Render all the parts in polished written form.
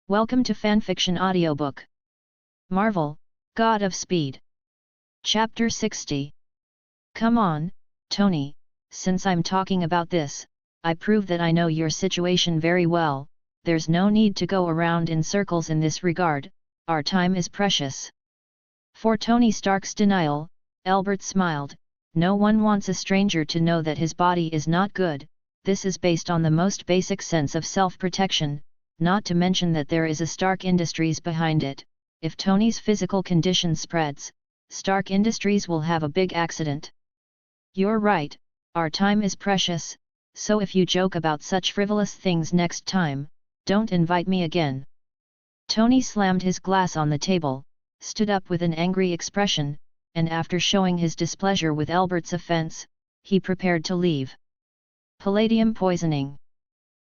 Welcome to Fanfiction Audiobook. Marvel, God of Speed. Chapter 60. Come on, Tony, since I'm talking about this, I prove that I know your situation very well. There's no need to go around in circles in this regard, our time is precious. For Tony Stark's denial, Albert smiled. No one wants a stranger to know that his body is not good. This is based on the most basic sense of self-protection, not to mention that there is a Stark Industries behind it. If Tony's physical condition spreads, Stark Industries will have a big accident. You're right, our time is precious, so if you joke about such frivolous things next time, don't invite me again. Tony slammed his glass on the table, stood up with an angry expression, and after showing his displeasure with Albert's offense, he prepared to leave. Palladium poisoning.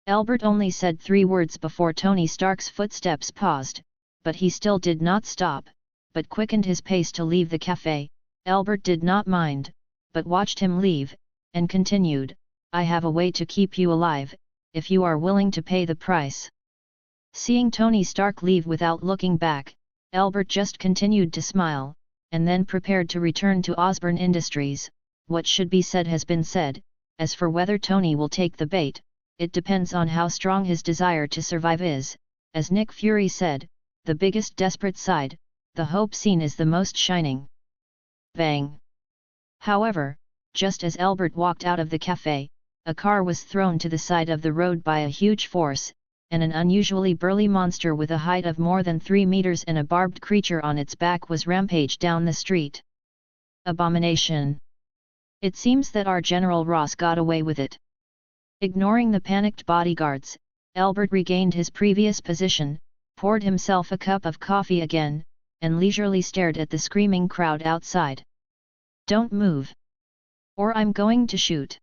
Albert only said 3 words before Tony Stark's footsteps paused, but he still did not stop, but quickened his pace to leave the cafe. Albert did not mind, but watched him leave, and continued, I have a way to keep you alive, if you are willing to pay the price. Seeing Tony Stark leave without looking back, Albert just continued to smile, and then prepared to return to Osborn Industries. What should be said has been said. As for whether Tony will take the bait, it depends on how strong his desire to survive is. As Nick Fury said, the biggest desperate side, the hope seen is the most shining. Bang! However, just as Albert walked out of the cafe, a car was thrown to the side of the road by a huge force, and an unusually burly monster with a height of more than 3 meters and a barbed creature on its back was rampaged down the street. Abomination! It seems that our General Ross got away with it. Ignoring the panicked bodyguards, Albert regained his previous position, poured himself a cup of coffee again, and leisurely stared at the screaming crowd outside. Don't move! Or I'm going to shoot!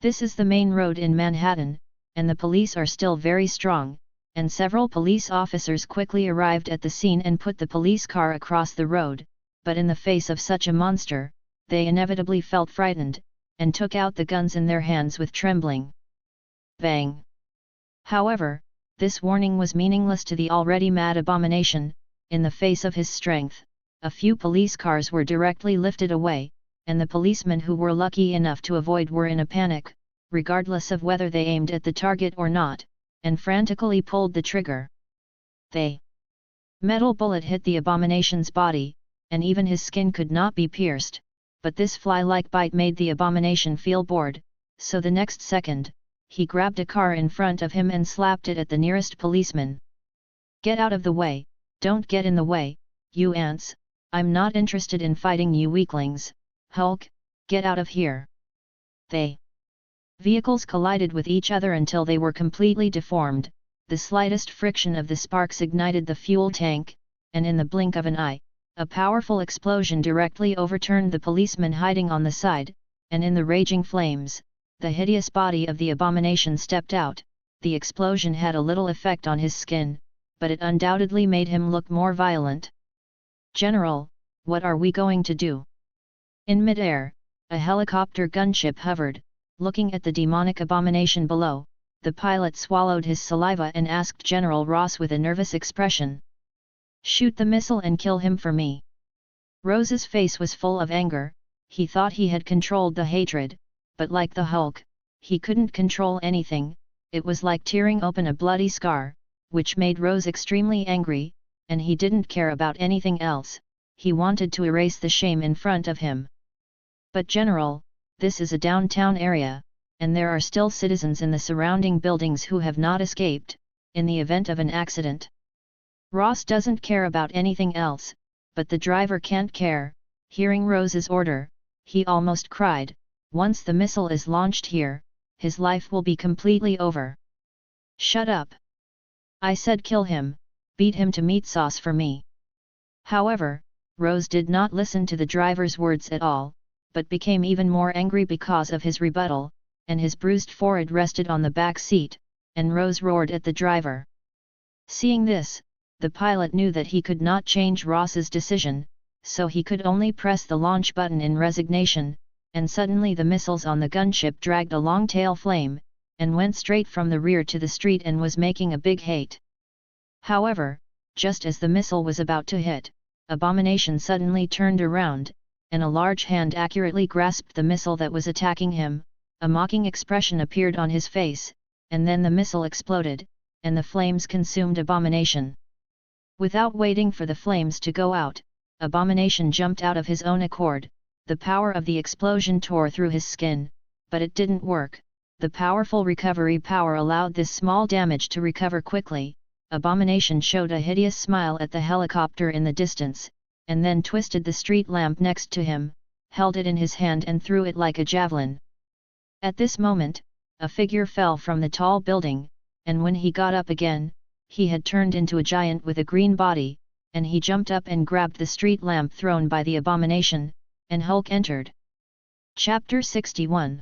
This is the main road in Manhattan, and the police are still very strong, and several police officers quickly arrived at the scene and put the police car across the road, but in the face of such a monster, they inevitably felt frightened, and took out the guns in their hands with trembling. Bang! However, this warning was meaningless to the already mad abomination. In the face of his strength, a few police cars were directly lifted away, and the policemen who were lucky enough to avoid were in a panic, regardless of whether they aimed at the target or not, and frantically pulled the trigger. The metal bullet hit the abomination's body, and even his skin could not be pierced, but this fly-like bite made the abomination feel bored, so the next second, he grabbed a car in front of him and slapped it at the nearest policeman. Get out of the way, don't get in the way, you ants, I'm not interested in fighting you weaklings, Hulk, get out of here. The vehicles collided with each other until they were completely deformed. The slightest friction of the sparks ignited the fuel tank, and in the blink of an eye, a powerful explosion directly overturned the policeman hiding on the side, and in the raging flames, the hideous body of the abomination stepped out. The explosion had a little effect on his skin, but it undoubtedly made him look more violent. General, what are we going to do? In midair, a helicopter gunship hovered, looking at the demonic abomination below. The pilot swallowed his saliva and asked General Ross with a nervous expression. Shoot the missile and kill him for me. Rose's face was full of anger. He thought he had controlled the hatred, but like the Hulk, he couldn't control anything. It was like tearing open a bloody scar, which made Rose extremely angry, and he didn't care about anything else. He wanted to erase the shame in front of him. But General, this is a downtown area, and there are still citizens in the surrounding buildings who have not escaped, in the event of an accident. Ross doesn't care about anything else, but the driver can't care. Hearing Rose's order, he almost cried. Once the missile is launched here, his life will be completely over. Shut up! I said kill him, beat him to meat sauce for me. However, Rose did not listen to the driver's words at all, but became even more angry because of his rebuttal, and his bruised forehead rested on the back seat, and Rose roared at the driver. Seeing this, the pilot knew that he could not change Ross's decision, so he could only press the launch button in resignation, and suddenly the missiles on the gunship dragged a long tail flame, and went straight from the rear to the street and was making a big hate. However, just as the missile was about to hit, Abomination suddenly turned around, and a large hand accurately grasped the missile that was attacking him. A mocking expression appeared on his face, and then the missile exploded, and the flames consumed Abomination. Without waiting for the flames to go out, Abomination jumped out of his own accord. The power of the explosion tore through his skin, but it didn't work. The powerful recovery power allowed this small damage to recover quickly. Abomination showed a hideous smile at the helicopter in the distance, and then twisted the street lamp next to him, held it in his hand and threw it like a javelin. At this moment, a figure fell from the tall building, and when he got up again, he had turned into a giant with a green body, and he jumped up and grabbed the street lamp thrown by the Abomination, and Hulk entered. Chapter 61.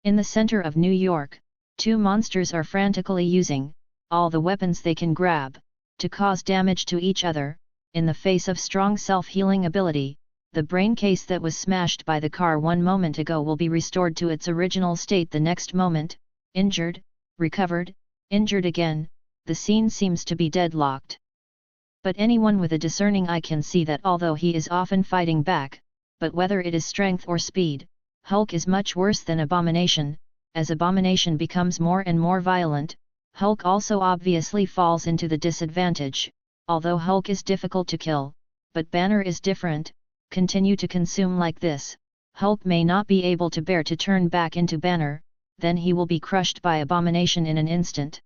In the center of New York, two monsters are frantically using all the weapons they can grab to cause damage to each other. In the face of strong self-healing ability, the brain case that was smashed by the car one moment ago will be restored to its original state the next moment. Injured, recovered, injured again. The scene seems to be deadlocked. But anyone with a discerning eye can see that although he is often fighting back, but whether it is strength or speed, Hulk is much worse than Abomination. As Abomination becomes more and more violent, Hulk also obviously falls into the disadvantage. Although Hulk is difficult to kill, but Banner is different. Continue to consume like this, Hulk may not be able to bear to turn back into Banner, then he will be crushed by Abomination in an instant.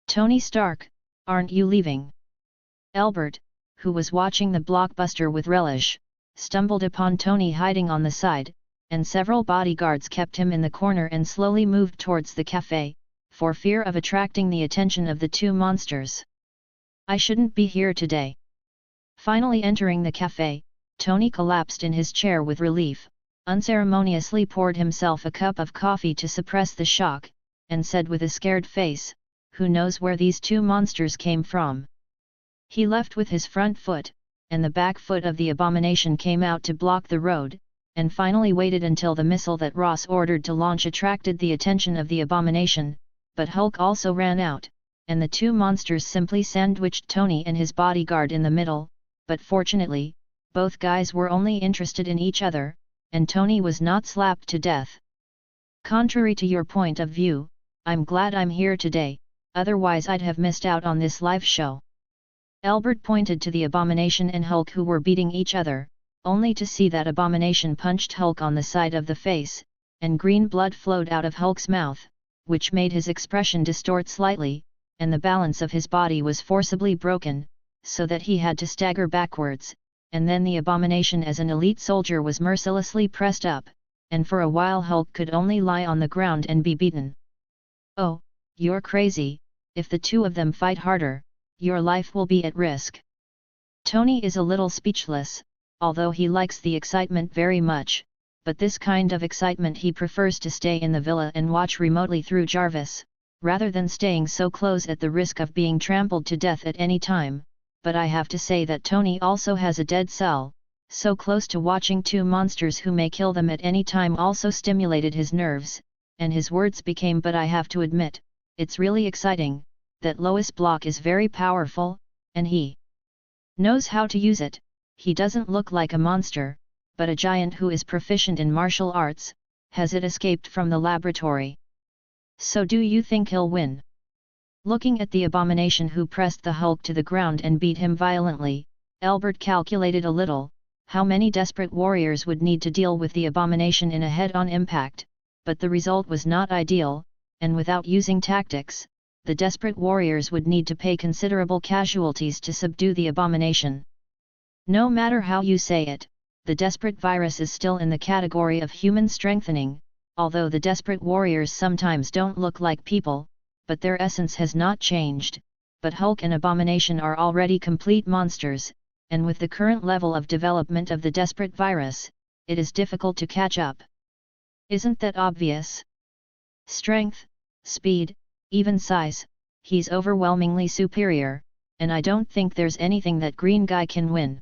Tony Stark, aren't you leaving? Albert, who was watching the blockbuster with relish, stumbled upon Tony hiding on the side, and several bodyguards kept him in the corner and slowly moved towards the cafe, for fear of attracting the attention of the two monsters. I shouldn't be here today. Finally entering the cafe, Tony collapsed in his chair with relief, unceremoniously poured himself a cup of coffee to suppress the shock, and said with a scared face, "Who knows where these two monsters came from?" He left with his front foot, and the back foot of the Abomination came out to block the road, and finally waited until the missile that Ross ordered to launch attracted the attention of the Abomination, but Hulk also ran out, and the two monsters simply sandwiched Tony and his bodyguard in the middle, but fortunately, both guys were only interested in each other, and Tony was not slapped to death. Contrary to your point of view, I'm glad I'm here today, otherwise I'd have missed out on this live show. Albert pointed to the Abomination and Hulk who were beating each other, only to see that Abomination punched Hulk on the side of the face, and green blood flowed out of Hulk's mouth, which made his expression distort slightly, and the balance of his body was forcibly broken, so that he had to stagger backwards, and then the Abomination as an elite soldier was mercilessly pressed up, and for a while Hulk could only lie on the ground and be beaten. Oh, you're crazy, if the two of them fight harder, your life will be at risk. Tony is a little speechless, although he likes the excitement very much, but this kind of excitement he prefers to stay in the villa and watch remotely through Jarvis, rather than staying so close at the risk of being trampled to death at any time. But I have to say that Tony also has a dead cell, so close to watching two monsters who may kill them at any time also stimulated his nerves, and his words became, "But I have to admit, it's really exciting, that Lois Block is very powerful, and he knows how to use it. He doesn't look like a monster, but a giant who is proficient in martial arts. Has it escaped from the laboratory? So do you think he'll win?" Looking at the Abomination who pressed the Hulk to the ground and beat him violently, Albert calculated a little, how many desperate warriors would need to deal with the Abomination in a head-on impact, but the result was not ideal, and without using tactics, the desperate warriors would need to pay considerable casualties to subdue the Abomination. No matter how you say it, the desperate virus is still in the category of human strengthening, although the desperate warriors sometimes don't look like people, but their essence has not changed. But Hulk and Abomination are already complete monsters, and with the current level of development of the desperate virus, it is difficult to catch up. Isn't that obvious? Strength, speed, even size, he's overwhelmingly superior, and I don't think there's anything that Green Guy can win.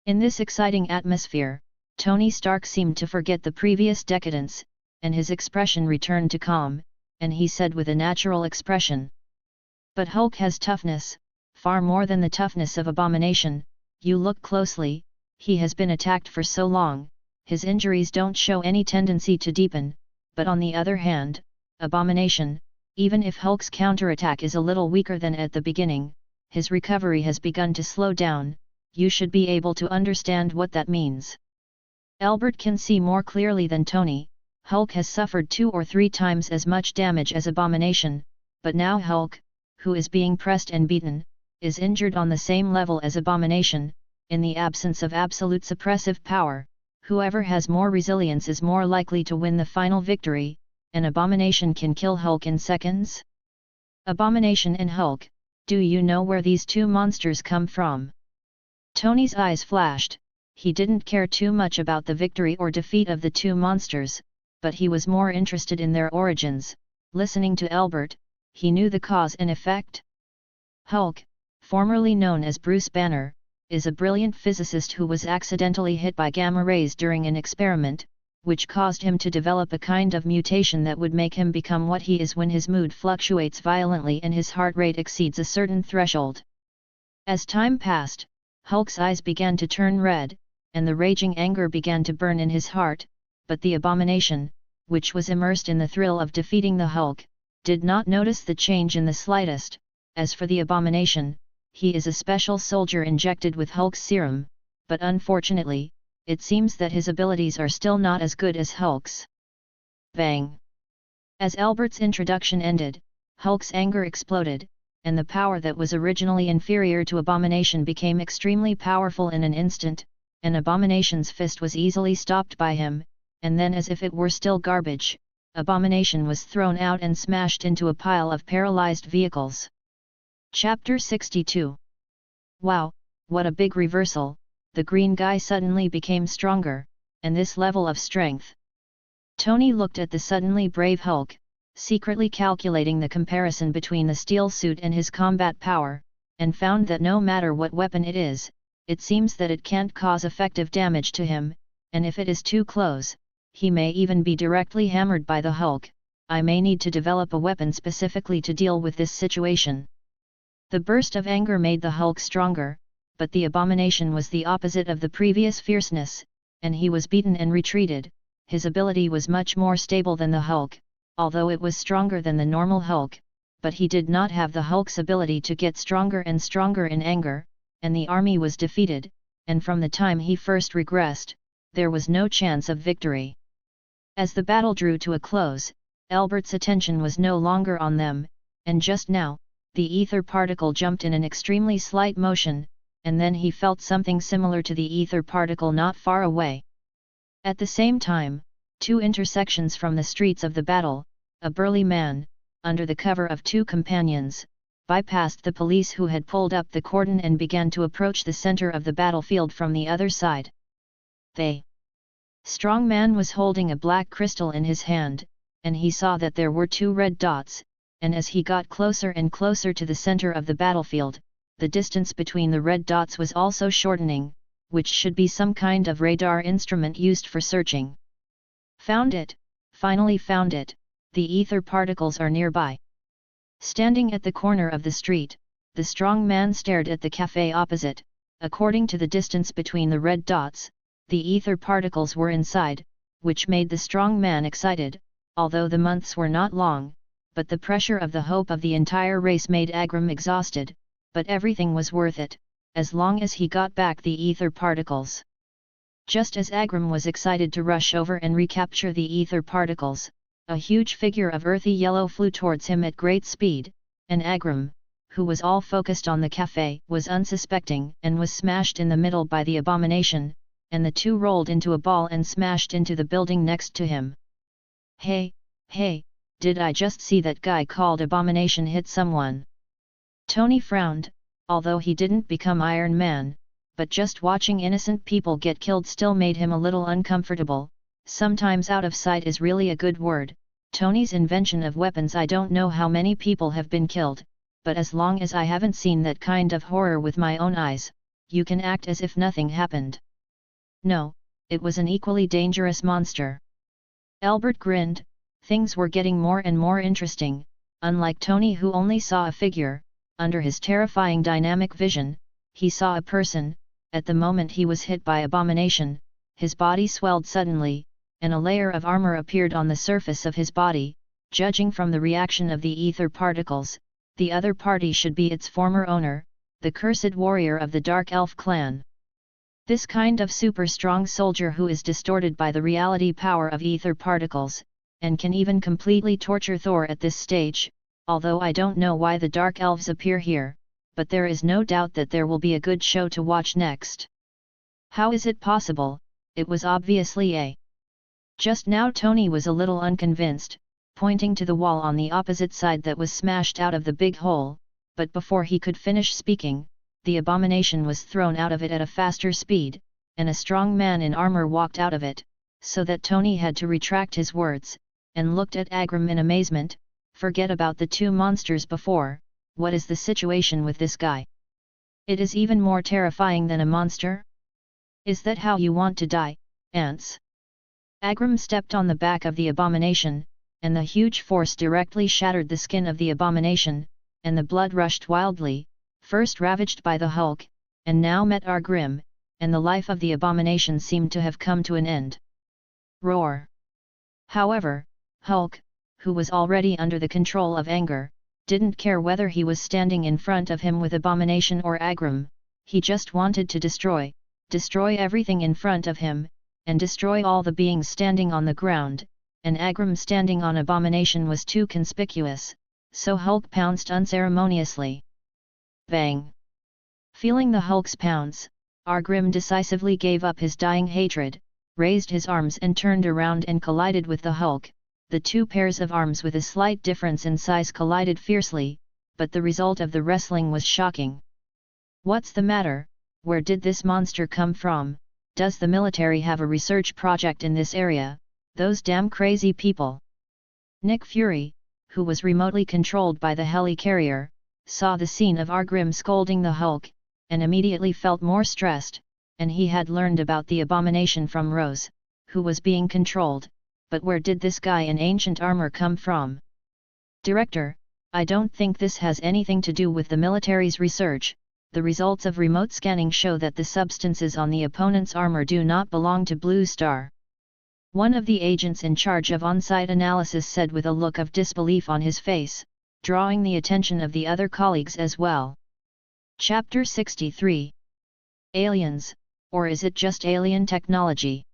In this exciting atmosphere, Tony Stark seemed to forget the previous decadence, and his expression returned to calm, and he said with a natural expression, "But Hulk has toughness, far more than the toughness of Abomination. You look closely, he has been attacked for so long, his injuries don't show any tendency to deepen, but on the other hand, Abomination, even if Hulk's counterattack is a little weaker than at the beginning, his recovery has begun to slow down. You should be able to understand what that means. Albert can see more clearly than Tony. Hulk has suffered 2 or 3 times as much damage as Abomination, but now Hulk, who is being pressed and beaten, is injured on the same level as Abomination. In the absence of absolute suppressive power, whoever has more resilience is more likely to win the final victory, and Abomination can kill Hulk in seconds. Abomination and Hulk, do you know where these 2 monsters come from? Tony's eyes flashed. He didn't care too much about the victory or defeat of the 2 monsters, but he was more interested in their origins. Listening to Albert, he knew the cause and effect. Hulk, formerly known as Bruce Banner, is a brilliant physicist who was accidentally hit by gamma rays during an experiment, which caused him to develop a kind of mutation that would make him become what he is when his mood fluctuates violently and his heart rate exceeds a certain threshold. As time passed, Hulk's eyes began to turn red, and the raging anger began to burn in his heart, but the Abomination, which was immersed in the thrill of defeating the Hulk, did not notice the change in the slightest. As for the Abomination, he is a special soldier injected with Hulk's serum, but unfortunately, it seems that his abilities are still not as good as Hulk's. Bang! As Albert's introduction ended, Hulk's anger exploded, and the power that was originally inferior to Abomination became extremely powerful in an instant, and Abomination's fist was easily stopped by him, and then as if it were still garbage, Abomination was thrown out and smashed into a pile of paralyzed vehicles. Chapter 62. Wow, what a big reversal! The green guy suddenly became stronger, and this level of strength. Tony looked at the suddenly brave Hulk, secretly calculating the comparison between the steel suit and his combat power, and found that no matter what weapon it is, it seems that it can't cause effective damage to him, and if it is too close, he may even be directly hammered by the Hulk. I may need to develop a weapon specifically to deal with this situation. The burst of anger made the Hulk stronger, but the Abomination was the opposite of the previous fierceness, and he was beaten and retreated. His ability was much more stable than the Hulk, although it was stronger than the normal Hulk, but he did not have the Hulk's ability to get stronger and stronger in anger, and the army was defeated, and from the time he first regressed, there was no chance of victory. As the battle drew to a close, Albert's attention was no longer on them, and just now, the ether particle jumped in an extremely slight motion, and then he felt something similar to the ether particle not far away. At the same time, 2 intersections from the streets of the battle, a burly man, under the cover of 2 companions, bypassed the police who had pulled up the cordon and began to approach the center of the battlefield from the other side. The strong man was holding a black crystal in his hand, and he saw that there were 2 red dots, and as he got closer and closer to the center of the battlefield, the distance between the red dots was also shortening, which should be some kind of radar instrument used for searching. Found it! Finally found it! The ether particles are nearby. Standing at the corner of the street, the strong man stared at the cafe opposite. According to the distance between the red dots, the ether particles were inside, which made the strong man excited, although the months were not long, but the pressure of the hope of the entire race made Agram exhausted, but everything was worth it, as long as he got back the ether particles. Just as Agram was excited to rush over and recapture the ether particles, a huge figure of earthy yellow flew towards him at great speed, and Agram, who was all focused on the cafe, was unsuspecting and was smashed in the middle by the Abomination, and the 2 rolled into a ball and smashed into the building next to him. Hey, did I just see that guy called Abomination hit someone? Tony frowned, although he didn't become Iron Man, but just watching innocent people get killed still made him a little uncomfortable. Sometimes out of sight is really a good word. Tony's invention of weapons. I don't know how many people have been killed, but as long as I haven't seen that kind of horror with my own eyes, you can act as if nothing happened. No, it was an equally dangerous monster. Albert grinned. Things were getting more and more interesting. Unlike Tony, who only saw a figure, under his terrifying dynamic vision, he saw a person. At the moment he was hit by abomination, his body swelled suddenly, and a layer of armor appeared on the surface of his body. Judging from the reaction of the ether particles, the other party should be its former owner, the cursed warrior of the Dark Elf clan. This kind of super strong soldier who is distorted by the reality power of ether particles, and can even completely torture Thor at this stage, although I don't know why the Dark Elves appear here, but there is no doubt that there will be a good show to watch next. How is it possible? It was obviously a. Just now Tony was a little unconvinced, pointing to the wall on the opposite side that was smashed out of the big hole, but before he could finish speaking, the abomination was thrown out of it at a faster speed, and a strong man in armor walked out of it, so that Tony had to retract his words, and looked at Agrim in amazement. Forget about the two monsters before, what is the situation with this guy? It is even more terrifying than a monster? Is that how you want to die, ants? Agrim stepped on the back of the abomination, and the huge force directly shattered the skin of the abomination, and the blood rushed wildly, first ravaged by the Hulk, and now met Agrim, and the life of the abomination seemed to have come to an end. Roar! However, Hulk, who was already under the control of anger, didn't care whether he was standing in front of him with abomination or Agrim. He just wanted to destroy everything in front of him, and destroy all the beings standing on the ground, and Agrim standing on abomination was too conspicuous, so Hulk pounced unceremoniously. Bang! Feeling the Hulk's pounce, Agrim decisively gave up his dying hatred, raised his arms and turned around and collided with the Hulk. The two pairs of arms with a slight difference in size collided fiercely, but the result of the wrestling was shocking. What's the matter? Where did this monster come from? Does the military have a research project in this area? Those damn crazy people! Nick Fury, who was remotely controlled by the helicarrier, saw the scene of Agrim scolding the Hulk, and immediately felt more stressed, and he had learned about the abomination from Rose, who was being controlled, but where did this guy in ancient armor come from? Director, I don't think this has anything to do with the military's research. The results of remote scanning show that the substances on the opponent's armor do not belong to Blue Star. One of the agents in charge of on-site analysis said with a look of disbelief on his face, drawing the attention of the other colleagues as well. Chapter 63. Aliens, or is it just alien technology?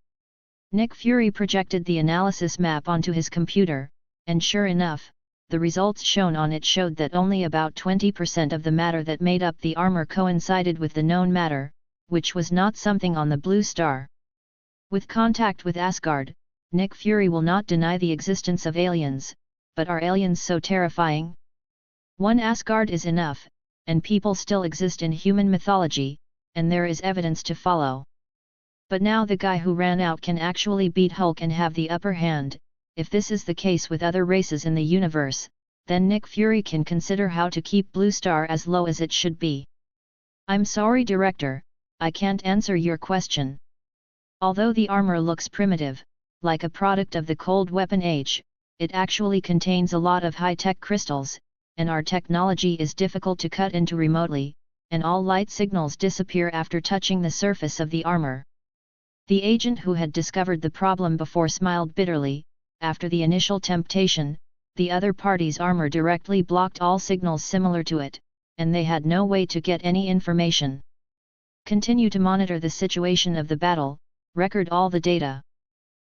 Nick Fury projected the analysis map onto his computer, and sure enough, the results shown on it showed that only about 20% of the matter that made up the armor coincided with the known matter, which was not something on the Blue Star. With contact with Asgard, Nick Fury will not deny the existence of aliens, but are aliens so terrifying? One Asgard is enough, and people still exist in human mythology, and there is evidence to follow. But now the guy who ran out can actually beat Hulk and have the upper hand. If this is the case with other races in the universe, then Nick Fury can consider how to keep Blue Star as low as it should be. I'm sorry, Director, I can't answer your question. Although the armor looks primitive, like a product of the Cold Weapon Age, it actually contains a lot of high-tech crystals, and our technology is difficult to cut into remotely, and all light signals disappear after touching the surface of the armor. The agent who had discovered the problem before smiled bitterly. After the initial temptation, the other party's armor directly blocked all signals similar to it, and they had no way to get any information. Continue to monitor the situation of the battle, record all the data.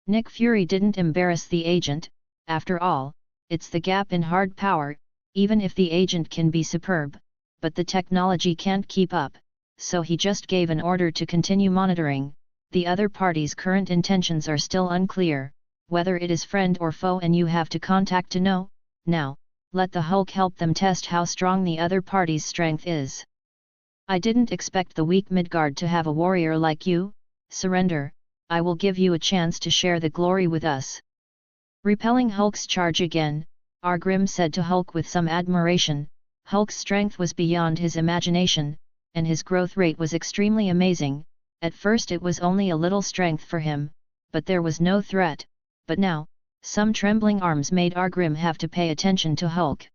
Nick Fury didn't embarrass the agent. After all, it's the gap in hard power. Even if the agent can be superb, but the technology can't keep up, so he just gave an order to continue monitoring. The other party's current intentions are still unclear, whether it is friend or foe, and you have to contact to know. Now, let the Hulk help them test how strong the other party's strength is. I didn't expect the weak Midgard to have a warrior like you. Surrender, I will give you a chance to share the glory with us. Repelling Hulk's charge again, Agrim said to Hulk with some admiration. Hulk's strength was beyond his imagination, and his growth rate was extremely amazing. At first it was only a little strength for him, but there was no threat. But now, some trembling arms made Agrim have to pay attention to Hulk.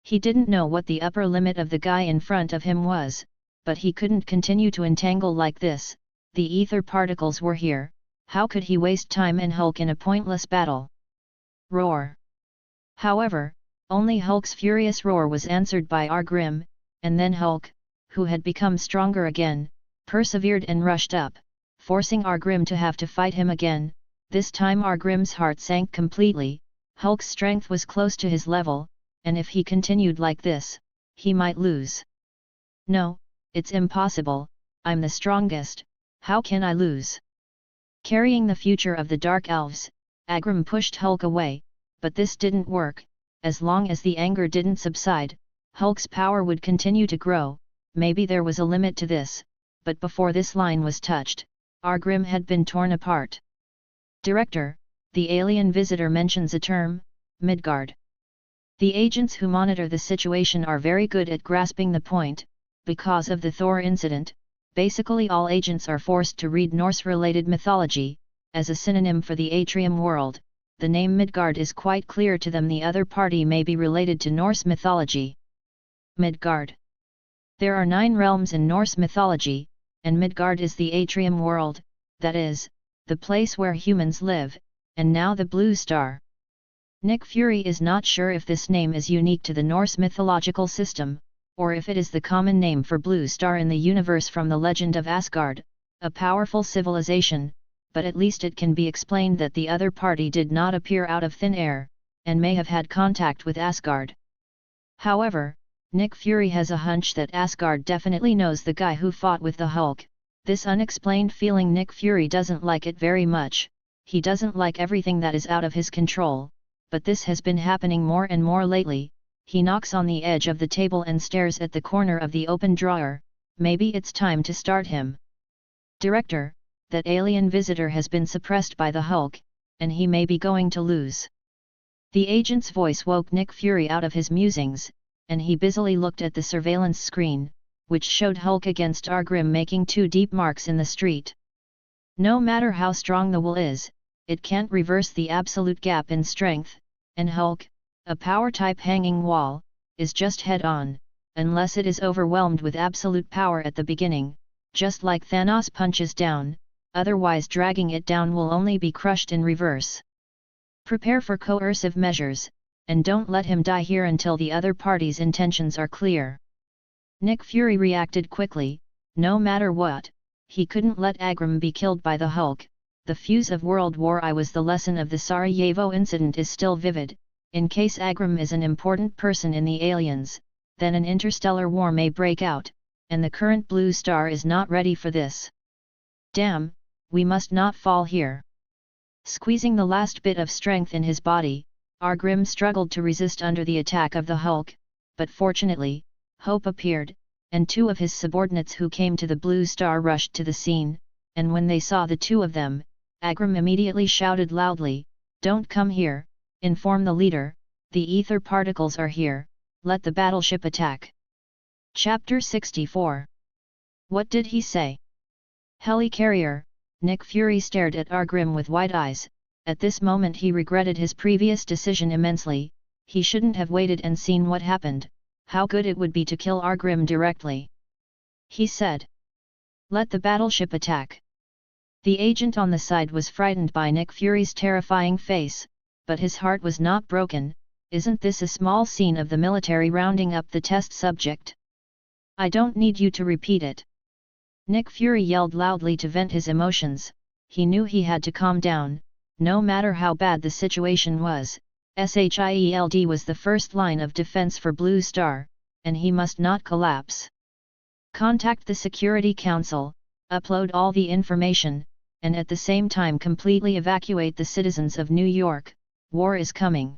He didn't know what the upper limit of the guy in front of him was, but he couldn't continue to entangle like this. The ether particles were here, how could he waste time and Hulk in a pointless battle? Roar! However, only Hulk's furious roar was answered by Argrim, and then Hulk, who had become stronger again, persevered and rushed up, forcing Argrim to have to fight him again. This time Argrim's heart sank completely. Hulk's strength was close to his level, and if he continued like this, he might lose. No, it's impossible, I'm the strongest, how can I lose? Carrying the future of the Dark Elves, Argrim pushed Hulk away, but this didn't work. As long as the anger didn't subside, Hulk's power would continue to grow. Maybe there was a limit to this, but before this line was touched, Argrim had been torn apart. Director, the alien visitor mentions a term, Midgard. The agents who monitor the situation are very good at grasping the point. Because of the Thor incident, basically all agents are forced to read Norse-related mythology. As a synonym for the Atrium world, the name Midgard is quite clear to them. The other party may be related to Norse mythology. Midgard. There are 9 realms in Norse mythology, and Midgard is the Atrium world, that is, the place where humans live, and now the Blue Star. Nick Fury is not sure if this name is unique to the Norse mythological system, or if it is the common name for Blue Star in the universe from the legend of Asgard, a powerful civilization, but at least it can be explained that the other party did not appear out of thin air, and may have had contact with Asgard. However, Nick Fury has a hunch that Asgard definitely knows the guy who fought with the Hulk. This unexplained feeling, Nick Fury doesn't like it very much. He doesn't like everything that is out of his control, but this has been happening more and more lately. He knocks on the edge of the table and stares at the corner of the open drawer. Maybe it's time to start him. Director, that alien visitor has been suppressed by the Hulk, and he may be going to lose. The agent's voice woke Nick Fury out of his musings, and he busily looked at the surveillance screen, which showed Hulk against Argrim making 2 deep marks in the street. No matter how strong the will is, it can't reverse the absolute gap in strength, and Hulk, a power-type hanging wall, is just head-on, unless it is overwhelmed with absolute power at the beginning, just like Thanos punches down, otherwise dragging it down will only be crushed in reverse. Prepare for coercive measures, and don't let him die here until the other party's intentions are clear. Nick Fury reacted quickly. No matter what, he couldn't let Argrim be killed by the Hulk. The fuse of World War I was the lesson of the Sarajevo incident is still vivid. In case Argrim is an important person in the aliens, then an interstellar war may break out, and the current Blue Star is not ready for this. Damn, we must not fall here. Squeezing the last bit of strength in his body, Argrim struggled to resist under the attack of the Hulk, but fortunately, hope appeared, and 2 of his subordinates who came to the Blue Star rushed to the scene, and when they saw the 2 of them, Argrim immediately shouted loudly, "Don't come here, inform the leader, the ether particles are here, let the battleship attack." Chapter 64. What did he say? Helicarrier. Nick Fury stared at Argrim with wide eyes. At this moment he regretted his previous decision immensely. He shouldn't have waited and seen what happened. How good it would be to kill Argrim directly. He said, "Let the battleship attack." The agent on the side was frightened by Nick Fury's terrifying face, but his heart was not broken. Isn't this a small scene of the military rounding up the test subject? I don't need you to repeat it. Nick Fury yelled loudly to vent his emotions. He knew he had to calm down, no matter how bad the situation was. SHIELD was the first line of defense for Blue Star, and he must not collapse. Contact the Security Council, upload all the information, and at the same time completely evacuate the citizens of New York. War is coming.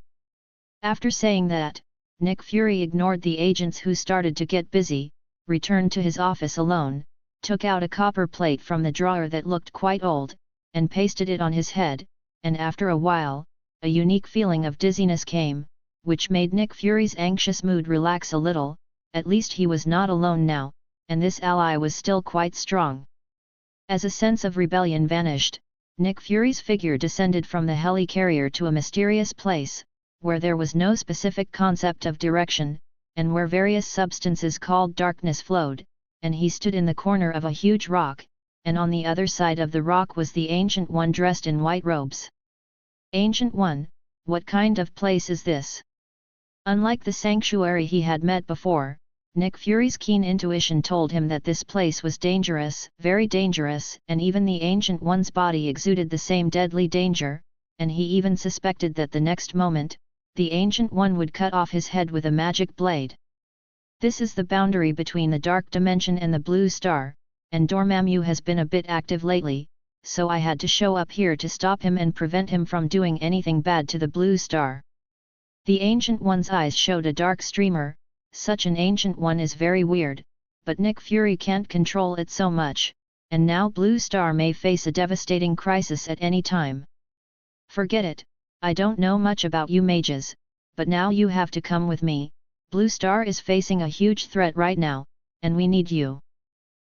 After saying that, Nick Fury ignored the agents who started to get busy, returned to his office alone, took out a copper plate from the drawer that looked quite old, and pasted it on his head, and after a while, a unique feeling of dizziness came, which made Nick Fury's anxious mood relax a little. At least he was not alone now, and this ally was still quite strong. As a sense of rebellion vanished, Nick Fury's figure descended from the helicarrier to a mysterious place, where there was no specific concept of direction. and where various substances called darkness flowed, and he stood in the corner of a huge rock, and on the other side of the rock was the Ancient One dressed in white robes. Ancient One, what kind of place is this? Unlike the sanctuary he had met before, Nick Fury's keen intuition told him that this place was dangerous, very dangerous, and even the Ancient One's body exuded the same deadly danger, and he even suspected that the next moment, the Ancient One would cut off his head with a magic blade. This is the boundary between the Dark Dimension and the Blue Star, and Dormammu has been a bit active lately, so I had to show up here to stop him and prevent him from doing anything bad to the Blue Star. The Ancient One's eyes showed a dark streamer. Such an Ancient One is very weird, but Nick Fury can't control it so much, and now Blue Star may face a devastating crisis at any time. Forget it, I don't know much about you mages, but now you have to come with me. Blue Star is facing a huge threat right now, and we need you.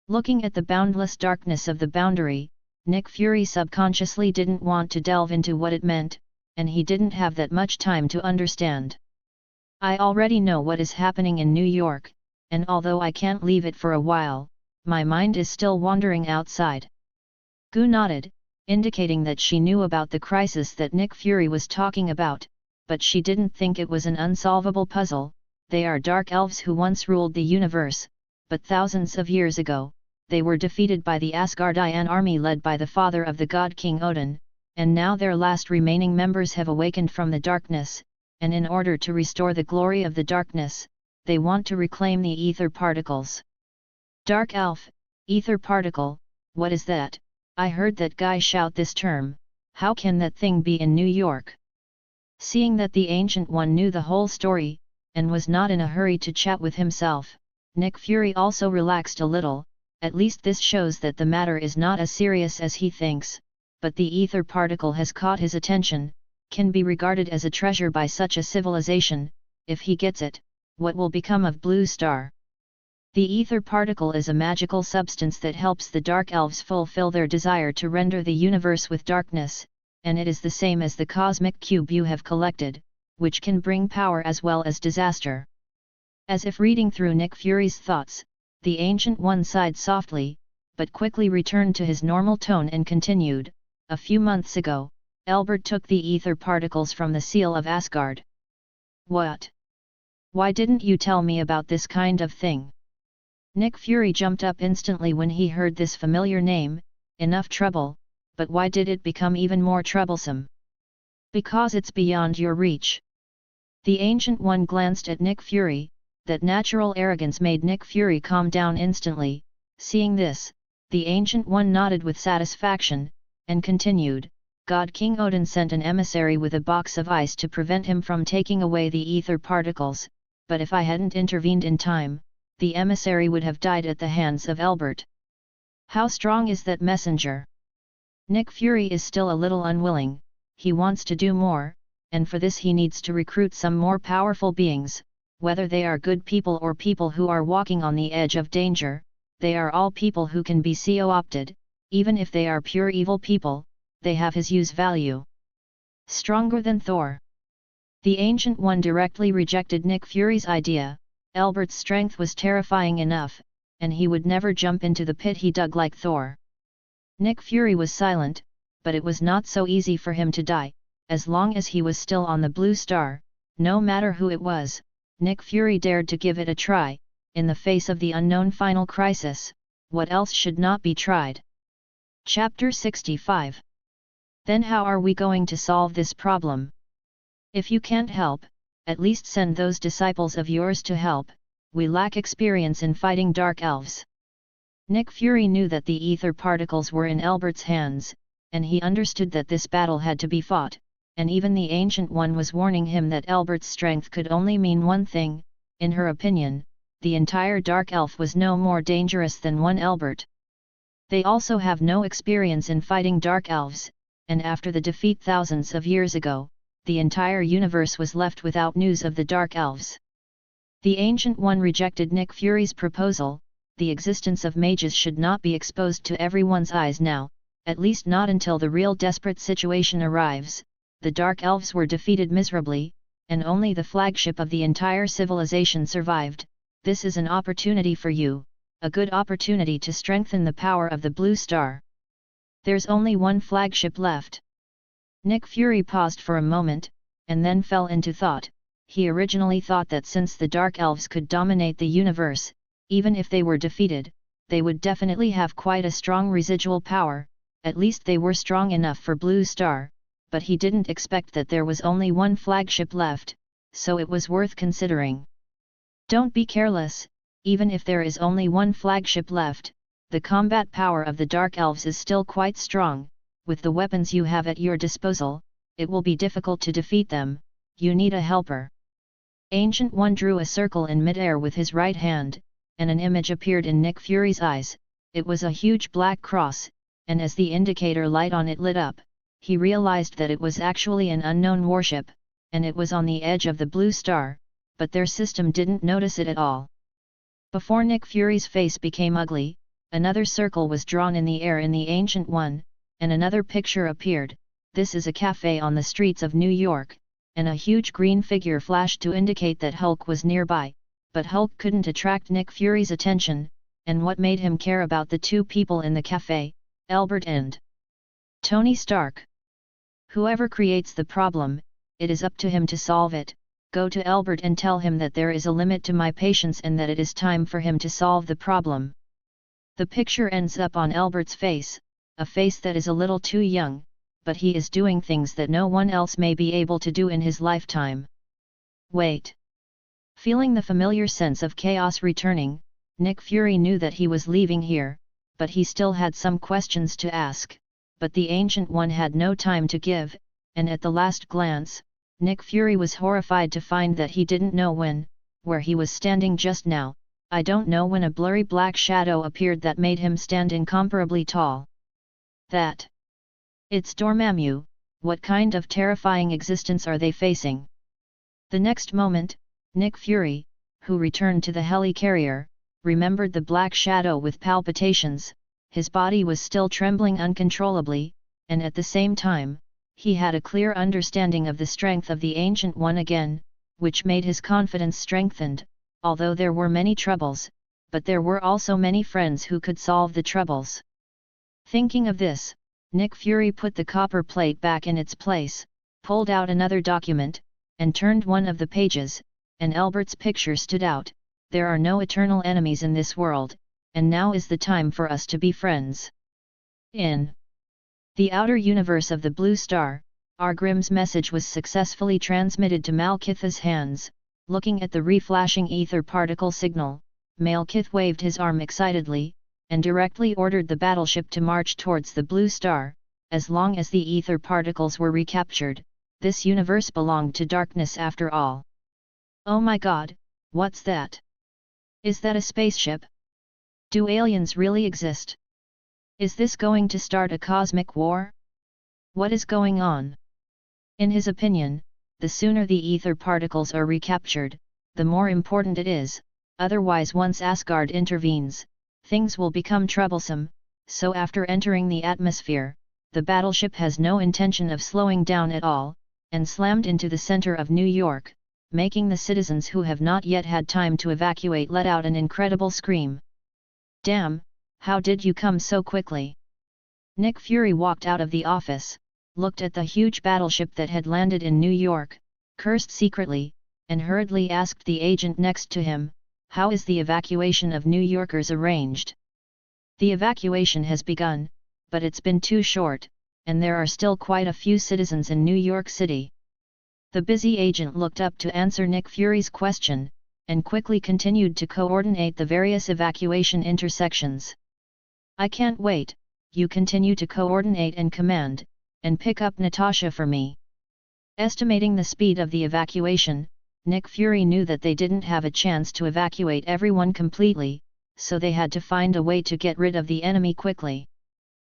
Looking at the boundless darkness of the boundary, Nick Fury subconsciously didn't want to delve into what it meant, and he didn't have that much time to understand. I already know what is happening in New York, and although I can't leave it for a while, my mind is still wandering outside. Gu nodded, indicating that she knew about the crisis that Nick Fury was talking about, but she didn't think it was an unsolvable puzzle. They are dark elves who once ruled the universe, but thousands of years ago, they were defeated by the Asgardian army led by the father of the god King Odin, and now their last remaining members have awakened from the darkness, and in order to restore the glory of the darkness, they want to reclaim the ether particles. Dark elf, ether particle, what is that? I heard that guy shout this term. How can that thing be in New York? Seeing that the Ancient One knew the whole story, and was not in a hurry to chat with himself, Nick Fury also relaxed a little. At least this shows that the matter is not as serious as he thinks, but the ether particle has caught his attention, can be regarded as a treasure by such a civilization. If he gets it, what will become of Blue Star? The ether particle is a magical substance that helps the Dark Elves fulfill their desire to render the universe with darkness, and it is the same as the cosmic cube you have collected, which can bring power as well as disaster. As if reading through Nick Fury's thoughts, the Ancient One sighed softly, but quickly returned to his normal tone and continued, "A few months ago, Elbert took the ether particles from the seal of Asgard." "What? Why didn't you tell me about this kind of thing?" Nick Fury jumped up instantly when he heard this familiar name. Enough trouble, but why did it become even more troublesome? "Because it's beyond your reach." The Ancient One glanced at Nick Fury. That natural arrogance made Nick Fury calm down instantly. Seeing this, the Ancient One nodded with satisfaction, and continued, "God King Odin sent an emissary with a box of ice to prevent him from taking away the ether particles, but if I hadn't intervened in time, the emissary would have died at the hands of Elbert." "How strong is that messenger?" Nick Fury is still a little unwilling. He wants to do more, and for this he needs to recruit some more powerful beings. Whether they are good people or people who are walking on the edge of danger, they are all people who can be co-opted. Even if they are pure evil people, they have his use value. Stronger than Thor. The Ancient One directly rejected Nick Fury's idea. Elbert's strength was terrifying enough, and he would never jump into the pit he dug like Thor. Nick Fury was silent, but it was not so easy for him to die. As long as he was still on the Blue Star, no matter who it was, Nick Fury dared to give it a try. In the face of the unknown final crisis, what else should not be tried? Chapter 65. Then how are we going to solve this problem? If you can't help, at least send those disciples of yours to help. We lack experience in fighting dark elves. Nick Fury knew that the ether particles were in Elbert's hands, and he understood that this battle had to be fought, and even the Ancient One was warning him that Elbert's strength could only mean one thing. In her opinion, the entire Dark Elf was no more dangerous than one Elbert. They also have no experience in fighting Dark Elves, and after the defeat thousands of years ago, the entire universe was left without news of the Dark Elves. The Ancient One rejected Nick Fury's proposal. The existence of mages should not be exposed to everyone's eyes now, at least not until the real desperate situation arrives. The Dark Elves were defeated miserably, and only the flagship of the entire civilization survived. This is an opportunity for you, a good opportunity to strengthen the power of the Blue Star. There's only one flagship left. Nick Fury paused for a moment, and then fell into thought. He originally thought that since the Dark Elves could dominate the universe, even if they were defeated, they would definitely have quite a strong residual power, at least they were strong enough for Blue Star, but he didn't expect that there was only one flagship left, so it was worth considering. Don't be careless, even if there is only one flagship left, the combat power of the Dark Elves is still quite strong. With the weapons you have at your disposal, it will be difficult to defeat them. You need a helper. Ancient One drew a circle in midair with his right hand, and an image appeared in Nick Fury's eyes. It was a huge black cross, and as the indicator light on it lit up, he realized that it was actually an unknown warship, and it was on the edge of the Blue Star, but their system didn't notice it at all. Before Nick Fury's face became ugly, another circle was drawn in the air in the Ancient One, and another picture appeared. This is a cafe on the streets of New York, and a huge green figure flashed to indicate that Hulk was nearby, but Hulk couldn't attract Nick Fury's attention, and what made him care about the two people in the cafe, Albert and Tony Stark. Whoever creates the problem, it is up to him to solve it. Go to Albert and tell him that there is a limit to my patience and that it is time for him to solve the problem. The picture ends up on Albert's face, a face that is a little too young, but he is doing things that no one else may be able to do in his lifetime. Wait. Feeling the familiar sense of chaos returning, Nick Fury knew that he was leaving here, but he still had some questions to ask. But the Ancient One had no time to give, and at the last glance, Nick Fury was horrified to find that he didn't know where he was standing just now. I don't know when a blurry black shadow appeared that made him stand incomparably tall. It's Dormammu. What kind of terrifying existence are they facing? The next moment, Nick Fury, who returned to the helicarrier, remembered the black shadow with palpitations. His body was still trembling uncontrollably, and at the same time, he had a clear understanding of the strength of the Ancient One again, which made his confidence strengthened. Although there were many troubles, but there were also many friends who could solve the troubles. Thinking of this, Nick Fury put the copper plate back in its place, pulled out another document, and turned one of the pages, and Albert's picture stood out. There are no eternal enemies in this world, and now is the time for us to be friends. In the outer universe of the Blue Star, Argrim's message was successfully transmitted to Malekith's hands. Looking at the reflashing ether particle signal, Malekith waved his arm excitedly, and directly ordered the battleship to march towards the Blue Star. As long as the ether particles were recaptured, this universe belonged to darkness after all. Oh my god, what's that? Is that a spaceship? Do aliens really exist? Is this going to start a cosmic war? What is going on? In his opinion, the sooner the ether particles are recaptured, the more important it is. Otherwise, once Asgard intervenes, things will become troublesome. So after entering the atmosphere, the battleship has no intention of slowing down at all, and slammed into the center of New York, making the citizens who have not yet had time to evacuate let out an incredible scream. Damn, how did you come so quickly? Nick Fury walked out of the office, looked at the huge battleship that had landed in New York, cursed secretly, and hurriedly asked the agent next to him, how is the evacuation of New Yorkers arranged? The evacuation has begun, but it's been too short, and there are still quite a few citizens in New York City. The busy agent looked up to answer Nick Fury's question, and quickly continued to coordinate the various evacuation intersections. I can't wait, you continue to coordinate and command, and pick up Natasha for me. Estimating the speed of the evacuation, Nick Fury knew that they didn't have a chance to evacuate everyone completely, so they had to find a way to get rid of the enemy quickly.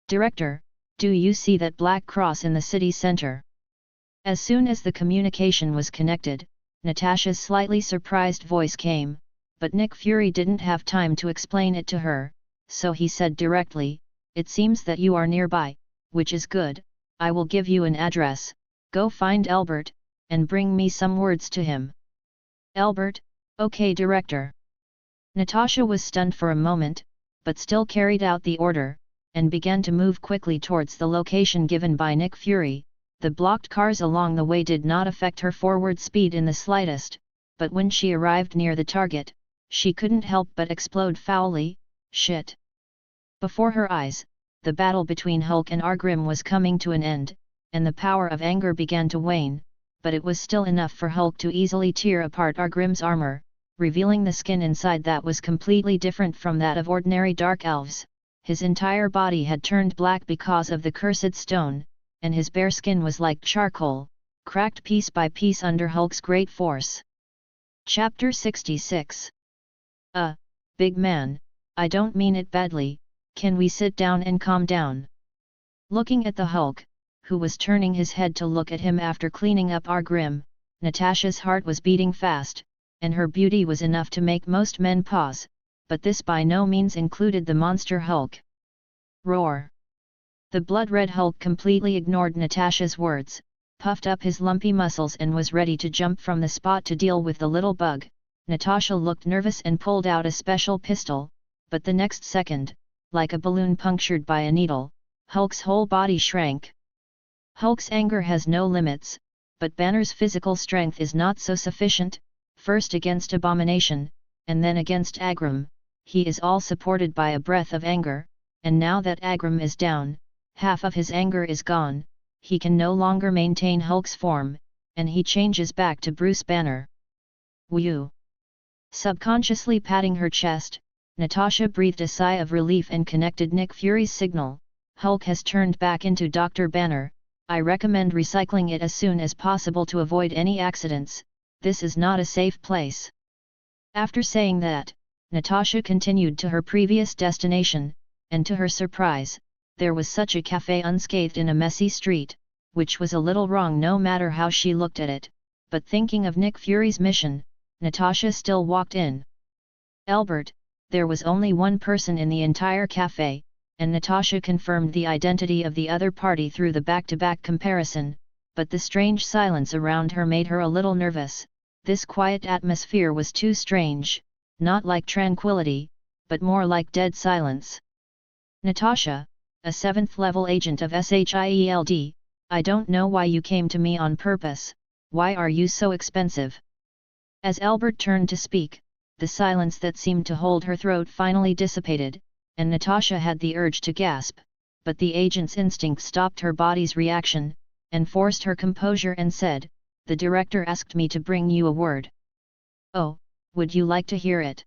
Director, do you see that black cross in the city center? As soon as the communication was connected, Natasha's slightly surprised voice came, but Nick Fury didn't have time to explain it to her, so he said directly, it seems that you are nearby, which is good. I will give you an address. Go find Albert, and bring me some words to him. Albert, okay director. Natasha was stunned for a moment, but still carried out the order, and began to move quickly towards the location given by Nick Fury. The blocked cars along the way did not affect her forward speed in the slightest, but when she arrived near the target, she couldn't help but explode foully. Shit! Before her eyes, the battle between Hulk and Argrim was coming to an end, and the power of anger began to wane, but it was still enough for Hulk to easily tear apart Argrim's armor, revealing the skin inside that was completely different from that of ordinary dark elves. His entire body had turned black because of the cursed stone, and his bare skin was like charcoal, cracked piece by piece under Hulk's great force. Chapter 66. Big man, I don't mean it badly, can we sit down and calm down? Looking at the Hulk, who was turning his head to look at him after cleaning up Argrim, Natasha's heart was beating fast, and her beauty was enough to make most men pause, but this by no means included the monster Hulk. Roar! The blood-red Hulk completely ignored Natasha's words, puffed up his lumpy muscles and was ready to jump from the spot to deal with the little bug. Natasha looked nervous and pulled out a special pistol, but the next second, like a balloon punctured by a needle, Hulk's whole body shrank. Hulk's anger has no limits, but Banner's physical strength is not so sufficient. First against Abomination, and then against Agrim, he is all supported by a breath of anger, and now that Agrim is down, half of his anger is gone, he can no longer maintain Hulk's form, and he changes back to Bruce Banner. Whew! Subconsciously patting her chest, Natasha breathed a sigh of relief and connected Nick Fury's signal. Hulk has turned back into Dr. Banner. I recommend recycling it as soon as possible to avoid any accidents. This is not a safe place. After saying that, Natasha continued to her previous destination, and to her surprise, there was such a cafe unscathed in a messy street, which was a little wrong no matter how she looked at it, but thinking of Nick Fury's mission, Natasha still walked in. Albert, there was only one person in the entire cafe, and Natasha confirmed the identity of the other party through the back-to-back comparison, but the strange silence around her made her a little nervous. This quiet atmosphere was too strange, not like tranquility, but more like dead silence. Natasha, a 7th-level agent of SHIELD, I don't know why you came to me on purpose, why are you so expensive? As Albert turned to speak, the silence that seemed to hold her throat finally dissipated, and Natasha had the urge to gasp, but the agent's instinct stopped her body's reaction, and forced her composure and said, the director asked me to bring you a word. Oh, would you like to hear it?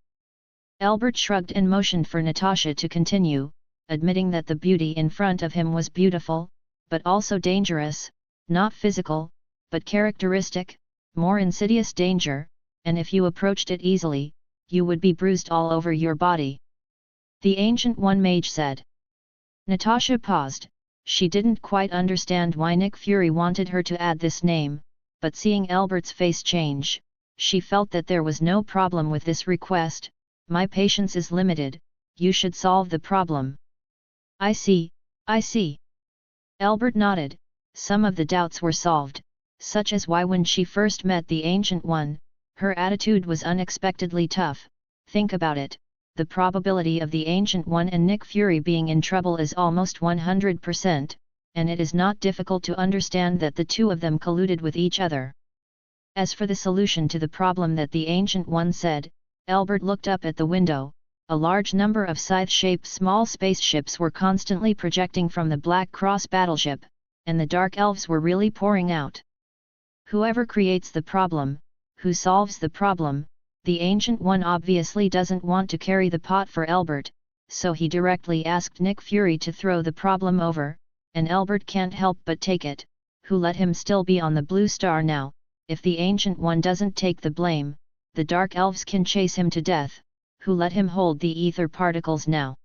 Albert shrugged and motioned for Natasha to continue, admitting that the beauty in front of him was beautiful, but also dangerous, not physical, but characteristic, more insidious danger, and if you approached it easily, you would be bruised all over your body. The Ancient One mage said. Natasha paused. She didn't quite understand why Nick Fury wanted her to add this name, but seeing Albert's face change, she felt that there was no problem with this request. My patience is limited, you should solve the problem. I see, I see. Albert nodded. Some of the doubts were solved, such as why when she first met the Ancient One, her attitude was unexpectedly tough. Think about it. The probability of the Ancient One and Nick Fury being in trouble is almost 100%, and it is not difficult to understand that the two of them colluded with each other. As for the solution to the problem that the Ancient One said, Albert looked up at the window. A large number of scythe-shaped small spaceships were constantly projecting from the Black Cross battleship, and the Dark Elves were really pouring out. Whoever creates the problem, who solves the problem, the Ancient One obviously doesn't want to carry the pot for Albert, so he directly asked Nick Fury to throw the problem over, and Albert can't help but take it. Who let him still be on the Blue Star now? If the Ancient One doesn't take the blame, the Dark Elves can chase him to death. Who let him hold the ether particles now?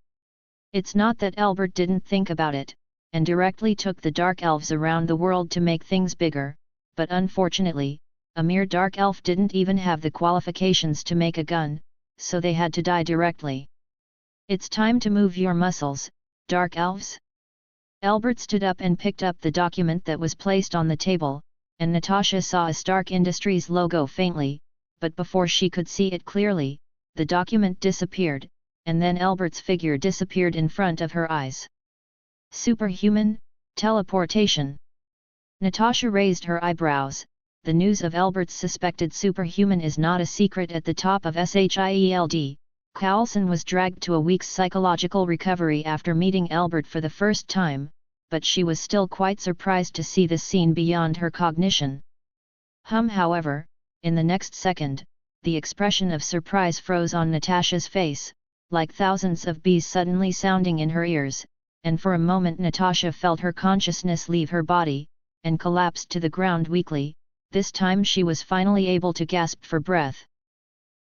It's not that Albert didn't think about it, and directly took the Dark Elves around the world to make things bigger, but unfortunately, a mere Dark Elf didn't even have the qualifications to make a gun, so they had to die directly. It's time to move your muscles, Dark Elves. Albert stood up and picked up the document that was placed on the table. and Natasha saw a Stark Industries logo faintly, but before she could see it clearly, the document disappeared, and then Albert's figure disappeared in front of her eyes. Superhuman, teleportation. Natasha raised her eyebrows. The news of Albert's suspected superhuman is not a secret at the top of SHIELD. Coulson was dragged to a week's psychological recovery after meeting Albert for the first time, but she was still quite surprised to see this scene beyond her cognition. However, in the next second, the expression of surprise froze on Natasha's face, like thousands of bees suddenly sounding in her ears, and for a moment Natasha felt her consciousness leave her body, and collapsed to the ground weakly. This time she was finally able to gasp for breath.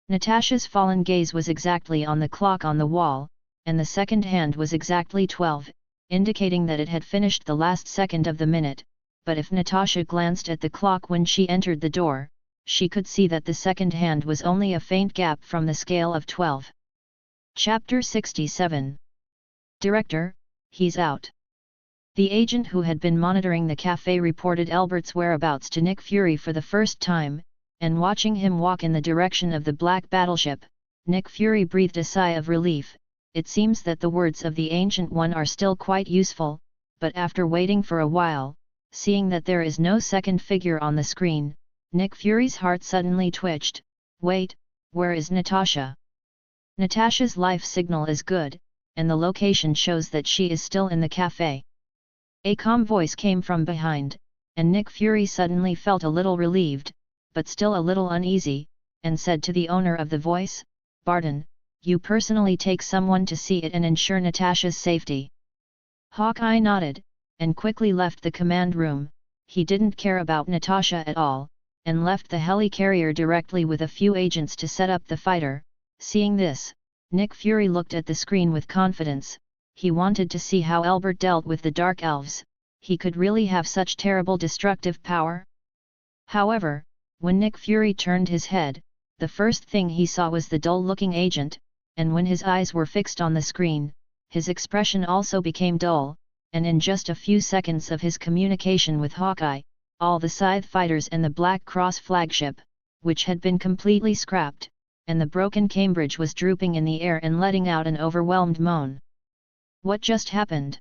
Natasha's fallen gaze was exactly on the clock on the wall, and the second hand was exactly 12, indicating that it had finished the last second of the minute, but if Natasha glanced at the clock when she entered the door, she could see that the second hand was only a faint gap from the scale of 12. Chapter 67. Director, he's out. The agent who had been monitoring the cafe reported Albert's whereabouts to Nick Fury for the first time, and watching him walk in the direction of the black battleship, Nick Fury breathed a sigh of relief. It seems that the words of the Ancient One are still quite useful, but after waiting for a while, seeing that there is no second figure on the screen, Nick Fury's heart suddenly twitched. Wait, where is Natasha? Natasha's life signal is good, and the location shows that she is still in the cafe. A calm voice came from behind, and Nick Fury suddenly felt a little relieved, but still a little uneasy, and said to the owner of the voice, "Barton, you personally take someone to see it and ensure Natasha's safety." Hawkeye nodded, and quickly left the command room. He didn't care about Natasha at all, and left the helicarrier directly with a few agents to set up the fighter. Seeing this, Nick Fury looked at the screen with confidence. He wanted to see how Albert dealt with the Dark Elves. He could really have such terrible destructive power? However, when Nick Fury turned his head, the first thing he saw was the dull-looking agent, and when his eyes were fixed on the screen, his expression also became dull, and in just a few seconds of his communication with Hawkeye, all the Scythe fighters and the Black Cross flagship, which had been completely scrapped, and the broken Cambridge was drooping in the air and letting out an overwhelmed moan. What just happened?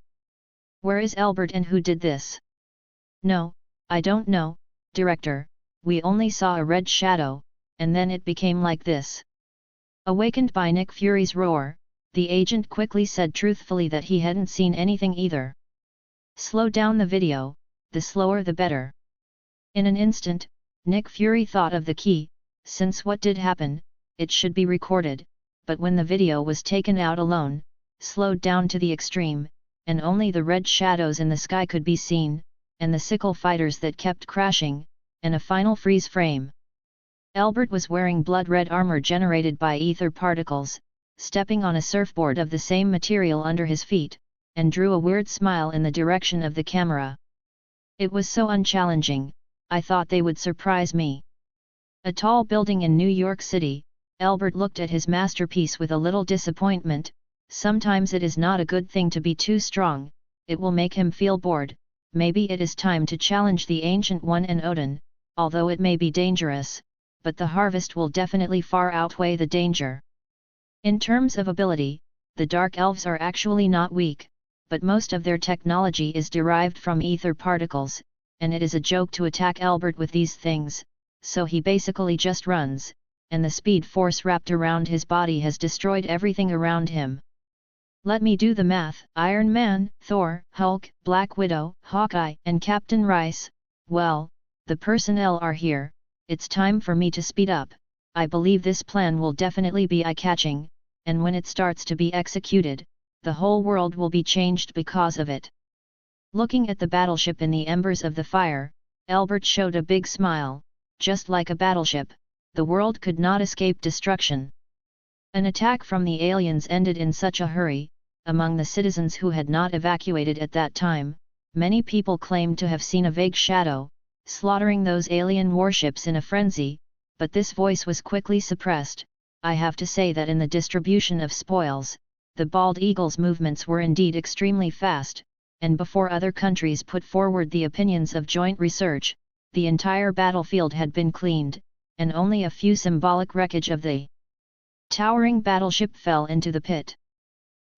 Where is Albert and who did this? No, I don't know, Director, we only saw a red shadow, and then it became like this. Awakened by Nick Fury's roar, the agent quickly said truthfully that he hadn't seen anything either. Slow down the video, the slower the better. In an instant, Nick Fury thought of the key, since what did happen, it should be recorded, but when the video was taken out alone, slowed down to the extreme, and only the red shadows in the sky could be seen, and the sickle fighters that kept crashing, and a final freeze frame. Albert was wearing blood-red armor generated by ether particles, stepping on a surfboard of the same material under his feet, and drew a weird smile in the direction of the camera. It was so unchallenging, I thought they would surprise me. A tall building in New York City, Albert looked at his masterpiece with a little disappointment. Sometimes it is not a good thing to be too strong, it will make him feel bored. Maybe it is time to challenge the Ancient One and Odin, although it may be dangerous, but the harvest will definitely far outweigh the danger. In terms of ability, the Dark Elves are actually not weak, but most of their technology is derived from ether particles, and it is a joke to attack Albert with these things, so he basically just runs, and the speed force wrapped around his body has destroyed everything around him. Let me do the math. Iron Man, Thor, Hulk, Black Widow, Hawkeye, and Captain Rice, well, the personnel are here, it's time for me to speed up. I believe this plan will definitely be eye-catching, and when it starts to be executed, the whole world will be changed because of it. Looking at the battleship in the embers of the fire, Albert showed a big smile. Just like a battleship, the world could not escape destruction. An attack from the aliens ended in such a hurry. Among the citizens who had not evacuated at that time, many people claimed to have seen a vague shadow, slaughtering those alien warships in a frenzy, but this voice was quickly suppressed. I have to say that in the distribution of spoils, the Bald Eagle's movements were indeed extremely fast, and before other countries put forward the opinions of joint research, the entire battlefield had been cleaned, and only a few symbolic wreckage of the towering battleship fell into the pit.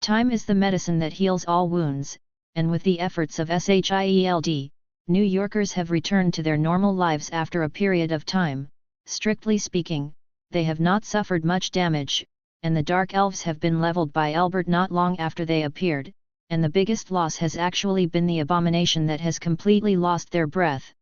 Time is the medicine that heals all wounds, and with the efforts of SHIELD, New Yorkers have returned to their normal lives after a period of time. Strictly speaking, they have not suffered much damage, and the Dark Elves have been leveled by Albert not long after they appeared, and the biggest loss has actually been the abomination that has completely lost their breath.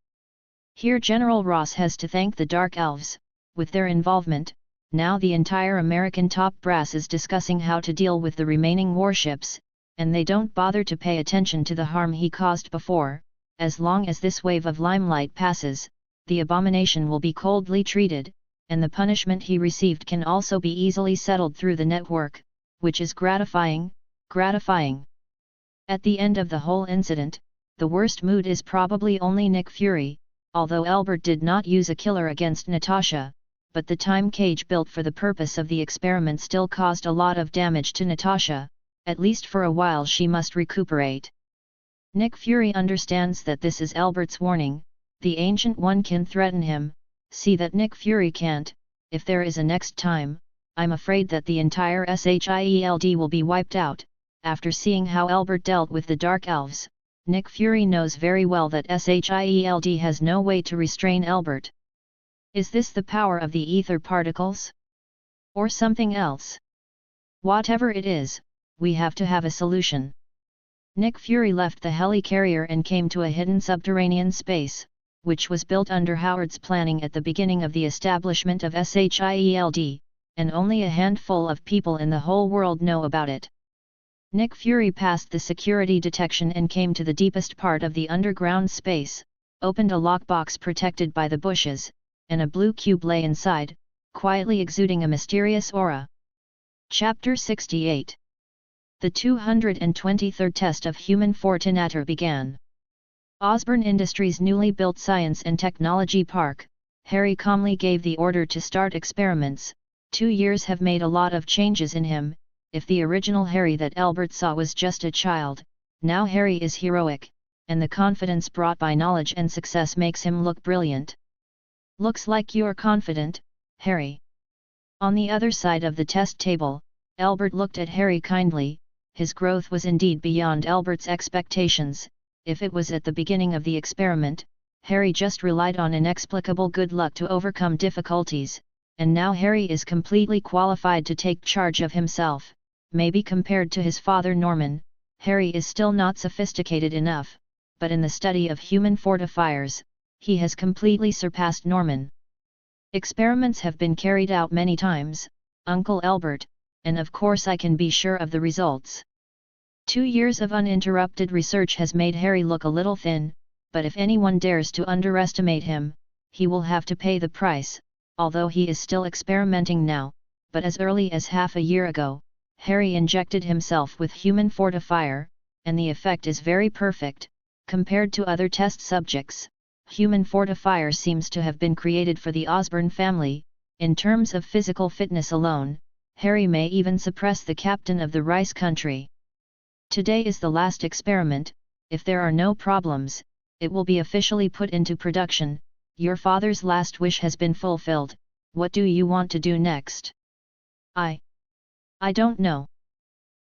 Here General Ross has to thank the Dark Elves. With their involvement, now the entire American top brass is discussing how to deal with the remaining warships, and they don't bother to pay attention to the harm he caused before. As long as this wave of limelight passes, the abomination will be coldly treated, and the punishment he received can also be easily settled through the network, which is gratifying. At the end of the whole incident, the worst mood is probably only Nick Fury, although Albert did not use a killer against Natasha, but the time cage built for the purpose of the experiment still caused a lot of damage to Natasha. At least for a while she must recuperate. Nick Fury understands that this is Albert's warning. The Ancient One can threaten him. See that Nick Fury can't. If there is a next time, I'm afraid that the entire SHIELD will be wiped out. After seeing how Albert dealt with the Dark Elves, Nick Fury knows very well that SHIELD has no way to restrain Albert. Is this the power of the ether particles? Or something else? Whatever it is, we have to have a solution. Nick Fury left the helicarrier and came to a hidden subterranean space, which was built under Howard's planning at the beginning of the establishment of SHIELD, and only a handful of people in the whole world know about it. Nick Fury passed the security detection and came to the deepest part of the underground space, opened a lockbox protected by the bushes, and a blue cube lay inside, quietly exuding a mysterious aura. Chapter 68. The 223rd test of human Fortunator began. Osborne Industries' newly built Science and Technology Park. Harry calmly gave the order to start experiments. 2 years have made a lot of changes in him. If the original Harry that Albert saw was just a child, now Harry is heroic, and the confidence brought by knowledge and success makes him look brilliant. Looks like you're confident, Harry. On the other side of the test table, Albert looked at Harry kindly. His growth was indeed beyond Albert's expectations. If it was at the beginning of the experiment, Harry just relied on inexplicable good luck to overcome difficulties, and now Harry is completely qualified to take charge of himself. Maybe compared to his father Norman, Harry is still not sophisticated enough, but in the study of human fortifiers, he has completely surpassed Norman. Experiments have been carried out many times, Uncle Albert, and of course I can be sure of the results. 2 years of uninterrupted research has made Harry look a little thin, but if anyone dares to underestimate him, he will have to pay the price, although he is still experimenting now. But as early as half a year ago, Harry injected himself with human fortifier, and the effect is very perfect. Compared to other test subjects, human fortifier seems to have been created for the Osborne family. In terms of physical fitness alone, Harry may even suppress the captain of the Rice Country. Today is the last experiment. If there are no problems, it will be officially put into production. Your father's last wish has been fulfilled. What do you want to do next? I don't know.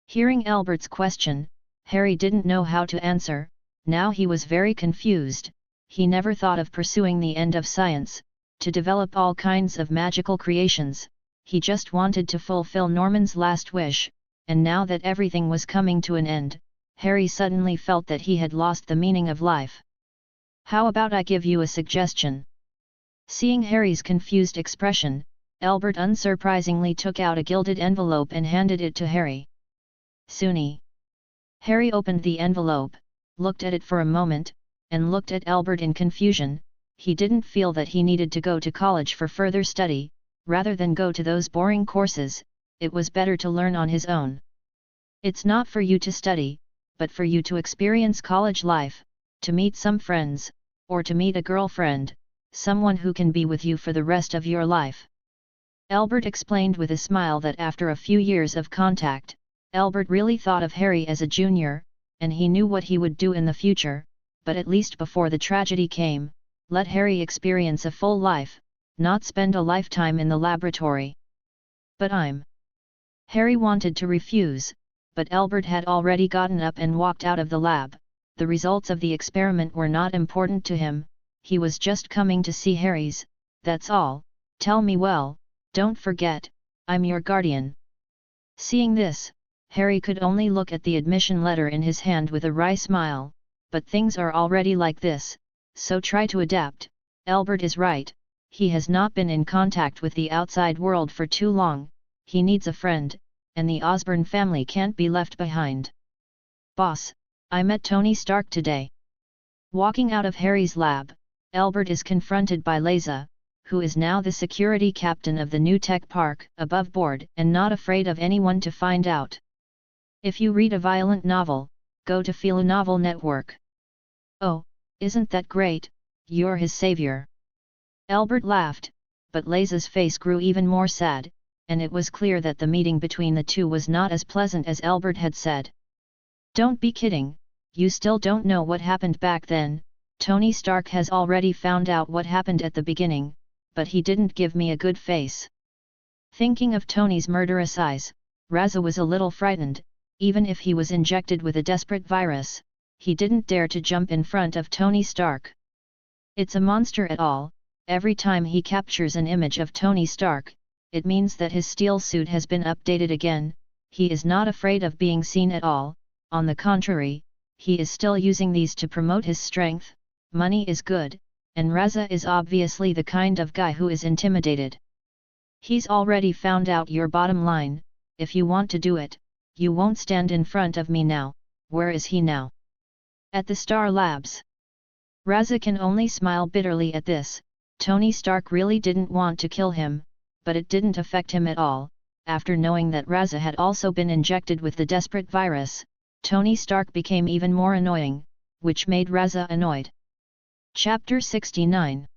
Hearing Albert's question, Harry didn't know how to answer. Now he was very confused. He never thought of pursuing the end of science, to develop all kinds of magical creations. He just wanted to fulfill Norman's last wish, and now that everything was coming to an end, Harry suddenly felt that he had lost the meaning of life. How about I give you a suggestion? Seeing Harry's confused expression, Albert unsurprisingly took out a gilded envelope and handed it to Harry. Sunni. Harry opened the envelope, looked at it for a moment, and looked at Albert in confusion. He didn't feel that he needed to go to college for further study. Rather than go to those boring courses, it was better to learn on his own. It's not for you to study, but for you to experience college life, to meet some friends, or to meet a girlfriend, someone who can be with you for the rest of your life. Albert explained with a smile that after a few years of contact, Albert really thought of Harry as a junior, and he knew what he would do in the future, but at least before the tragedy came, Let Harry experience a full life, not spend a lifetime in the laboratory. But Harry wanted to refuse, but Albert had already gotten up and walked out of the lab. The results of the experiment were not important to him, he was just coming to see Harry's, that's all. Tell me well, don't forget, I'm your guardian. Seeing this, Harry could only look at the admission letter in his hand with a wry smile, but things are already like this, so try to adapt. Albert is right, he has not been in contact with the outside world for too long, he needs a friend, and the Osborn family can't be left behind. Boss, I met Tony Stark today. Walking out of Harry's lab, Albert is confronted by Liza, who is now the security captain of the new tech park, above board and not afraid of anyone to find out. If you read a violent novel, go to Philo Novel Network. Oh, isn't that great, you're his savior. Albert laughed, but Liza's face grew even more sad, and it was clear that the meeting between the two was not as pleasant as Albert had said. Don't be kidding, you still don't know what happened back then. Tony Stark has already found out what happened at the beginning, but he didn't give me a good face. Thinking of Tony's murderous eyes, Raza was a little frightened. Even if he was injected with a desperate virus, he didn't dare to jump in front of Tony Stark. It's a monster at all. Every time he captures an image of Tony Stark, it means that his steel suit has been updated again. He is not afraid of being seen at all, on the contrary, he is still using these to promote his strength. Money is good, and Raza is obviously the kind of guy who is intimidated. He's already found out your bottom line. If you want to do it, you won't stand in front of me now. Where is he now? At the Star Labs. Raza can only smile bitterly at this. Tony Stark really didn't want to kill him, but it didn't affect him at all. After knowing that Raza had also been injected with the desperate virus, Tony Stark became even more annoying, which made Raza annoyed. Chapter 69.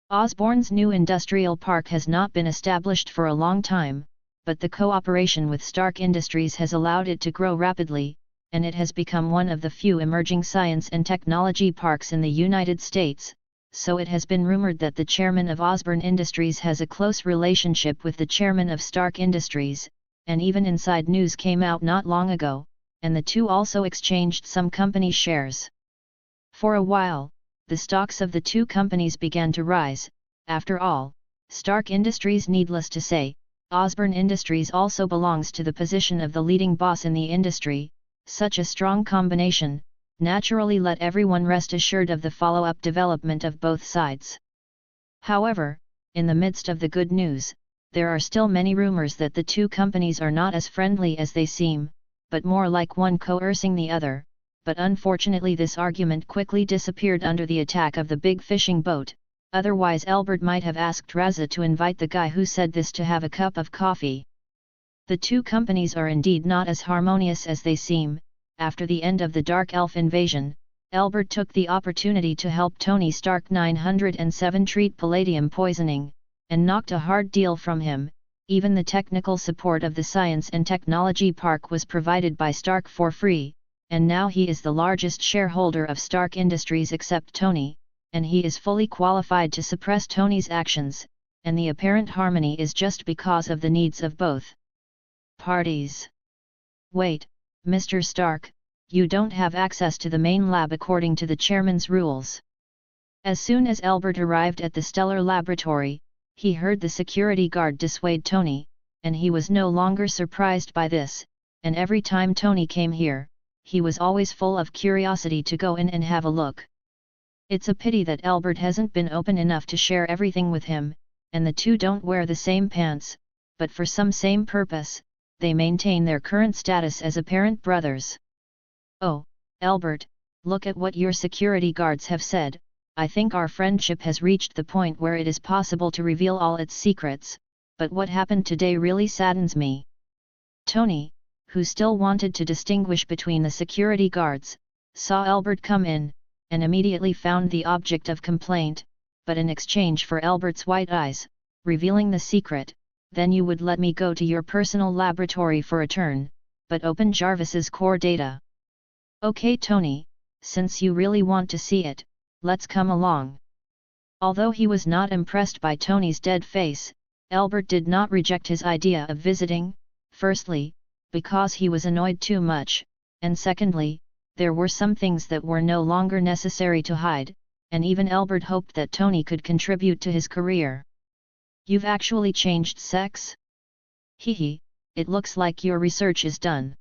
Osborn's new industrial park has not been established for a long time, but the cooperation with Stark Industries has allowed it to grow rapidly, and it has become one of the few emerging science and technology parks in the United States, so it has been rumored that the chairman of Osborn Industries has a close relationship with the chairman of Stark Industries, and even inside news came out not long ago, and the two also exchanged some company shares. For a while, the stocks of the two companies began to rise. After all, Stark Industries, needless to say, Osborn Industries also belongs to the position of the leading boss in the industry. Such a strong combination naturally let everyone rest assured of the follow-up development of both sides. However, in the midst of the good news, there are still many rumors that the two companies are not as friendly as they seem, but more like one coercing the other. But unfortunately this argument quickly disappeared under the attack of the big fishing boat, otherwise Albert might have asked Raza to invite the guy who said this to have a cup of coffee. The two companies are indeed not as harmonious as they seem. After the end of the Dark Elf invasion, Albert took the opportunity to help Tony Stark 907 treat palladium poisoning, and knocked a hard deal from him. Even the technical support of the Science and Technology Park was provided by Stark for free. And now he is the largest shareholder of Stark Industries except Tony, and he is fully qualified to suppress Tony's actions, and the apparent harmony is just because of the needs of both parties. Wait, Mr. Stark, you don't have access to the main lab according to the chairman's rules. As soon as Albert arrived at the Stellar Laboratory, he heard the security guard dissuade Tony, and he was no longer surprised by this, and every time Tony came here, he was always full of curiosity to go in and have a look. It's a pity that Albert hasn't been open enough to share everything with him, and the two don't wear the same pants, but for some same purpose, they maintain their current status as apparent brothers. Oh, Albert, look at what your security guards have said. I think our friendship has reached the point where it is possible to reveal all its secrets, but what happened today really saddens me. Tony, who still wanted to distinguish between the security guards, saw Albert come in, and immediately found the object of complaint, but in exchange for Albert's white eyes, revealing the secret, then you would let me go to your personal laboratory for a turn, but open Jarvis's core data. Okay Tony, since you really want to see it, let's come along. Although he was not impressed by Tony's dead face, Albert did not reject his idea of visiting, firstly, because he was annoyed too much, and secondly, there were some things that were no longer necessary to hide, and even Albert hoped that Tony could contribute to his career. "You've actually changed sex? Hehe, it looks like your research is done."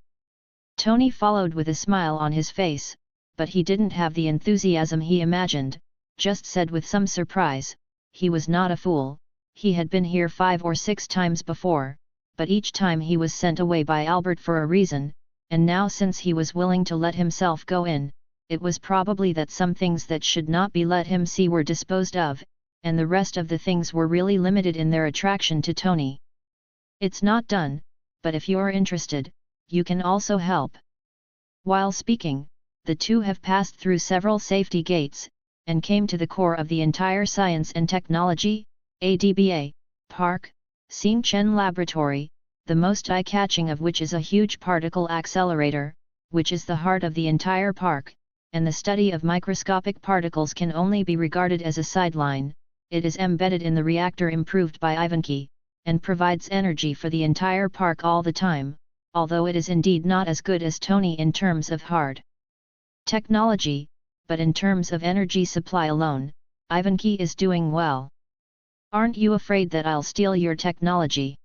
Tony followed with a smile on his face, but he didn't have the enthusiasm he imagined, just said with some surprise, he was not a fool, he had been here 5 or 6 times before, but each time he was sent away by Albert for a reason, and now since he was willing to let himself go in, it was probably that some things that should not be let him see were disposed of, and the rest of the things were really limited in their attraction to Tony. "It's not done, but if you're interested, you can also help." While speaking, the two have passed through several safety gates, and came to the core of the entire Science and Technology, ADBA, Park, Hsien Chen Laboratory, the most eye-catching of which is a huge particle accelerator, which is the heart of the entire park, and the study of microscopic particles can only be regarded as a sideline. It is embedded in the reactor improved by Ivanki, and provides energy for the entire park all the time, although it is indeed not as good as Tony in terms of hard technology, but in terms of energy supply alone, Ivanki is doing well. "Aren't you afraid that I'll steal your technology?"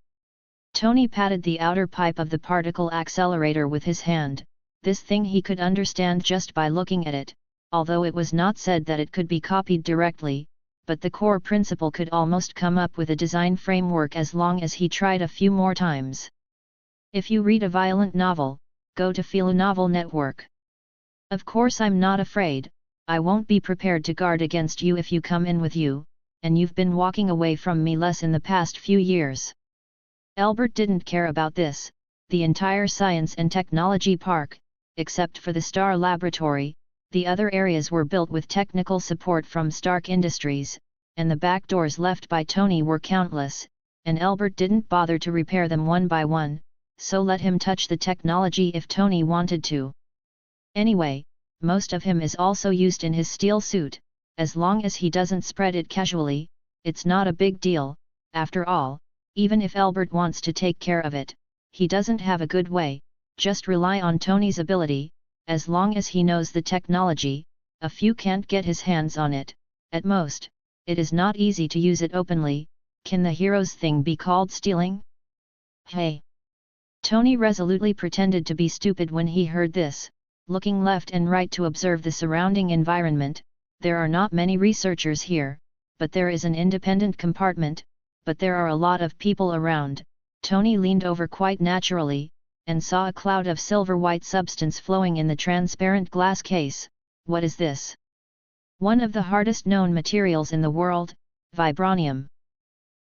Tony patted the outer pipe of the particle accelerator with his hand. This thing he could understand just by looking at it, although it was not said that it could be copied directly, but the core principle could almost come up with a design framework as long as he tried a few more times. "If you read a violent novel, go to Philonovel Network." "Of course I'm not afraid, I won't be prepared to guard against you if you come in with you, and you've been walking away from me less in the past few years." Albert didn't care about this. The entire Science and Technology Park, except for the Star Laboratory, the other areas were built with technical support from Stark Industries, and the back doors left by Tony were countless, and Albert didn't bother to repair them one by one, so let him touch the technology if Tony wanted to. Anyway, most of him is also used in his steel suit, as long as he doesn't spread it casually, it's not a big deal. After all, even if Albert wants to take care of it, he doesn't have a good way, just rely on Tony's ability. As long as he knows the technology, a few can't get his hands on it. At most, it is not easy to use it openly. Can the hero's thing be called stealing? Hey! Tony resolutely pretended to be stupid when he heard this, looking left and right to observe the surrounding environment. There are not many researchers here, but there is an independent compartment, but there are a lot of people around. Tony leaned over quite naturally, and saw a cloud of silver-white substance flowing in the transparent glass case. "What is this?" "One of the hardest known materials in the world, vibranium,"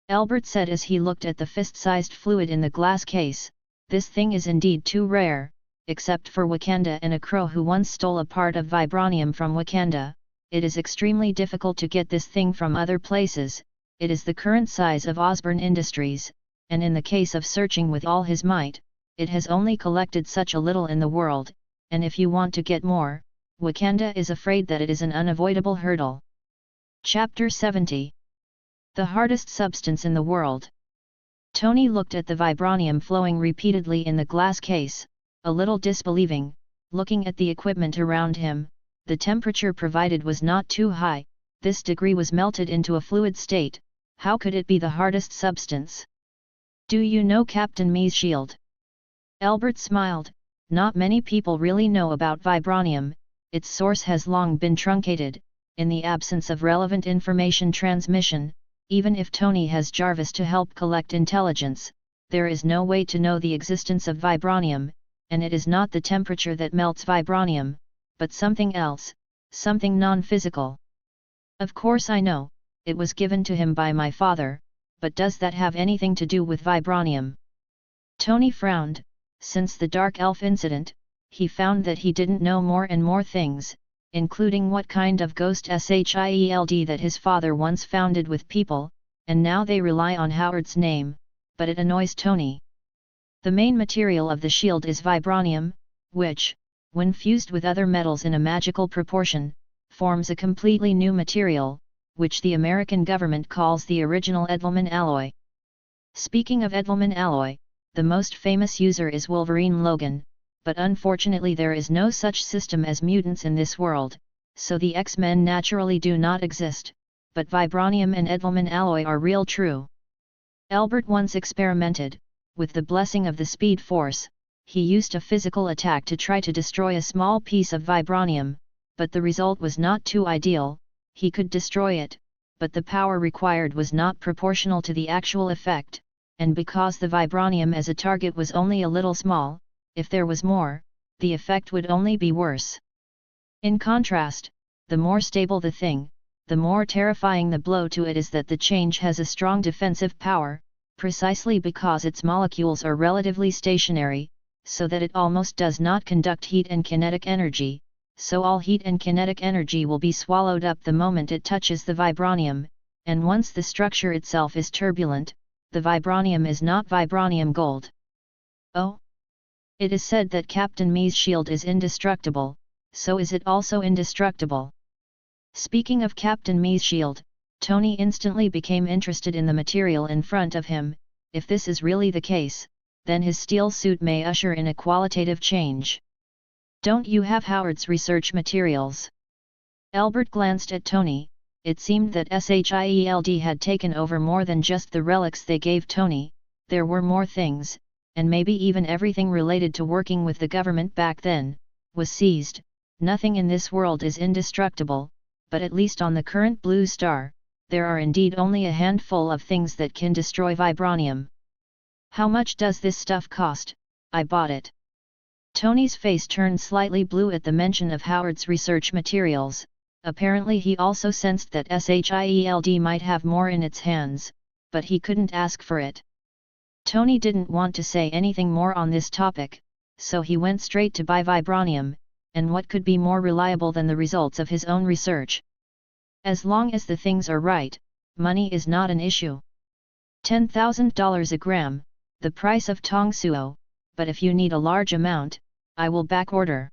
Albert said as he looked at the fist-sized fluid in the glass case. "This thing is indeed too rare, except for Wakanda and a crow who once stole a part of vibranium from Wakanda. It is extremely difficult to get this thing from other places. It is the current size of Osborne Industries, and in the case of searching with all his might, it has only collected such a little in the world, and if you want to get more, Wakanda is afraid that it is an unavoidable hurdle." Chapter 70. The hardest substance in the world. Tony looked at the vibranium flowing repeatedly in the glass case, a little disbelieving, looking at the equipment around him. The temperature provided was not too high, this degree was melted into a fluid state. How could it be the hardest substance? "Do you know Captain Mee's shield?" Albert smiled. Not many people really know about vibranium. Its source has long been truncated. In the absence of relevant information transmission, even if Tony has Jarvis to help collect intelligence, there is no way to know the existence of vibranium, and it is not the temperature that melts vibranium, but something else, something non-physical. "Of course I know, it was given to him by my father, but does that have anything to do with vibranium?" Tony frowned. Since the Dark Elf incident, he found that he didn't know more and more things, including what kind of ghost shield that his father once founded with people, and now they rely on Howard's name, but it annoys Tony. The main material of the shield is vibranium, which, when fused with other metals in a magical proportion, forms a completely new material. which the American government calls the original Edelman alloy. Speaking of Edelman alloy, the most famous user is Wolverine Logan, but unfortunately there is no such system as mutants in this world, so the X-Men naturally do not exist, but vibranium and Edelman alloy are real true. Albert once experimented, with the blessing of the Speed Force. He used a physical attack to try to destroy a small piece of vibranium, but the result was not too ideal. He could destroy it, but the power required was not proportional to the actual effect, and because the vibranium as a target was only a little small, if there was more, the effect would only be worse. In contrast, the more stable the thing, the more terrifying the blow to it is. That the change has a strong defensive power, precisely because its molecules are relatively stationary, so that it almost does not conduct heat and kinetic energy, so all heat and kinetic energy will be swallowed up the moment it touches the vibranium, and once the structure itself is turbulent, the vibranium is not vibranium gold. Oh! It is said that Captain Mee's shield is indestructible, so is it also indestructible? Speaking of Captain Mee's shield, Tony instantly became interested in the material in front of him. If this is really the case, then his steel suit may usher in a qualitative change. Don't you have Howard's research materials? Albert glanced at Tony. It seemed that SHIELD had taken over more than just the relics they gave Tony. There were more things, and maybe even everything related to working with the government back then, was seized. Nothing in this world is indestructible, but at least on the current Blue Star, there are indeed only a handful of things that can destroy vibranium. How much does this stuff cost? I bought it. Tony's face turned slightly blue at the mention of Howard's research materials. Apparently he also sensed that SHIELD might have more in its hands, but he couldn't ask for it. Tony didn't want to say anything more on this topic, so he went straight to buy vibranium, and what could be more reliable than the results of his own research? As long as the things are right, money is not an issue. $10,000 a gram, the price of tongsuo, but if you need a large amount, I will backorder.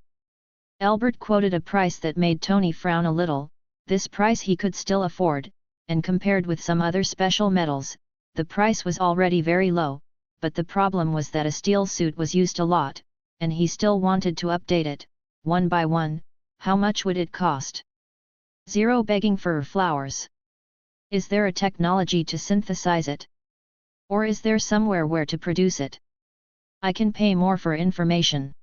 Albert quoted a price that made Tony frown a little. This price he could still afford, and compared with some other special metals, the price was already very low, but the problem was that a steel suit was used a lot, and he still wanted to update it, one by one. How much would it cost? Zero begging for flowers. Is there a technology to synthesize it? Or is there somewhere where to produce it? I can pay more for information.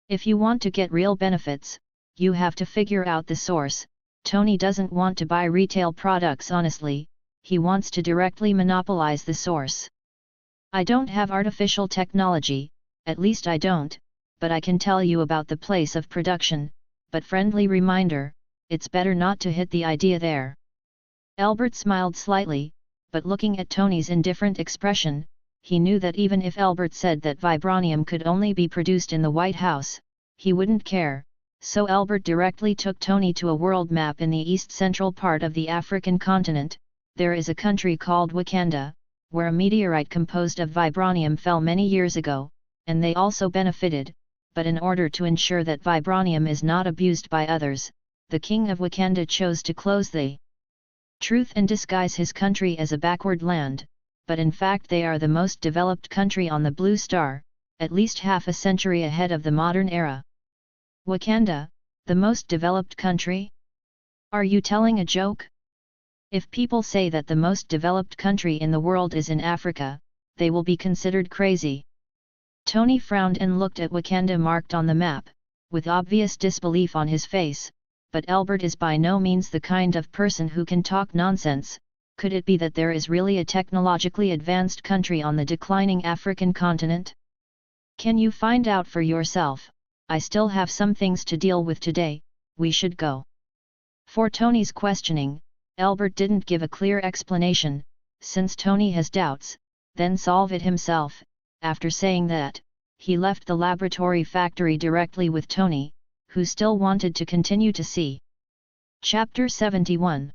If you want to get real benefits, you have to figure out the source. Tony doesn't want to buy retail products honestly, he wants to directly monopolize the source. I don't have artificial technology, at least I don't, but I can tell you about the place of production, but friendly reminder, it's better not to hit the idea there. Albert smiled slightly, but looking at Tony's indifferent expression, he knew that even if Albert said that vibranium could only be produced in the White House, he wouldn't care, so Albert directly took Tony to a world map in the east-central part of the African continent. There is a country called Wakanda, where a meteorite composed of vibranium fell many years ago, and they also benefited, but in order to ensure that vibranium is not abused by others, the king of Wakanda chose to close the truth and disguise his country as a backward land, but in fact they are the most developed country on the Blue Star, at least half a century ahead of the modern era. Wakanda, the most developed country? Are you telling a joke? If people say that the most developed country in the world is in Africa, they will be considered crazy. Tony frowned and looked at Wakanda marked on the map, with obvious disbelief on his face, but Albert is by no means the kind of person who can talk nonsense. Could it be that there is really a technologically advanced country on the declining African continent? Can you find out for yourself? I still have some things to deal with today, we should go. For Tony's questioning, Albert didn't give a clear explanation. Since Tony has doubts, then solve it himself. After saying that, he left the laboratory factory directly with Tony, who still wanted to continue to see. Chapter 71.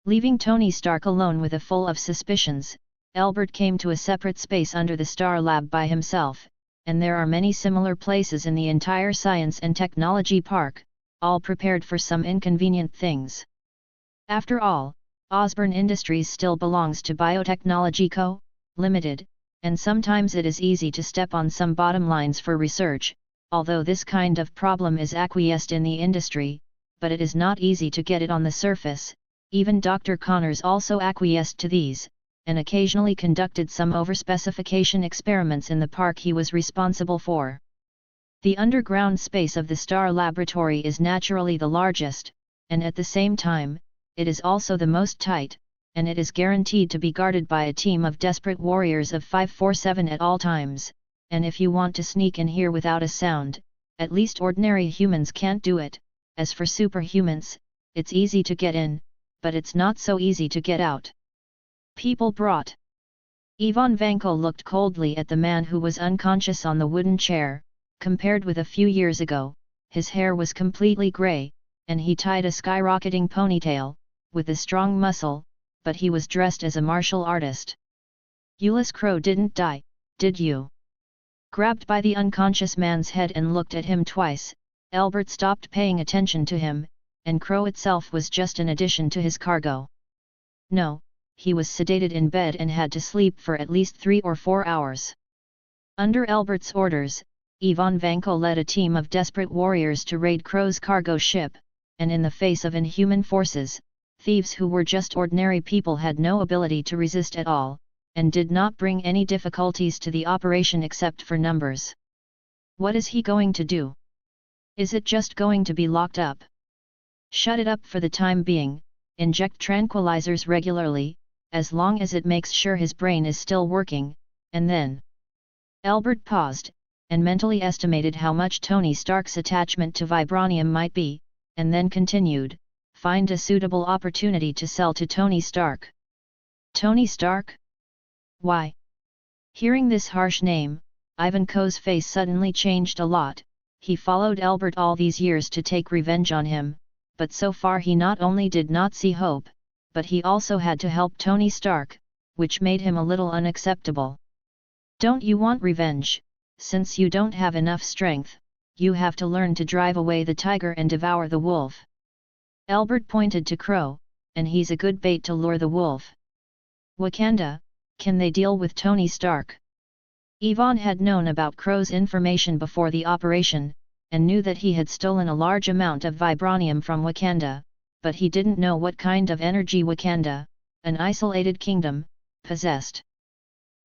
Leaving Tony Stark alone with a full of suspicions, Albert came to a separate space under the Star Lab by himself, and there are many similar places in the entire Science and Technology Park, all prepared for some inconvenient things. After all, Osborne Industries still belongs to Biotechnology Co., Limited, and sometimes it is easy to step on some bottom lines for research, although this kind of problem is acquiesced in the industry, but it is not easy to get it on the surface. Even Dr. Connors also acquiesced to these, and occasionally conducted some overspecification experiments in the park he was responsible for. The underground space of the Star Laboratory is naturally the largest, and at the same time, it is also the most tight, and it is guaranteed to be guarded by a team of desperate warriors of 547 at all times, and if you want to sneak in here without a sound, at least ordinary humans can't do it. As for superhumans, it's easy to get in, but it's not so easy to get out. People brought. Ivan Vanko looked coldly at the man who was unconscious on the wooden chair. Compared with a few years ago, his hair was completely grey, and he tied a skyrocketing ponytail, with a strong muscle, but he was dressed as a martial artist. Ulysses Crow didn't die, did you? Grabbed by the unconscious man's head and looked at him twice, Albert stopped paying attention to him, and Crow itself was just an addition to his cargo. No, he was sedated in bed and had to sleep for at least 3 or 4 hours. Under Albert's orders, Ivan Vanko led a team of desperate warriors to raid Crow's cargo ship, and in the face of inhuman forces, thieves who were just ordinary people had no ability to resist at all, and did not bring any difficulties to the operation except for numbers. What is he going to do? Is it just going to be locked up? Shut it up for the time being, inject tranquilizers regularly, as long as it makes sure his brain is still working, and then... Albert paused, and mentally estimated how much Tony Stark's attachment to vibranium might be, and then continued, find a suitable opportunity to sell to Tony Stark. Tony Stark? Why? Hearing this harsh name, Ivanko's face suddenly changed a lot. He followed Albert all these years to take revenge on him, but so far he not only did not see hope, but he also had to help Tony Stark, which made him a little unacceptable. Don't you want revenge? Since you don't have enough strength, you have to learn to drive away the tiger and devour the wolf. Albert pointed to Crow, and he's a good bait to lure the wolf. Wakanda, can they deal with Tony Stark? Ivan had known about Crow's information before the operation, and knew that he had stolen a large amount of vibranium from Wakanda, but he didn't know what kind of energy Wakanda, an isolated kingdom, possessed.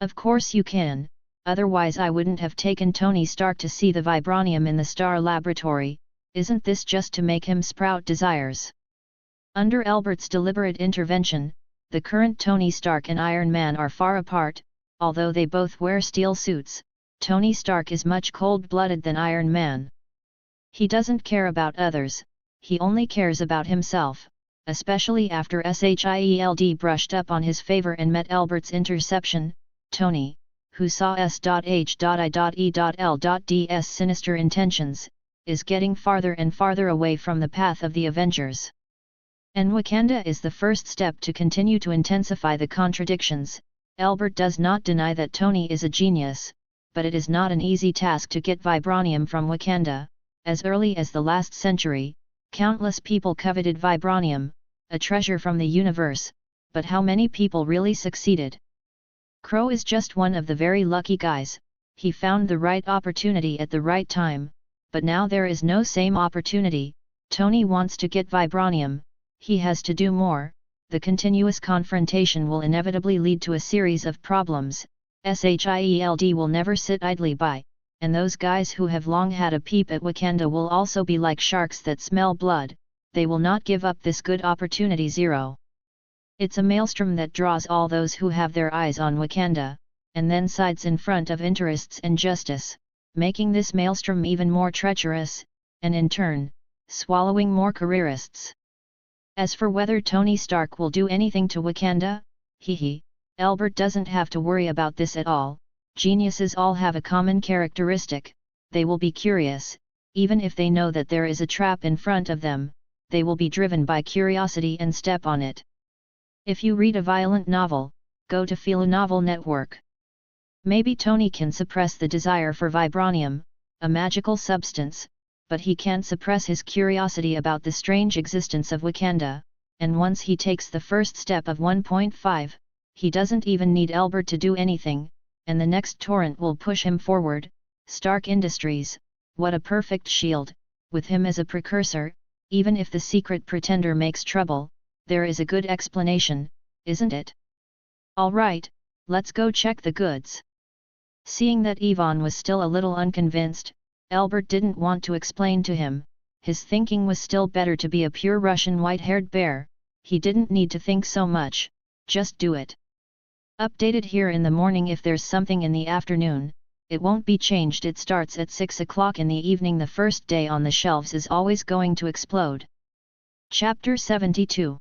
Of course you can. Otherwise I wouldn't have taken Tony Stark to see the vibranium in the Star Laboratory. Isn't this just to make him sprout desires? Under Albert's deliberate intervention, the current Tony Stark and Iron Man are far apart. Although they both wear steel suits, Tony Stark is much cold-blooded than Iron Man. He doesn't care about others, he only cares about himself, especially after Shield brushed up on his favor and met Albert's interception. Tony, who saw S.H.I.E.L.'s sinister intentions, is getting farther and farther away from the path of the Avengers. And Wakanda is the first step to continue to intensify the contradictions. Albert does not deny that Tony is a genius, but it is not an easy task to get vibranium from Wakanda. As early as the last century, countless people coveted vibranium, a treasure from the universe, but how many people really succeeded? Crow is just one of the very lucky guys. He found the right opportunity at the right time, but now there is no same opportunity. Tony wants to get vibranium, he has to do more. The continuous confrontation will inevitably lead to a series of problems. Shield will never sit idly by, and those guys who have long had a peep at Wakanda will also be like sharks that smell blood. They will not give up this good opportunity. Zero. It's a maelstrom that draws all those who have their eyes on Wakanda, and then sides in front of interests and justice, making this maelstrom even more treacherous, and in turn, swallowing more careerists. As for whether Tony Stark will do anything to Wakanda, Albert doesn't have to worry about this at all. Geniuses all have a common characteristic: they will be curious, even if they know that there is a trap in front of them, they will be driven by curiosity and step on it. If you read a violent novel, go to Philo Novel Network. Maybe Tony can suppress the desire for vibranium, a magical substance, but he can't suppress his curiosity about the strange existence of Wakanda. and once he takes the first step of 1.5, he doesn't even need Albert to do anything, and the next torrent will push him forward. Stark Industries, what a perfect shield, with him as a precursor. Even if the secret pretender makes trouble, there is a good explanation, isn't it? Alright, let's go check the goods. Seeing that Ivan was still a little unconvinced, Albert didn't want to explain to him. His thinking was still better to be a pure Russian white-haired bear. He didn't need to think so much, just do it. Updated here in the morning. If there's something in the afternoon, it won't be changed. It starts at 6 o'clock in the evening. The first day on the shelves is always going to explode. Chapter 72.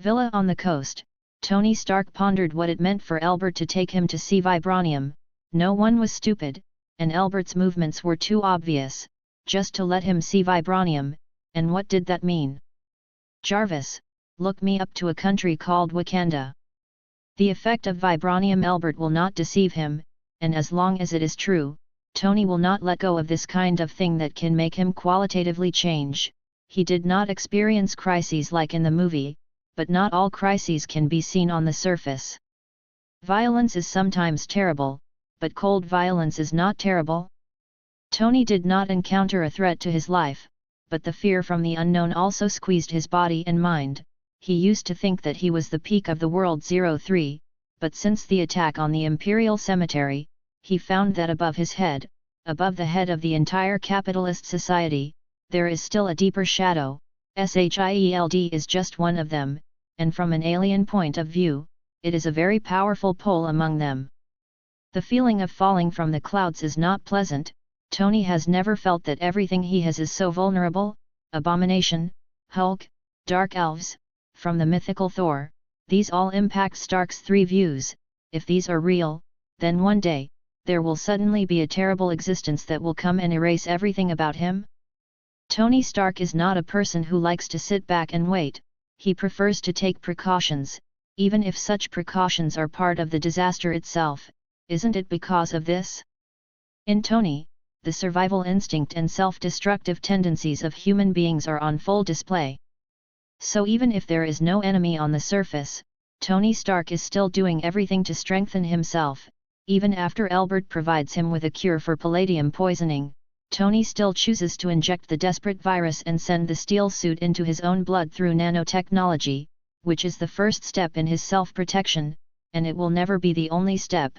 Villa on the coast. Tony Stark pondered what it meant for Albert to take him to see vibranium. No one was stupid, and Albert's movements were too obvious, just to let him see vibranium. And what did that mean? Jarvis, look me up to a country called Wakanda. The effect of vibranium. Albert will not deceive him, and as long as it is true, Tony will not let go of this kind of thing that can make him qualitatively change. He did not experience crises like in the movie, but not all crises can be seen on the surface. Violence is sometimes terrible, but cold violence is not terrible. Tony did not encounter a threat to his life, but the fear from the unknown also squeezed his body and mind. He used to think that he was the peak of the world 03, but since the attack on the Imperial Cemetery, he found that above his head, above the head of the entire capitalist society, there is still a deeper shadow. Shield is just one of them, and from an alien point of view, it is a very powerful pull among them. The feeling of falling from the clouds is not pleasant. Tony has never felt that everything he has is so vulnerable. Abomination, Hulk, Dark Elves, from the mythical Thor, these all impact Stark's three views. If these are real, then one day, there will suddenly be a terrible existence that will come and erase everything about him. Tony Stark is not a person who likes to sit back and wait. He prefers to take precautions, even if such precautions are part of the disaster itself. Isn't it because of this? In Tony, the survival instinct and self-destructive tendencies of human beings are on full display. So even if there is no enemy on the surface, Tony Stark is still doing everything to strengthen himself. Even after Albert provides him with a cure for palladium poisoning, Tony still chooses to inject the desperate virus and send the steel suit into his own blood through nanotechnology, which is the first step in his self-protection, and it will never be the only step.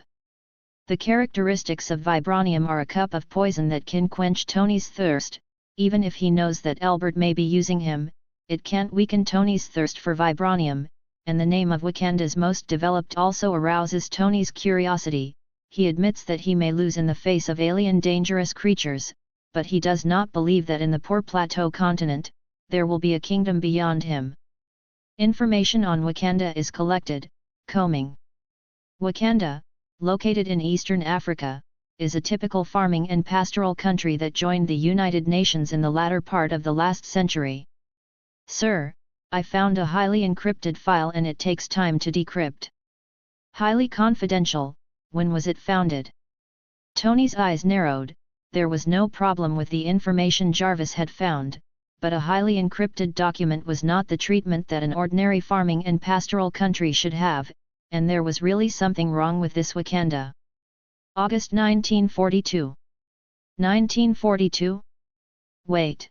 The characteristics of vibranium are a cup of poison that can quench Tony's thirst. Even if he knows that Albert may be using him, it can't weaken Tony's thirst for vibranium, and the name of Wakanda's most developed also arouses Tony's curiosity. He admits that he may lose in the face of alien dangerous creatures, but he does not believe that in the poor plateau continent, there will be a kingdom beyond him. Information on Wakanda is collected. Combing. Wakanda, located in eastern Africa, is a typical farming and pastoral country that joined the United Nations in the latter part of the last century. Sir, I found a highly encrypted file and it takes time to decrypt. Highly confidential. When was it founded? Tony's eyes narrowed. There was no problem with the information Jarvis had found, but a highly encrypted document was not the treatment that an ordinary farming and pastoral country should have, and there was really something wrong with this Wakanda. August 1942. 1942? Wait.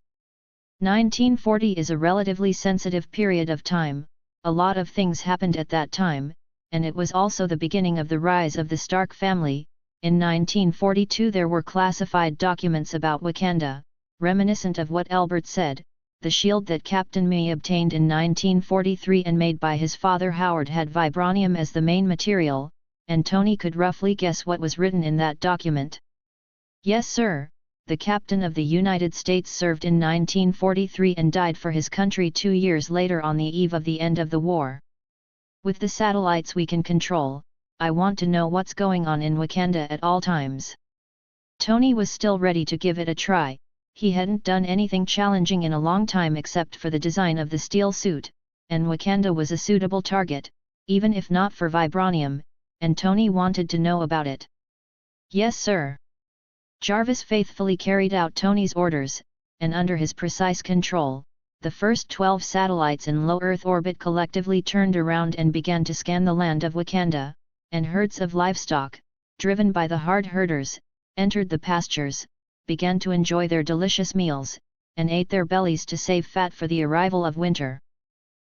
1940 is a relatively sensitive period of time. A lot of things happened at that time, and it was also the beginning of the rise of the Stark family. In 1942 there were classified documents about Wakanda, reminiscent of what Albert said. The shield that Captain Mee obtained in 1943 and made by his father Howard had vibranium as the main material, and Tony could roughly guess what was written in that document. Yes sir, the Captain of the United States served in 1943 and died for his country 2 years later on the eve of the end of the war. With the satellites we can control, I want to know what's going on in Wakanda at all times. Tony was still ready to give it a try. He hadn't done anything challenging in a long time except for the design of the steel suit, and Wakanda was a suitable target, even if not for vibranium, and Tony wanted to know about it. Yes sir. Jarvis faithfully carried out Tony's orders, and under his precise control, the first 12 satellites in low Earth orbit collectively turned around and began to scan the land of Wakanda, and herds of livestock, driven by the hard herders, entered the pastures, began to enjoy their delicious meals, and ate their bellies to save fat for the arrival of winter.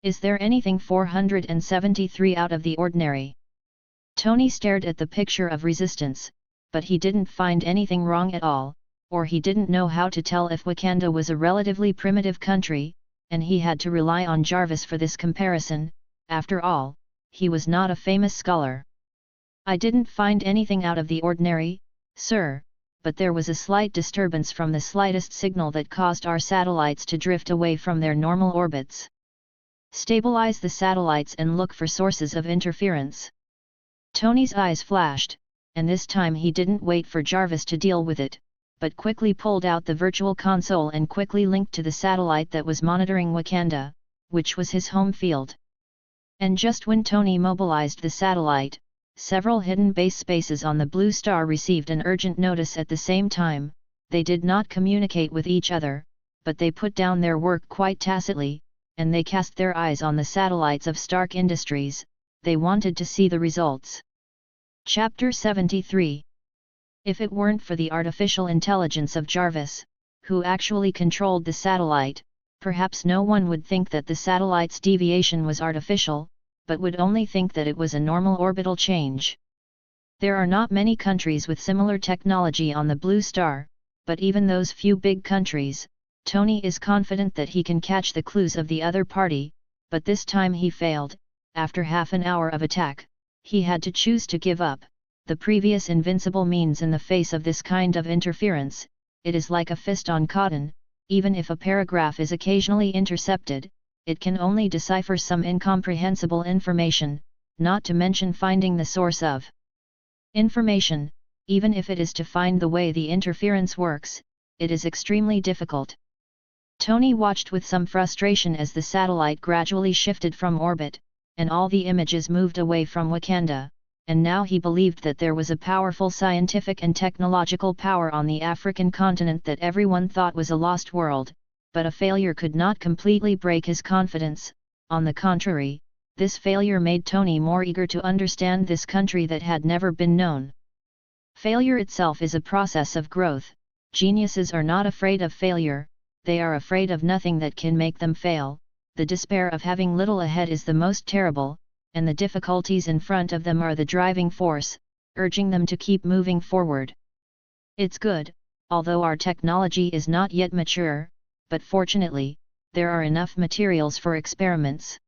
Is there anything 473 out of the ordinary? Tony stared at the picture of resistance, but he didn't find anything wrong at all, or he didn't know how to tell if Wakanda was a relatively primitive country, and he had to rely on Jarvis for this comparison. After all, he was not a famous scholar. I didn't find anything out of the ordinary, sir, but there was a slight disturbance from the slightest signal that caused our satellites to drift away from their normal orbits. Stabilize the satellites and look for sources of interference. Tony's eyes flashed, and this time he didn't wait for Jarvis to deal with it, but quickly pulled out the virtual console and quickly linked to the satellite that was monitoring Wakanda, which was his home field. And just when Tony mobilized the satellite, several hidden base spaces on the blue star received an urgent notice at the same time. They did not communicate with each other, but they put down their work quite tacitly, and they cast their eyes on the satellites of Stark Industries. They wanted to see the results. Chapter 73. If it weren't for the artificial intelligence of Jarvis, who actually controlled the satellite, perhaps no one would think that the satellite's deviation was artificial, but would only think that it was a normal orbital change. There are not many countries with similar technology on the blue star, but even those few big countries, Tony is confident that he can catch the clues of the other party, but this time he failed. After half an hour of attack, he had to choose to give up. The previous invincible means in the face of this kind of interference, it is like a fist on cotton. Even if a paragraph is occasionally intercepted, it can only decipher some incomprehensible information, not to mention finding the source of information. Even if it is to find the way the interference works, it is extremely difficult. Tony watched with some frustration as the satellite gradually shifted from orbit, and all the images moved away from Wakanda, and now he believed that there was a powerful scientific and technological power on the African continent that everyone thought was a lost world, but a failure could not completely break his confidence. On the contrary, this failure made Tony more eager to understand this country that had never been known. Failure itself is a process of growth. Geniuses are not afraid of failure, they are afraid of nothing that can make them fail. The despair of having little ahead is the most terrible, and the difficulties in front of them are the driving force, urging them to keep moving forward. It's good, although our technology is not yet mature, but fortunately, there are enough materials for experiments.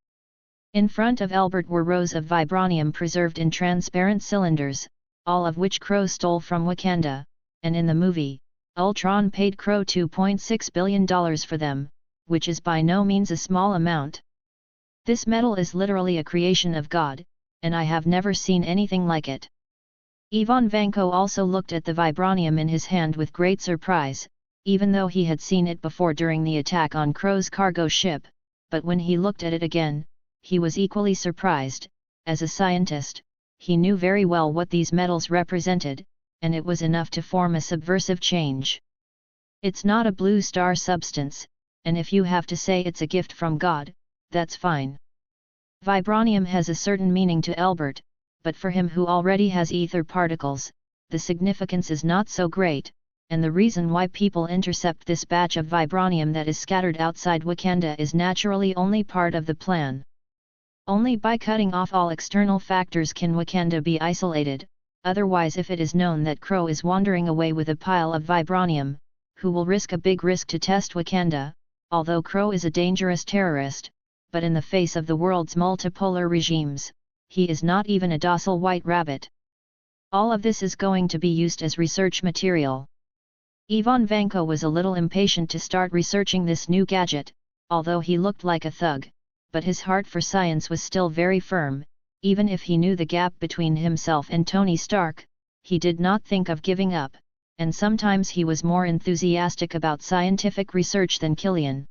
In front of Albert were rows of vibranium preserved in transparent cylinders, all of which Crow stole from Wakanda, and in the movie, Ultron paid Crow $2.6 billion for them, which is by no means a small amount. This metal is literally a creation of God, and I have never seen anything like it. Ivan Vanko also looked at the vibranium in his hand with great surprise, even though he had seen it before during the attack on Crow's cargo ship, but when he looked at it again, he was equally surprised. As a scientist, he knew very well what these metals represented, and it was enough to form a subversive change. It's not a blue star substance, and if you have to say it's a gift from God, that's fine. Vibranium has a certain meaning to Albert, but for him who already has ether particles, the significance is not so great, and the reason why people intercept this batch of vibranium that is scattered outside Wakanda is naturally only part of the plan. Only by cutting off all external factors can Wakanda be isolated, otherwise if it is known that Crow is wandering away with a pile of vibranium, who will risk a big risk to test Wakanda, although Crow is a dangerous terrorist, but in the face of the world's multipolar regimes, he is not even a docile white rabbit. All of this is going to be used as research material. Ivan Vanko was a little impatient to start researching this new gadget, although he looked like a thug, but his heart for science was still very firm. Even if he knew the gap between himself and Tony Stark, he did not think of giving up, and sometimes he was more enthusiastic about scientific research than Killian.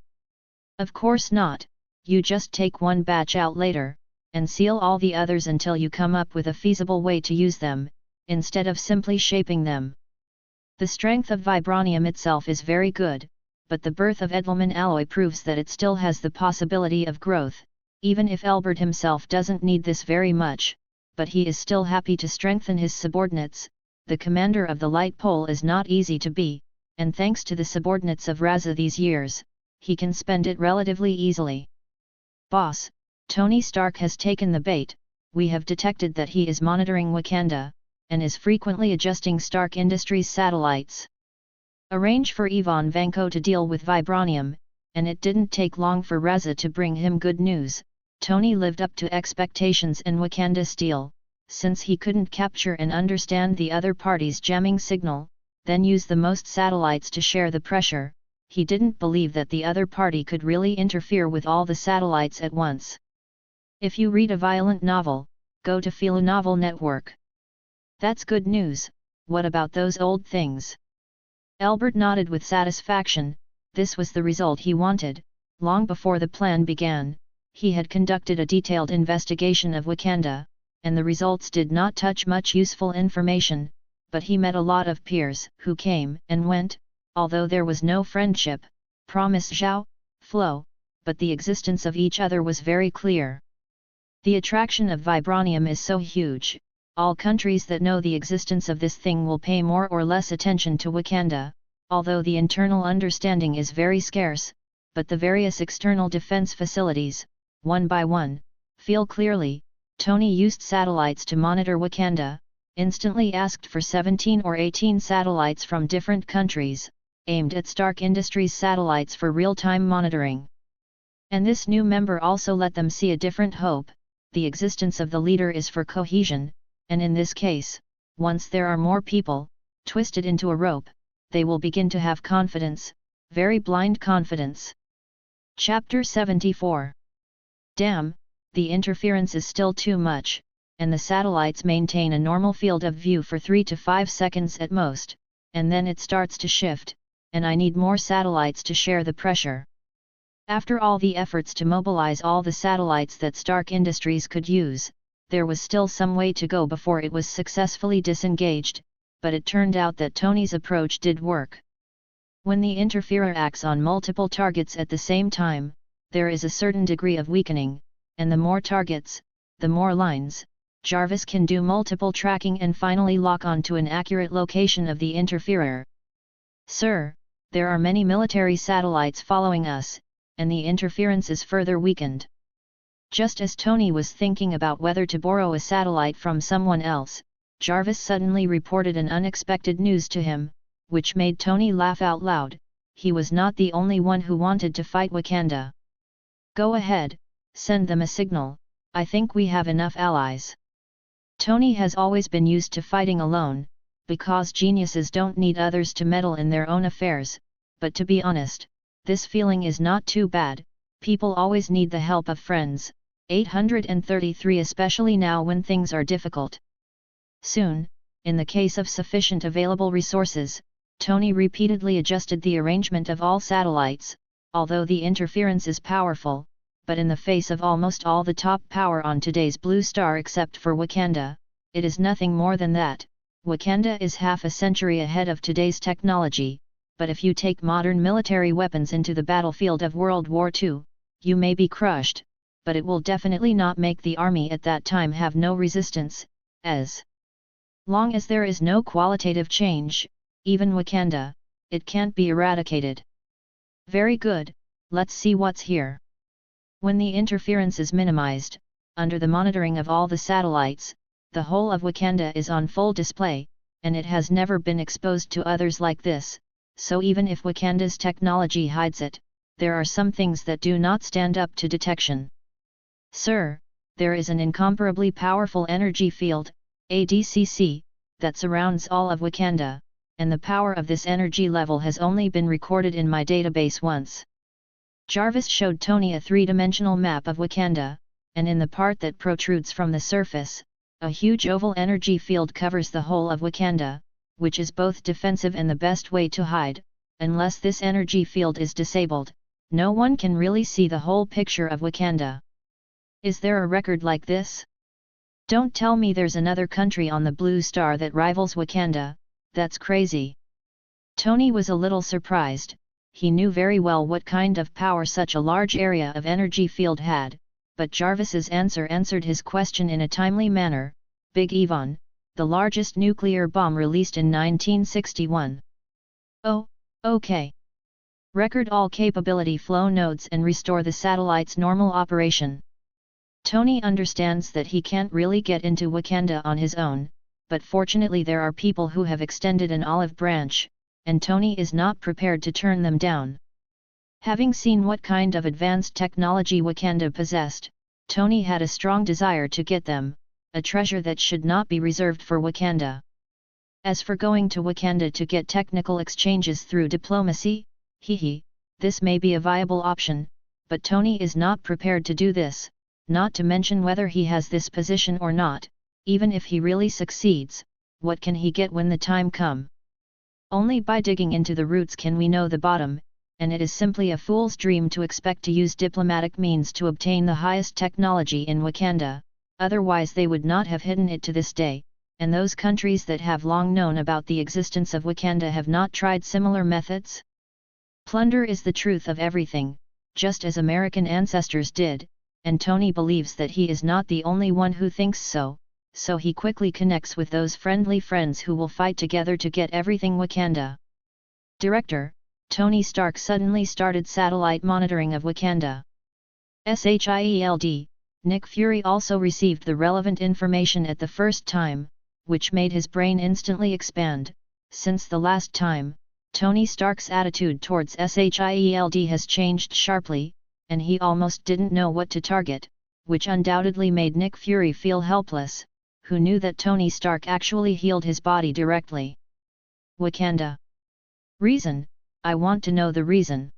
Of course not, you just take one batch out later, and seal all the others until you come up with a feasible way to use them, instead of simply shaping them. The strength of vibranium itself is very good, but the birth of Edelman alloy proves that it still has the possibility of growth, even if Albert himself doesn't need this very much, but he is still happy to strengthen his subordinates. The commander of the light pole is not easy to be, and thanks to the subordinates of Raza these years, he can spend it relatively easily. Boss, Tony Stark has taken the bait. We have detected that he is monitoring Wakanda, and is frequently adjusting Stark Industries satellites. Arrange for Ivan Vanko to deal with vibranium, and it didn't take long for Raza to bring him good news. Tony lived up to expectations in Wakanda Steel, since he couldn't capture and understand the other party's jamming signal, then use the most satellites to share the pressure. He didn't believe that the other party could really interfere with all the satellites at once. If you read a violent novel, go to Philo Novel Network. That's good news. What about those old things? Albert nodded with satisfaction. This was the result he wanted. Long before the plan began, he had conducted a detailed investigation of Wakanda, and the results did not touch much useful information, but he met a lot of peers who came and went, although there was no friendship, promise Zhao, flow, but the existence of each other was very clear. The attraction of vibranium is so huge, all countries that know the existence of this thing will pay more or less attention to Wakanda, although the internal understanding is very scarce, but the various external defense facilities, one by one, feel clearly. Tony used satellites to monitor Wakanda, instantly asked for 17 or 18 satellites from different countries, aimed at Stark Industries satellites for real-time monitoring. And this new member also let them see a different hope. The existence of the leader is for cohesion, and in this case, once there are more people, twisted into a rope, they will begin to have confidence, very blind confidence. Chapter 74. Damn, the interference is still too much, and the satellites maintain a normal field of view for 3 to 5 seconds at most, and then it starts to shift, and I need more satellites to share the pressure. After all the efforts to mobilize all the satellites that Stark Industries could use, there was still some way to go before it was successfully disengaged, but it turned out that Tony's approach did work. When the interferer acts on multiple targets at the same time, there is a certain degree of weakening, and the more targets, the more lines. Jarvis can do multiple tracking and finally lock on to an accurate location of the interferer. Sir, there are many military satellites following us, and the interference is further weakened. Just as Tony was thinking about whether to borrow a satellite from someone else, Jarvis suddenly reported an unexpected news to him, which made Tony laugh out loud. He was not the only one who wanted to fight Wakanda. Go ahead, send them a signal, I think we have enough allies. Tony has always been used to fighting alone, because geniuses don't need others to meddle in their own affairs, but to be honest, this feeling is not too bad. People always need the help of friends. 833, especially now when things are difficult. Soon, in the case of sufficient available resources, Tony repeatedly adjusted the arrangement of all satellites, although the interference is powerful, but in the face of almost all the top power on today's blue star except for Wakanda, it is nothing more than that. Wakanda is half a century ahead of today's technology, but if you take modern military weapons into the battlefield of World War II, you may be crushed, but it will definitely not make the army at that time have no resistance. As long as there is no qualitative change, even Wakanda, it can't be eradicated. Very good, let's see what's here. When the interference is minimized, under the monitoring of all the satellites, the whole of Wakanda is on full display, and it has never been exposed to others like this, so even if Wakanda's technology hides it, there are some things that do not stand up to detection. Sir, there is an incomparably powerful energy field, ADCC, that surrounds all of Wakanda, and the power of this energy level has only been recorded in my database once. Jarvis showed Tony a three-dimensional map of Wakanda, and in the part that protrudes from the surface, a huge oval energy field covers the whole of Wakanda, which is both defensive and the best way to hide. Unless this energy field is disabled, no one can really see the whole picture of Wakanda. Is there a record like this? Don't tell me there's another country on the blue star that rivals Wakanda. That's crazy. Tony was a little surprised, he knew very well what kind of power such a large area of energy field had, but Jarvis's answer answered his question in a timely manner: Big Ivan, the largest nuclear bomb released in 1961. Oh, okay. Record all capability flow nodes and restore the satellite's normal operation. Tony understands that he can't really get into Wakanda on his own, but fortunately there are people who have extended an olive branch, and Tony is not prepared to turn them down. Having seen what kind of advanced technology Wakanda possessed, Tony had a strong desire to get them, a treasure that should not be reserved for Wakanda. As for going to Wakanda to get technical exchanges through diplomacy, this may be a viable option, but Tony is not prepared to do this, not to mention whether he has this position or not. Even if he really succeeds, what can he get when the time comes? Only by digging into the roots can we know the bottom, and it is simply a fool's dream to expect to use diplomatic means to obtain the highest technology in Wakanda, otherwise they would not have hidden it to this day, and those countries that have long known about the existence of Wakanda have not tried similar methods. Plunder is the truth of everything, just as American ancestors did, and Tony believes that he is not the only one who thinks so. So he quickly connects with those friendly friends who will fight together to get everything Wakanda. Director, Tony Stark suddenly started satellite monitoring of Wakanda. SHIELD, Nick Fury also received the relevant information at the first time, which made his brain instantly expand. Since the last time, Tony Stark's attitude towards SHIELD has changed sharply, and he almost didn't know what to target, which undoubtedly made Nick Fury feel helpless, who knew that Tony Stark actually healed his body directly. Wakanda. Reason, I want to know the reason.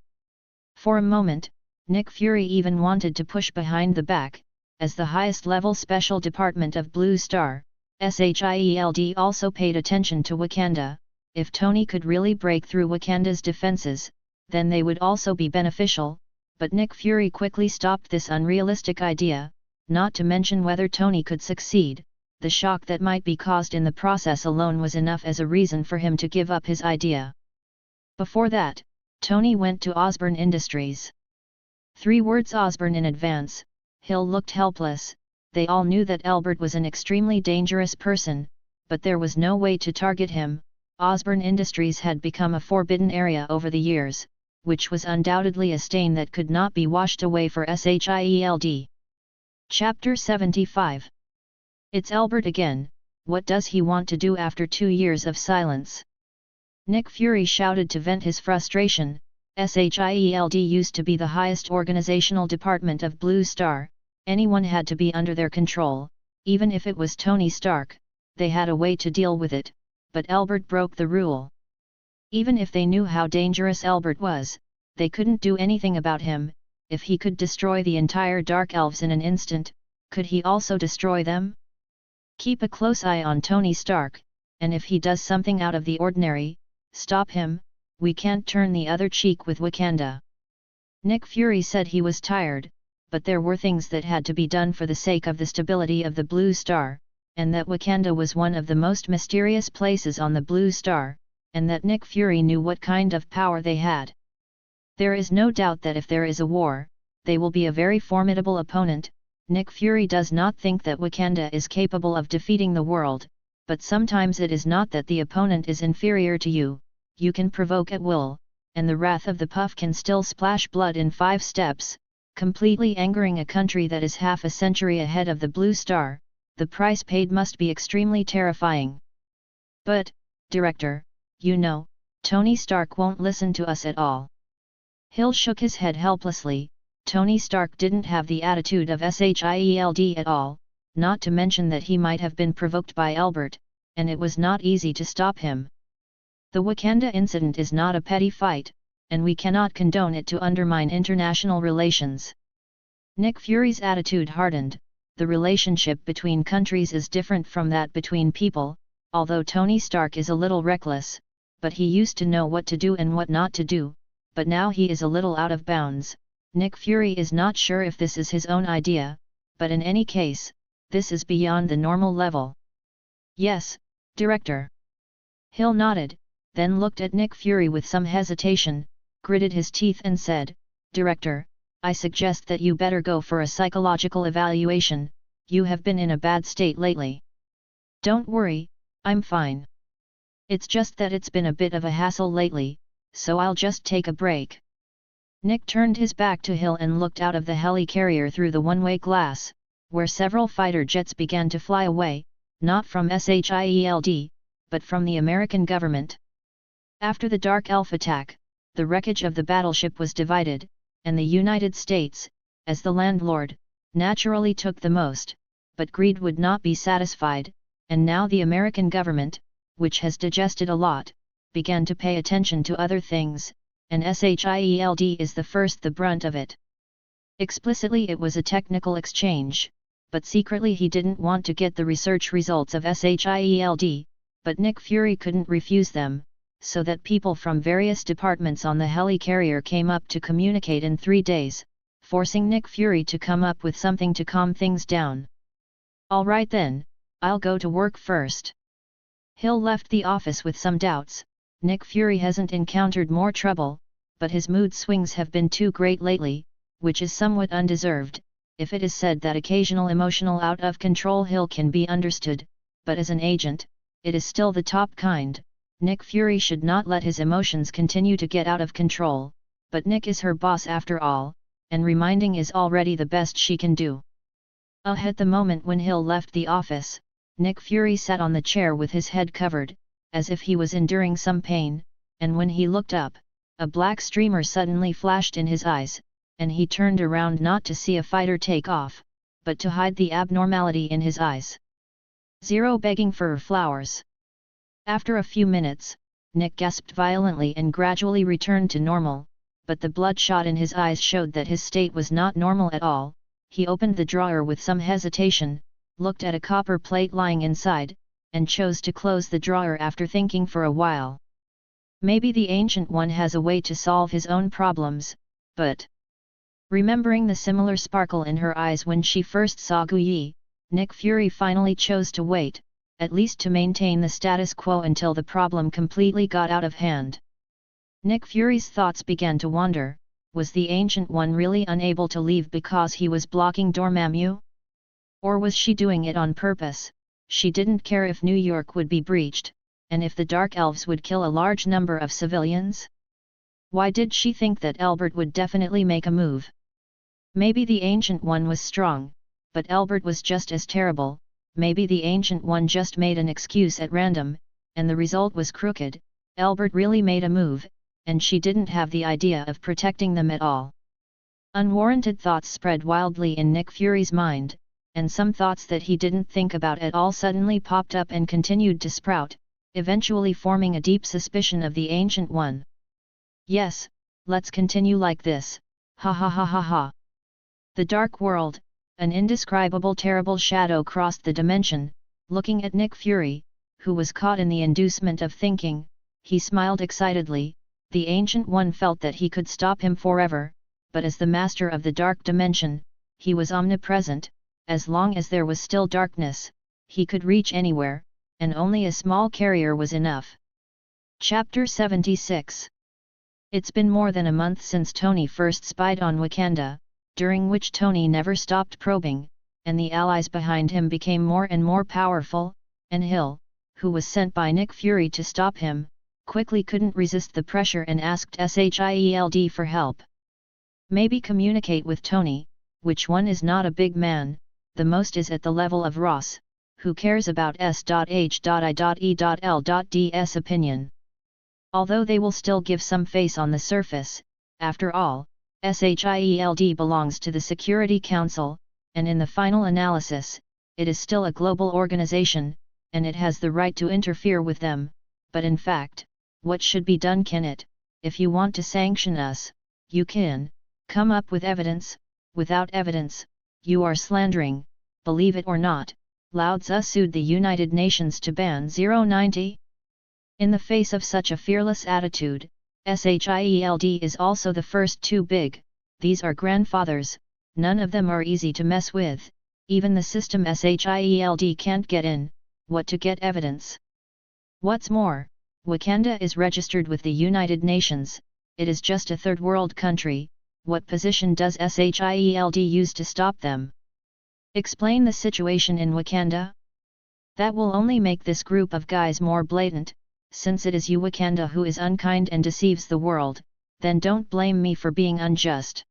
For a moment, Nick Fury even wanted to push behind the back, as the highest level special department of Blue Star, SHIELD also paid attention to Wakanda. If Tony could really break through Wakanda's defenses, then they would also be beneficial, but Nick Fury quickly stopped this unrealistic idea, not to mention whether Tony could succeed. The shock that might be caused in the process alone was enough as a reason for him to give up his idea. Before that, Tony went to Osborne Industries. 3 words Osborne in advance. Hill looked helpless. They all knew that Albert was an extremely dangerous person, but there was no way to target him. Osborne Industries had become a forbidden area over the years, which was undoubtedly a stain that could not be washed away for SHIELD. Chapter 75. It's Albert again. What does he want to do after 2 years of silence? Nick Fury shouted to vent his frustration. SHIELD used to be the highest organizational department of Blue Star. Anyone had to be under their control, even if it was Tony Stark. They had a way to deal with it, but Albert broke the rule. Even if they knew how dangerous Albert was, they couldn't do anything about him. If he could destroy the entire Dark Elves in an instant, could he also destroy them? Keep a close eye on Tony Stark, and if he does something out of the ordinary, stop him. We can't turn the other cheek with Wakanda. Nick Fury said he was tired, but there were things that had to be done for the sake of the stability of the Blue Star, and that Wakanda was one of the most mysterious places on the Blue Star, and that Nick Fury knew what kind of power they had. There is no doubt that if there is a war, they will be a very formidable opponent. Nick Fury does not think that Wakanda is capable of defeating the world, but sometimes it is not that the opponent is inferior to you. You can provoke at will, and the wrath of the puff can still splash blood in 5 steps, completely angering a country that is half a century ahead of the Blue Star. The price paid must be extremely terrifying. But, Director, you know, Tony Stark won't listen to us at all. Hill shook his head helplessly. Tony Stark didn't have the attitude of SHIELD at all, not to mention that he might have been provoked by Albert, and it was not easy to stop him. The Wakanda incident is not a petty fight, and we cannot condone it to undermine international relations. Nick Fury's attitude hardened. The relationship between countries is different from that between people, although Tony Stark is a little reckless, but he used to know what to do and what not to do, but now he is a little out of bounds. Nick Fury is not sure if this is his own idea, but in any case, this is beyond the normal level. Yes, Director. Hill nodded, then looked at Nick Fury with some hesitation. gritted his teeth and said, "Director, I suggest that you better go for a psychological evaluation, you have been in a bad state lately." "Don't worry, I'm fine. It's just that it's been a bit of a hassle lately, so I'll just take a break." Nick turned his back to Hill and looked out of the helicarrier through the one-way glass, where several fighter jets began to fly away, not from SHIELD, but from the American government. After the Dark Elf attack, the wreckage of the battleship was divided, and the United States, as the landlord, naturally took the most, but greed would not be satisfied, and now the American government, which has digested a lot, began to pay attention to other things, and SHIELD is the brunt of it. Explicitly it was a technical exchange, but secretly he didn't want to get the research results of SHIELD, but Nick Fury couldn't refuse them, so that people from various departments on the helicarrier came up to communicate in 3 days, forcing Nick Fury to come up with something to calm things down. "All right then, I'll go to work first." Hill left the office with some doubts. Nick Fury hasn't encountered more trouble, but his mood swings have been too great lately, which is somewhat undeserved. If it is said that occasional emotional out of control Hill can be understood, but as an agent, it is still the top kind. Nick Fury should not let his emotions continue to get out of control, but Nick is her boss after all, and reminding is already the best she can do. At the moment when Hill left the office, Nick Fury sat on the chair with his head covered, as if he was enduring some pain, and when he looked up, a black streamer suddenly flashed in his eyes, and he turned around not to see a fighter take off, but to hide the abnormality in his eyes. "Zero begging for flowers." After a few minutes, Nick gasped violently and gradually returned to normal, but the bloodshot in his eyes showed that his state was not normal at all. He opened the drawer with some hesitation, looked at a copper plate lying inside, and chose to close the drawer after thinking for a while. Maybe the Ancient One has a way to solve his own problems, but... Remembering the similar sparkle in her eyes when she first saw Guyi, Nick Fury finally chose to wait, at least to maintain the status quo until the problem completely got out of hand. Nick Fury's thoughts began to wander. Was the Ancient One really unable to leave because he was blocking Dormammu? Or was she doing it on purpose? She didn't care if New York would be breached, and if the Dark Elves would kill a large number of civilians. Why did she think that Elbert would definitely make a move? Maybe the Ancient One was strong, but Elbert was just as terrible. Maybe the Ancient One just made an excuse at random, and the result was crooked. Elbert really made a move, and she didn't have the idea of protecting them at all. Unwarranted thoughts spread wildly in Nick Fury's mind, and some thoughts that he didn't think about at all suddenly popped up and continued to sprout, eventually forming a deep suspicion of the Ancient One. "Yes, let's continue like this, ha ha ha ha ha." The Dark World, an indescribable terrible shadow crossed the dimension, looking at Nick Fury, who was caught in the inducement of thinking. He smiled excitedly. The Ancient One felt that he could stop him forever, but as the master of the dark dimension, he was omnipresent. As long as there was still darkness, he could reach anywhere, and only a small carrier was enough. Chapter 76. It's been more than a month since Tony first spied on Wakanda, during which Tony never stopped probing, and the allies behind him became more and more powerful, and Hill, who was sent by Nick Fury to stop him, quickly couldn't resist the pressure and asked SHIELD for help. "Maybe communicate with Tony, which one is not a big man, the most is at the level of Ross, who cares about S.H.I.E.L.D's opinion. Although they will still give some face on the surface, after all, SHIELD belongs to the Security Council, and in the final analysis, it is still a global organization, and it has the right to interfere with them, but in fact, what should be done? Can it, if you want to sanction us, you can, come up with evidence. Without evidence, you are slandering, believe it or not, Lao Tzu sued the United Nations to ban 090. In the face of such a fearless attitude, SHIELD is also the first too big. These are grandfathers, none of them are easy to mess with, even the system SHIELD can't get in, what to get evidence. What's more, Wakanda is registered with the United Nations, it is just a third world country. What position does SHIELD use to stop them? Explain the situation in Wakanda? That will only make this group of guys more blatant, since it is you Wakanda who is unkind and deceives the world, then don't blame me for being unjust.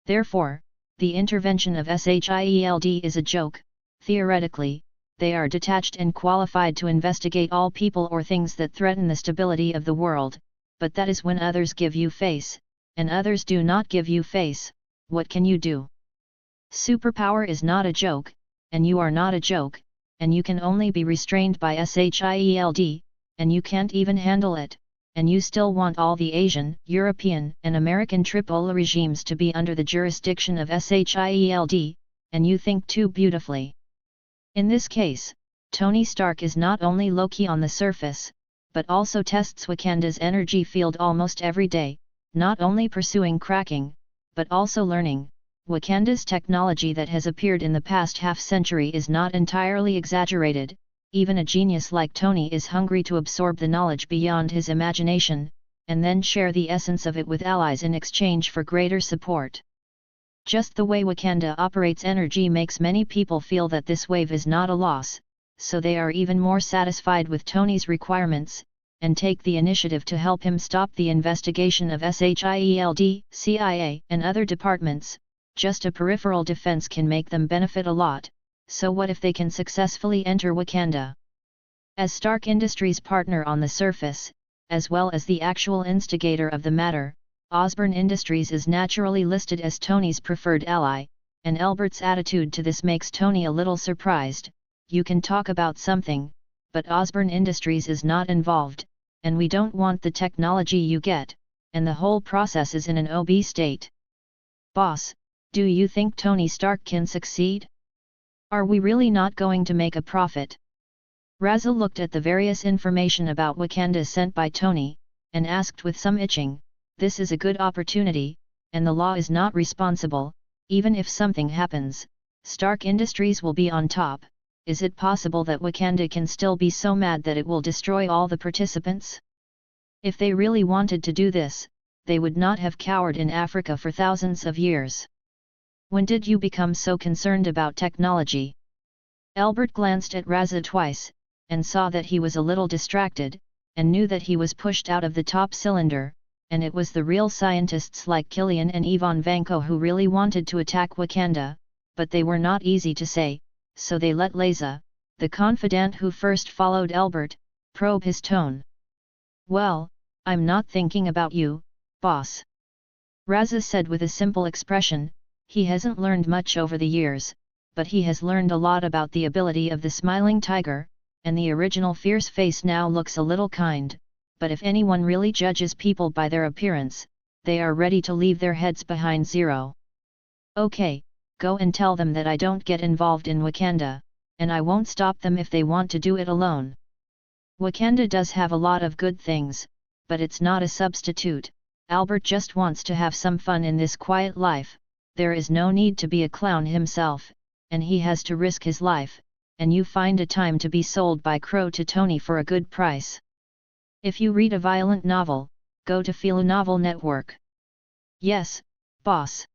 Therefore, the intervention of SHIELD is a joke. Theoretically, they are detached and qualified to investigate all people or things that threaten the stability of the world, but that is when others give you face, and others do not give you face. What can you do? Superpower is not a joke, and you are not a joke, and you can only be restrained by SHIELD, and you can't even handle it, and you still want all the Asian, European, and American tripolar regimes to be under the jurisdiction of SHIELD, and you think too beautifully. In this case, Tony Stark is not only Loki on the surface, but also tests Wakanda's energy field almost every day, not only pursuing cracking, but also learning. Wakanda's technology that has appeared in the past half-century is not entirely exaggerated. Even a genius like Tony is hungry to absorb the knowledge beyond his imagination, and then share the essence of it with allies in exchange for greater support. Just the way Wakanda operates energy makes many people feel that this wave is not a loss, so they are even more satisfied with Tony's requirements, and take the initiative to help him stop the investigation of SHIELD, CIA, and other departments. Just a peripheral defense can make them benefit a lot, so what if they can successfully enter Wakanda? As Stark Industries' partner on the surface, as well as the actual instigator of the matter, Osborn Industries is naturally listed as Tony's preferred ally, and Albert's attitude to this makes Tony a little surprised. You can talk about something, but Osborn Industries is not involved, and we don't want the technology you get, and the whole process is in an OB state. Boss, do you think Tony Stark can succeed? Are we really not going to make a profit? Raza looked at the various information about Wakanda sent by Tony, and asked with some itching, this is a good opportunity, and the law is not responsible. Even if something happens, Stark Industries will be on top. Is it possible that Wakanda can still be so mad that it will destroy all the participants? If they really wanted to do this, they would not have cowered in Africa for thousands of years. When did you become so concerned about technology? Albert glanced at Raza twice, and saw that he was a little distracted, and knew that he was pushed out of the top cylinder, and it was the real scientists like Killian and Ivan Vanko who really wanted to attack Wakanda, but they were not easy to say, so they let Leza, the confidant who first followed Albert, probe his tone. Well, I'm not thinking about you, boss. Raza said with a simple expression. He hasn't learned much over the years, but he has learned a lot about the ability of the smiling tiger, and the original fierce face now looks a little kind, but if anyone really judges people by their appearance, they are ready to leave their heads behind zero. Okay, go and tell them that I don't get involved in Wakanda, and I won't stop them if they want to do it alone. Wakanda does have a lot of good things, but it's not a substitute. Albert just wants to have some fun in this quiet life. There is no need to be a clown himself, and he has to risk his life, and you find a time to be sold by Crow to Tony for a good price. If you read a violent novel, go to Philo Novel Network. Yes, boss.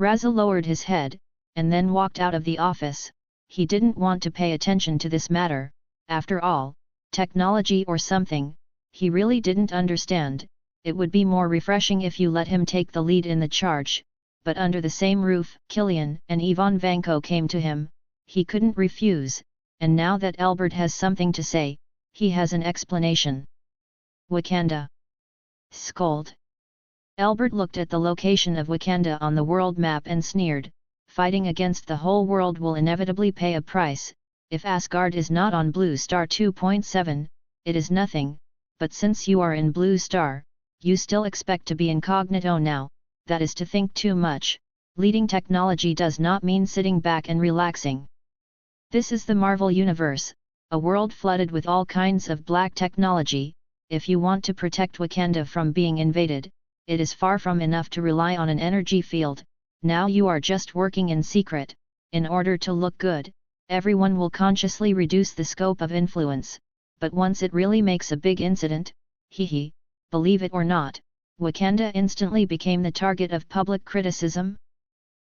Raza lowered his head, and then walked out of the office. He didn't want to pay attention to this matter. After all, technology or something, he really didn't understand. It would be more refreshing if you let him take the lead in the charge. But under the same roof, Killian and Ivan Vanko came to him. He couldn't refuse, and now that Albert has something to say, he has an explanation. Wakanda. Scold. Albert looked at the location of Wakanda on the world map and sneered, fighting against the whole world will inevitably pay a price. If Asgard is not on Blue Star 2.7, it is nothing, but since you are in Blue Star, you still expect to be incognito now. That is to think too much. Leading technology does not mean sitting back and relaxing. This is the Marvel Universe, a world flooded with all kinds of black technology. If you want to protect Wakanda from being invaded, it is far from enough to rely on an energy field. Now you are just working in secret. In order to look good, everyone will consciously reduce the scope of influence, but once it really makes a big incident, believe it or not, Wakanda instantly became the target of public criticism?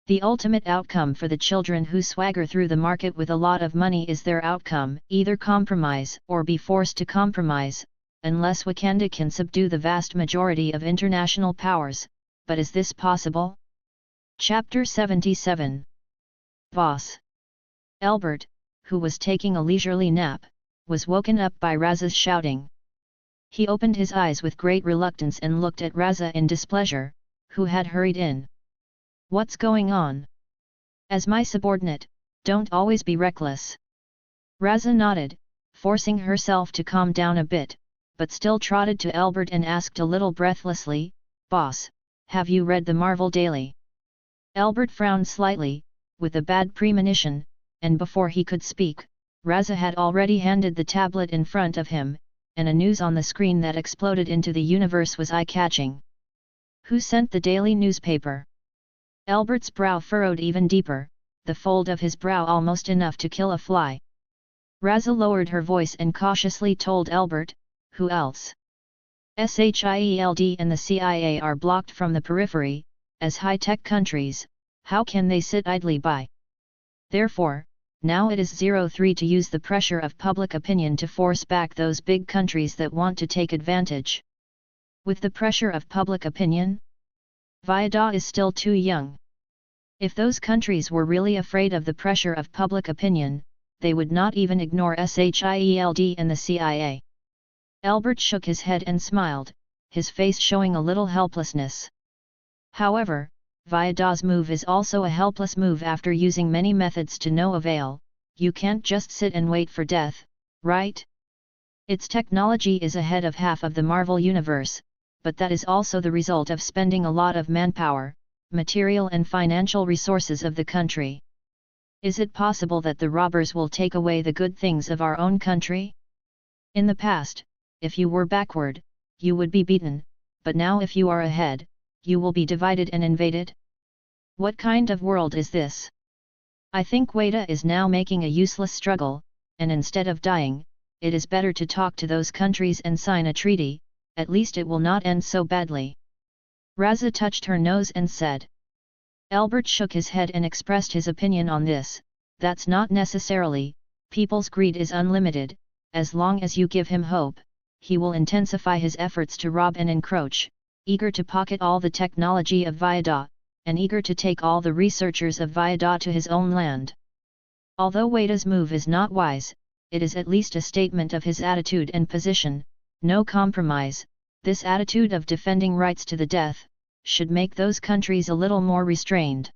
The ultimate outcome for the children who swagger through the market with a lot of money is their outcome: either compromise or be forced to compromise, unless Wakanda can subdue the vast majority of international powers. But is this possible? Chapter 77. Boss. Albert, who was taking a leisurely nap, was woken up by Raza's shouting. He opened his eyes with great reluctance and looked at Raza in displeasure, who had hurried in. "What's going on? As my subordinate, don't always be reckless." Raza nodded, forcing herself to calm down a bit, but still trotted to Albert and asked a little breathlessly, "Boss, have you read the Marvel Daily?" Albert frowned slightly, with a bad premonition, and before he could speak, Raza had already handed the tablet in front of him, and a news on the screen that exploded into the universe was eye-catching. "Who sent the daily newspaper?" Albert's brow furrowed even deeper, the fold of his brow almost enough to kill a fly. Raza lowered her voice and cautiously told Albert, "Who else? SHIELD and the CIA are blocked from the periphery. As high-tech countries, how can they sit idly by? Therefore, now it is 03 to use the pressure of public opinion to force back those big countries that want to take advantage." With the pressure of public opinion? Viada is still too young. If those countries were really afraid of the pressure of public opinion, they would not even ignore SHIELD and the CIA. Albert shook his head and smiled, his face showing a little helplessness. However, Viada's move is also a helpless move after using many methods to no avail. You can't just sit and wait for death, right? Its technology is ahead of half of the Marvel Universe, but that is also the result of spending a lot of manpower, material and financial resources of the country. Is it possible that the robbers will take away the good things of our own country? In the past, if you were backward, you would be beaten, but now if you are ahead, you will be divided and invaded? What kind of world is this? I think Wada is now making a useless struggle, and instead of dying, it is better to talk to those countries and sign a treaty, at least it will not end so badly. Raza touched her nose and said. Albert shook his head and expressed his opinion on this. That's not necessarily, people's greed is unlimited, as long as you give him hope, he will intensify his efforts to rob and encroach, eager to pocket all the technology of Viada, and eager to take all the researchers of Viada to his own land. Although Wada's move is not wise, it is at least a statement of his attitude and position. No compromise. This attitude of defending rights to the death, should make those countries a little more restrained.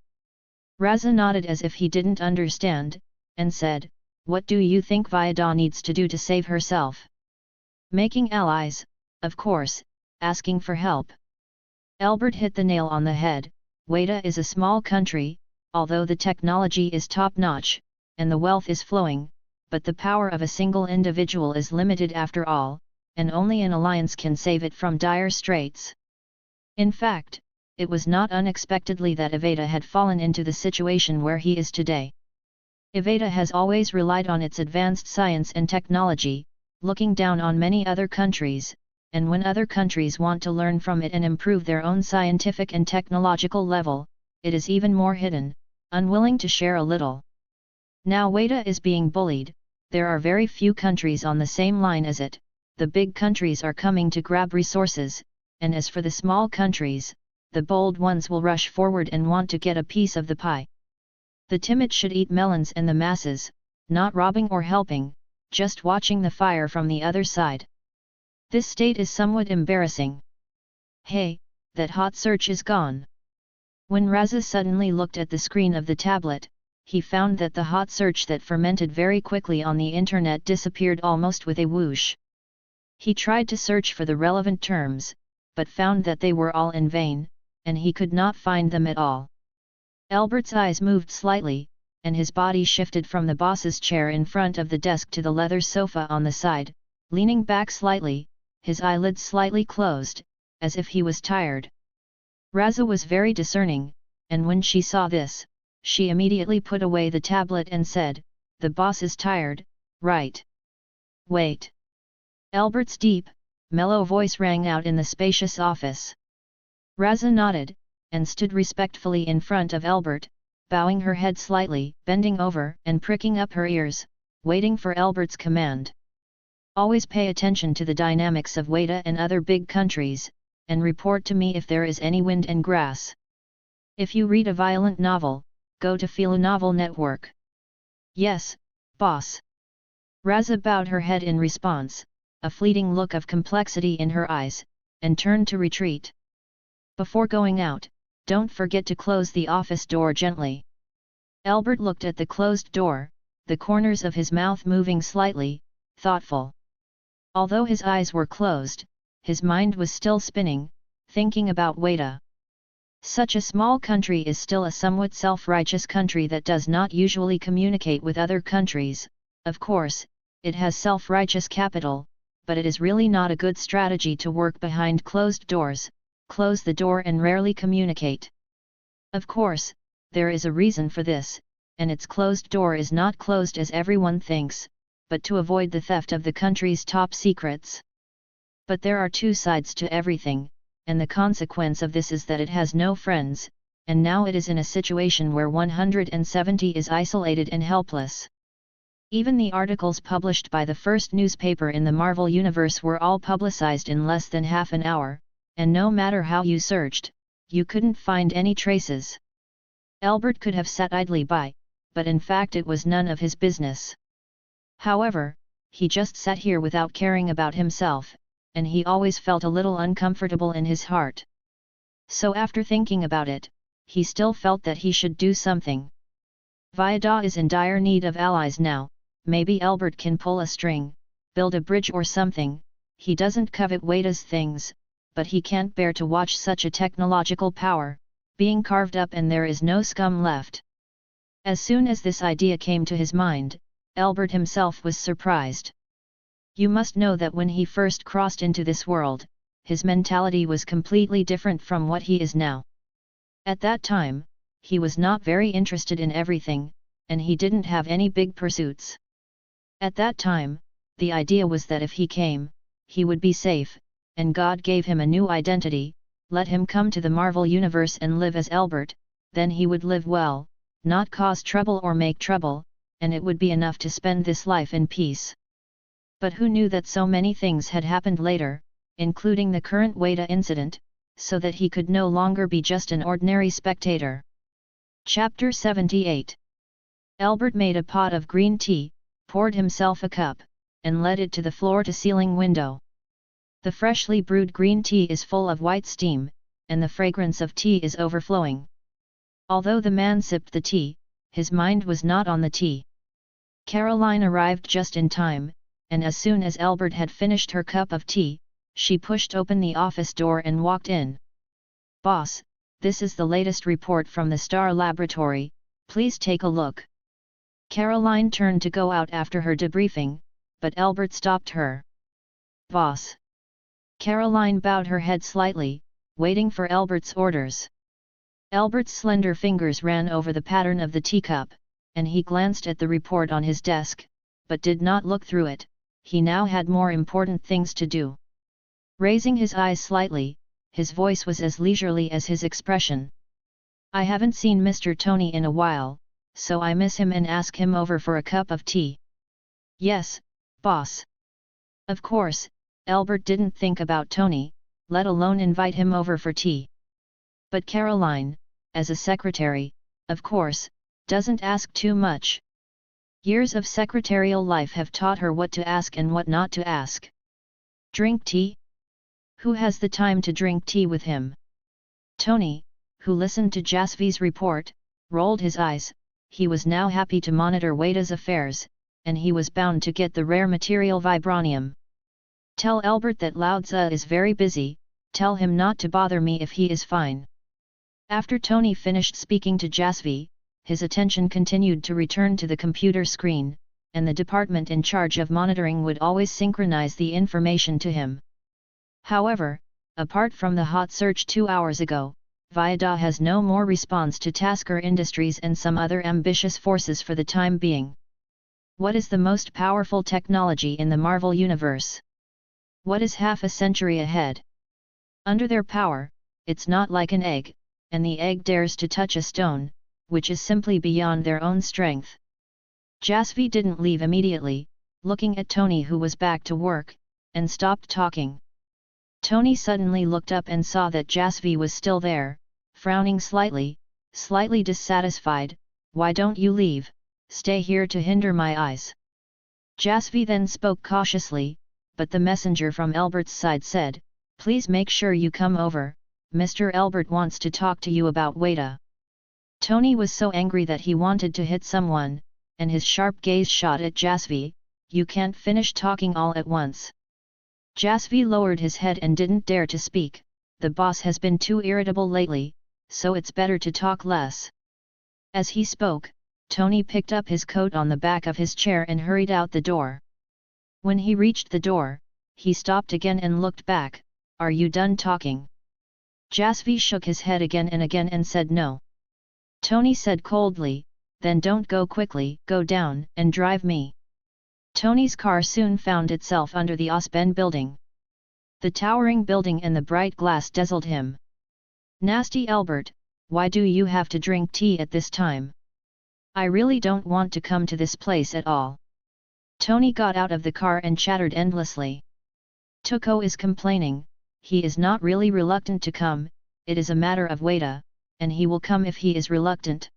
Raza nodded as if he didn't understand, and said, "What do you think Viada needs to do to save herself?" "Making allies, of course, asking for help." Albert hit the nail on the head. Wada is a small country, although the technology is top-notch, and the wealth is flowing, but the power of a single individual is limited after all, and only an alliance can save it from dire straits. In fact, it was not unexpectedly that Aveda had fallen into the situation where he is today. Aveda has always relied on its advanced science and technology, looking down on many other countries, and when other countries want to learn from it and improve their own scientific and technological level, it is even more hidden, unwilling to share a little. Now Wada is being bullied. There are very few countries on the same line as it. The big countries are coming to grab resources, and as for the small countries, the bold ones will rush forward and want to get a piece of the pie. The timid should eat melons, and the masses, not robbing or helping, just watching the fire from the other side. This state is somewhat embarrassing. Hey, that hot search is gone. When Raza suddenly looked at the screen of the tablet, he found that the hot search that fermented very quickly on the internet disappeared almost with a whoosh. He tried to search for the relevant terms, but found that they were all in vain, and he could not find them at all. Albert's eyes moved slightly, and his body shifted from the boss's chair in front of the desk to the leather sofa on the side, leaning back slightly, his eyelids slightly closed, as if he was tired. Raza was very discerning, and when she saw this, she immediately put away the tablet and said, "The boss is tired, right?" "Wait." Albert's deep, mellow voice rang out in the spacious office. Raza nodded, and stood respectfully in front of Elbert, bowing her head slightly, bending over and pricking up her ears, waiting for Elbert's command. Always pay attention to the dynamics of Weta and other big countries, and report to me if there is any wind and grass. If you read a violent novel, go to Philo Novel Network. Yes, boss. Raza bowed her head in response, a fleeting look of complexity in her eyes, and turned to retreat. Before going out, don't forget to close the office door gently. Elbert looked at the closed door, the corners of his mouth moving slightly, thoughtful. Although his eyes were closed, his mind was still spinning, thinking about Weta. Such a small country is still a somewhat self-righteous country that does not usually communicate with other countries. Of course, it has self-righteous capital, but it is really not a good strategy to work behind closed doors, close the door and rarely communicate. Of course, there is a reason for this, and its closed door is not closed as everyone thinks, but to avoid the theft of the country's top secrets. But there are two sides to everything, and the consequence of this is that it has no friends, and now it is in a situation where 170 is isolated and helpless. Even the articles published by the first newspaper in the Marvel Universe were all publicized in less than half an hour, and no matter how you searched, you couldn't find any traces. Elbert could have sat idly by, but in fact it was none of his business. However, he just sat here without caring about himself, and he always felt a little uncomfortable in his heart. So after thinking about it, he still felt that he should do something. Viada is in dire need of allies now, maybe Elbert can pull a string, build a bridge or something. He doesn't covet Weta's things, but he can't bear to watch such a technological power being carved up and there is no scum left. As soon as this idea came to his mind, Elbert himself was surprised. You must know that when he first crossed into this world, his mentality was completely different from what he is now. At that time, he was not very interested in everything, and he didn't have any big pursuits. At that time, the idea was that if he came, he would be safe, and God gave him a new identity, let him come to the Marvel Universe and live as Elbert, then he would live well, not cause trouble or make trouble, and it would be enough to spend this life in peace. But who knew that so many things had happened later, including the current Weta incident, so that he could no longer be just an ordinary spectator. Chapter 78. Elbert made a pot of green tea, poured himself a cup, and led it to the floor-to-ceiling window. The freshly brewed green tea is full of white steam, and the fragrance of tea is overflowing. Although the man sipped the tea, his mind was not on the tea. Caroline arrived just in time, and as soon as Elbert had finished her cup of tea, she pushed open the office door and walked in. "Boss, this is the latest report from the Star Laboratory, please take a look." Caroline turned to go out after her debriefing, but Elbert stopped her. "Boss." Caroline bowed her head slightly, waiting for Elbert's orders. Elbert's slender fingers ran over the pattern of the teacup, and he glanced at the report on his desk, but did not look through it. He now had more important things to do. Raising his eyes slightly, his voice was as leisurely as his expression. "I haven't seen Mr. Tony in a while, so I miss him and ask him over for a cup of tea." "Yes, boss." Of course, Elbert didn't think about Tony, let alone invite him over for tea. But Caroline, as a secretary, of course, doesn't ask too much. Years of secretarial life have taught her what to ask and what not to ask. Drink tea? Who has the time to drink tea with him? Tony, who listened to Jasvi's report, rolled his eyes. He was now happy to monitor Weta's affairs, and he was bound to get the rare material vibranium. "Tell Elbert that Lao-Tzu is very busy, tell him not to bother me if he is fine." After Tony finished speaking to Jasvi, his attention continued to return to the computer screen, and the department in charge of monitoring would always synchronize the information to him. However, apart from the hot surge 2 hours ago, Viada has no more response to Tasker Industries and some other ambitious forces for the time being. What is the most powerful technology in the Marvel Universe? What is half a century ahead? Under their power, it's not like an egg, and the egg dares to touch a stone, which is simply beyond their own strength. Jasvi didn't leave immediately, looking at Tony who was back to work, and stopped talking. Tony suddenly looked up and saw that Jasvi was still there, frowning slightly dissatisfied. "Why don't you leave? Stay here to hinder my eyes." Jasvi then spoke cautiously, but the messenger from Albert's side said, "Please make sure you come over, Mr. Albert wants to talk to you about Wada." Tony was so angry that he wanted to hit someone, and his sharp gaze shot at Jasvi. "You can't finish talking all at once." Jasvi lowered his head and didn't dare to speak. The boss has been too irritable lately, so it's better to talk less. As he spoke, Tony picked up his coat on the back of his chair and hurried out the door. When he reached the door, he stopped again and looked back. "Are you done talking?" Jasvi shook his head again and said no. Tony said coldly, "Then don't go quickly, go down and drive me." Tony's car soon found itself under the Osben building. The towering building and the bright glass dazzled him. "Nasty Albert, why do you have to drink tea at this time? I really don't want to come to this place at all." Tony got out of the car and chattered endlessly. "Tuko is complaining, he is not really reluctant to come, it is a matter of Wada, and he will come if he is reluctant.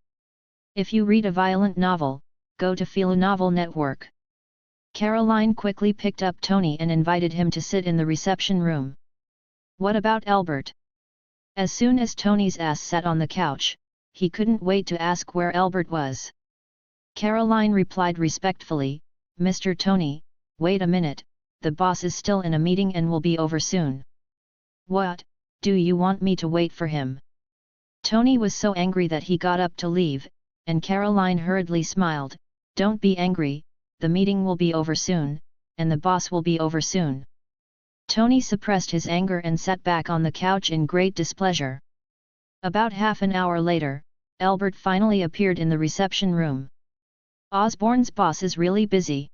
If you read a violent novel, go to Philo Novel Network." Caroline quickly picked up Tony and invited him to sit in the reception room. "What about Albert?" As soon as Tony's ass sat on the couch, he couldn't wait to ask where Albert was. Caroline replied respectfully, "Mr. Tony, wait a minute, the boss is still in a meeting and will be over soon." "What, do you want me to wait for him?" Tony was so angry that he got up to leave, and Caroline hurriedly smiled, "Don't be angry, the meeting will be over soon, and the boss will be over soon." Tony suppressed his anger and sat back on the couch in great displeasure. About half an hour later, Albert finally appeared in the reception room. "Osborne's boss is really busy."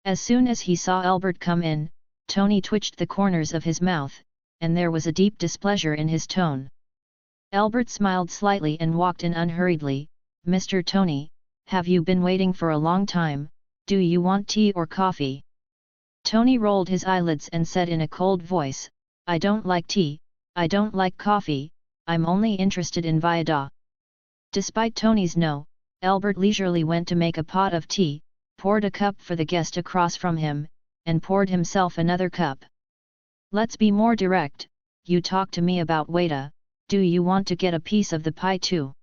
As soon as he saw Albert come in, Tony twitched the corners of his mouth, and there was a deep displeasure in his tone. Albert smiled slightly and walked in unhurriedly. "Mr. Tony, have you been waiting for a long time? Do you want tea or coffee?" Tony rolled his eyelids and said in a cold voice, "I don't like tea, I don't like coffee, I'm only interested in Vada." Despite Tony's no, Albert leisurely went to make a pot of tea, poured a cup for the guest across from him, and poured himself another cup. "Let's be more direct, you talk to me about Wada, do you want to get a piece of the pie too?"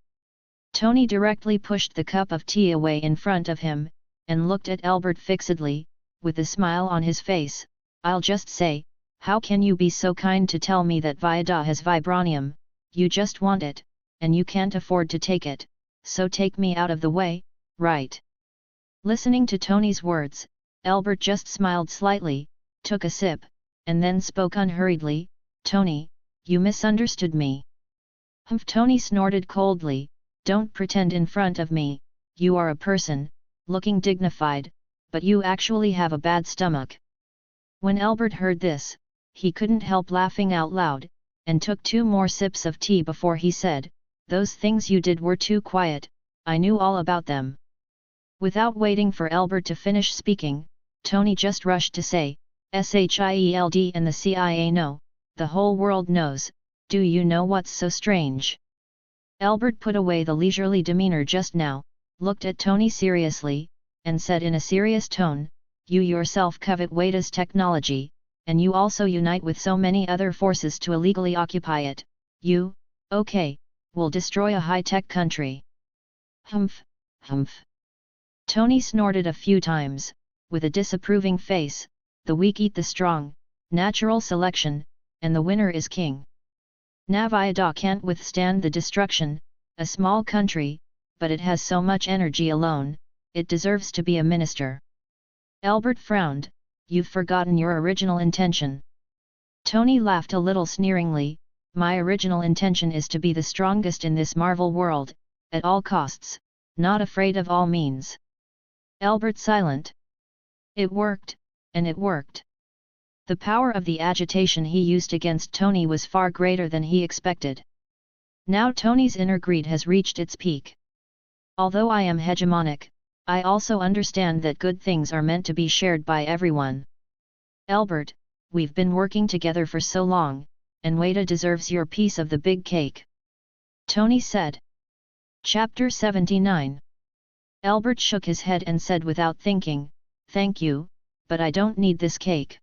Tony directly pushed the cup of tea away in front of him, and looked at Albert fixedly, with a smile on his face. "I'll just say, how can you be so kind to tell me that Vada has vibranium? You just want it, and you can't afford to take it, so take me out of the way, right?" Listening to Tony's words, Albert just smiled slightly, took a sip, and then spoke unhurriedly, "Tony, you misunderstood me." "Humph!" Tony snorted coldly, "Don't pretend in front of me, you are a person, looking dignified, but you actually have a bad stomach." When Albert heard this, he couldn't help laughing out loud, and took 2 more sips of tea before he said, "Those things you did were too quiet, I knew all about them." Without waiting for Albert to finish speaking, Tony just rushed to say, "SHIELD and the CIA know, the whole world knows, do you know what's so strange?" Albert put away the leisurely demeanor just now, looked at Tony seriously, and said in a serious tone, "You yourself covet Wada's technology, and you also unite with so many other forces to illegally occupy it. You, okay, will destroy a high-tech country." "Humph, humph." Tony snorted a few times, with a disapproving face. "The weak eat the strong, natural selection, and the winner is king. Navida can't withstand the destruction, a small country, but it has so much energy alone, it deserves to be a minister." Albert frowned, "You've forgotten your original intention." Tony laughed a little sneeringly, "My original intention is to be the strongest in this Marvel world, at all costs, not afraid of all means." Albert silent. "It worked, and it worked." The power of the agitation he used against Tony was far greater than he expected. Now Tony's inner greed has reached its peak. Although I am hegemonic, I also understand that good things are meant to be shared by everyone. Albert, we've been working together for so long, and Wada deserves your piece of the big cake. Tony said. Chapter 79. Albert shook his head and said without thinking, "Thank you, but I don't need this cake."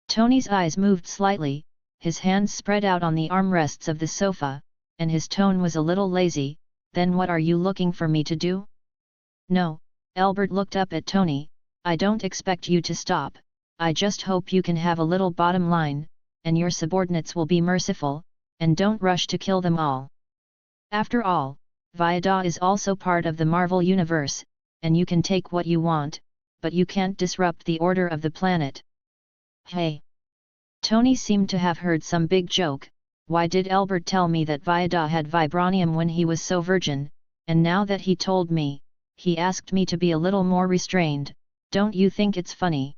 Tony's eyes moved slightly, his hands spread out on the armrests of the sofa, and his tone was a little lazy. "Then what are you looking for me to do?" "No," Albert looked up at Tony, "I don't expect you to stop, I just hope you can have a little bottom line, and your subordinates will be merciful, and don't rush to kill them all. After all, Viada is also part of the Marvel Universe, and you can take what you want, but you can't disrupt the order of the planet." "Hey!" Tony seemed to have heard some big joke. Why did Albert tell me that Viada had vibranium when he was so virgin, and now that he told me, he asked me to be a little more restrained? Don't you think it's funny?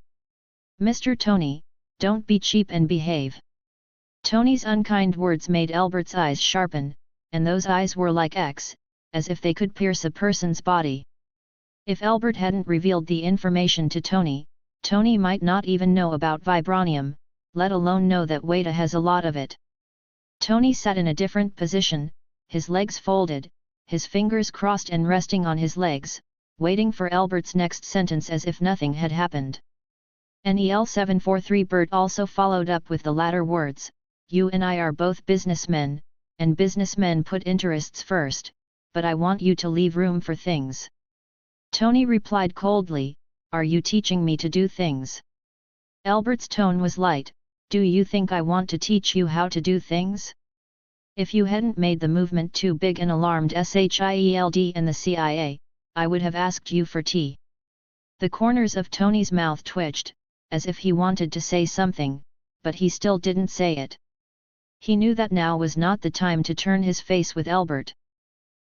Mr. Tony, don't be cheap and behave." Tony's unkind words made Albert's eyes sharpen, and those eyes were like X, as if they could pierce a person's body. If Albert hadn't revealed the information to Tony, Tony might not even know about vibranium, let alone know that Wada has a lot of it. Tony sat in a different position, his legs folded, his fingers crossed and resting on his legs, waiting for Albert's next sentence as if nothing had happened. NEL 743 Bert also followed up with the latter words, "You and I are both businessmen, and businessmen put interests first, but I want you to leave room for things." Tony replied coldly, "Are you teaching me to do things?" Albert's tone was light, "Do you think I want to teach you how to do things? If you hadn't made the movement too big and alarmed SHIELD and the CIA, I would have asked you for tea." The corners of Tony's mouth twitched, as if he wanted to say something, but he still didn't say it. He knew that now was not the time to turn his face with Albert.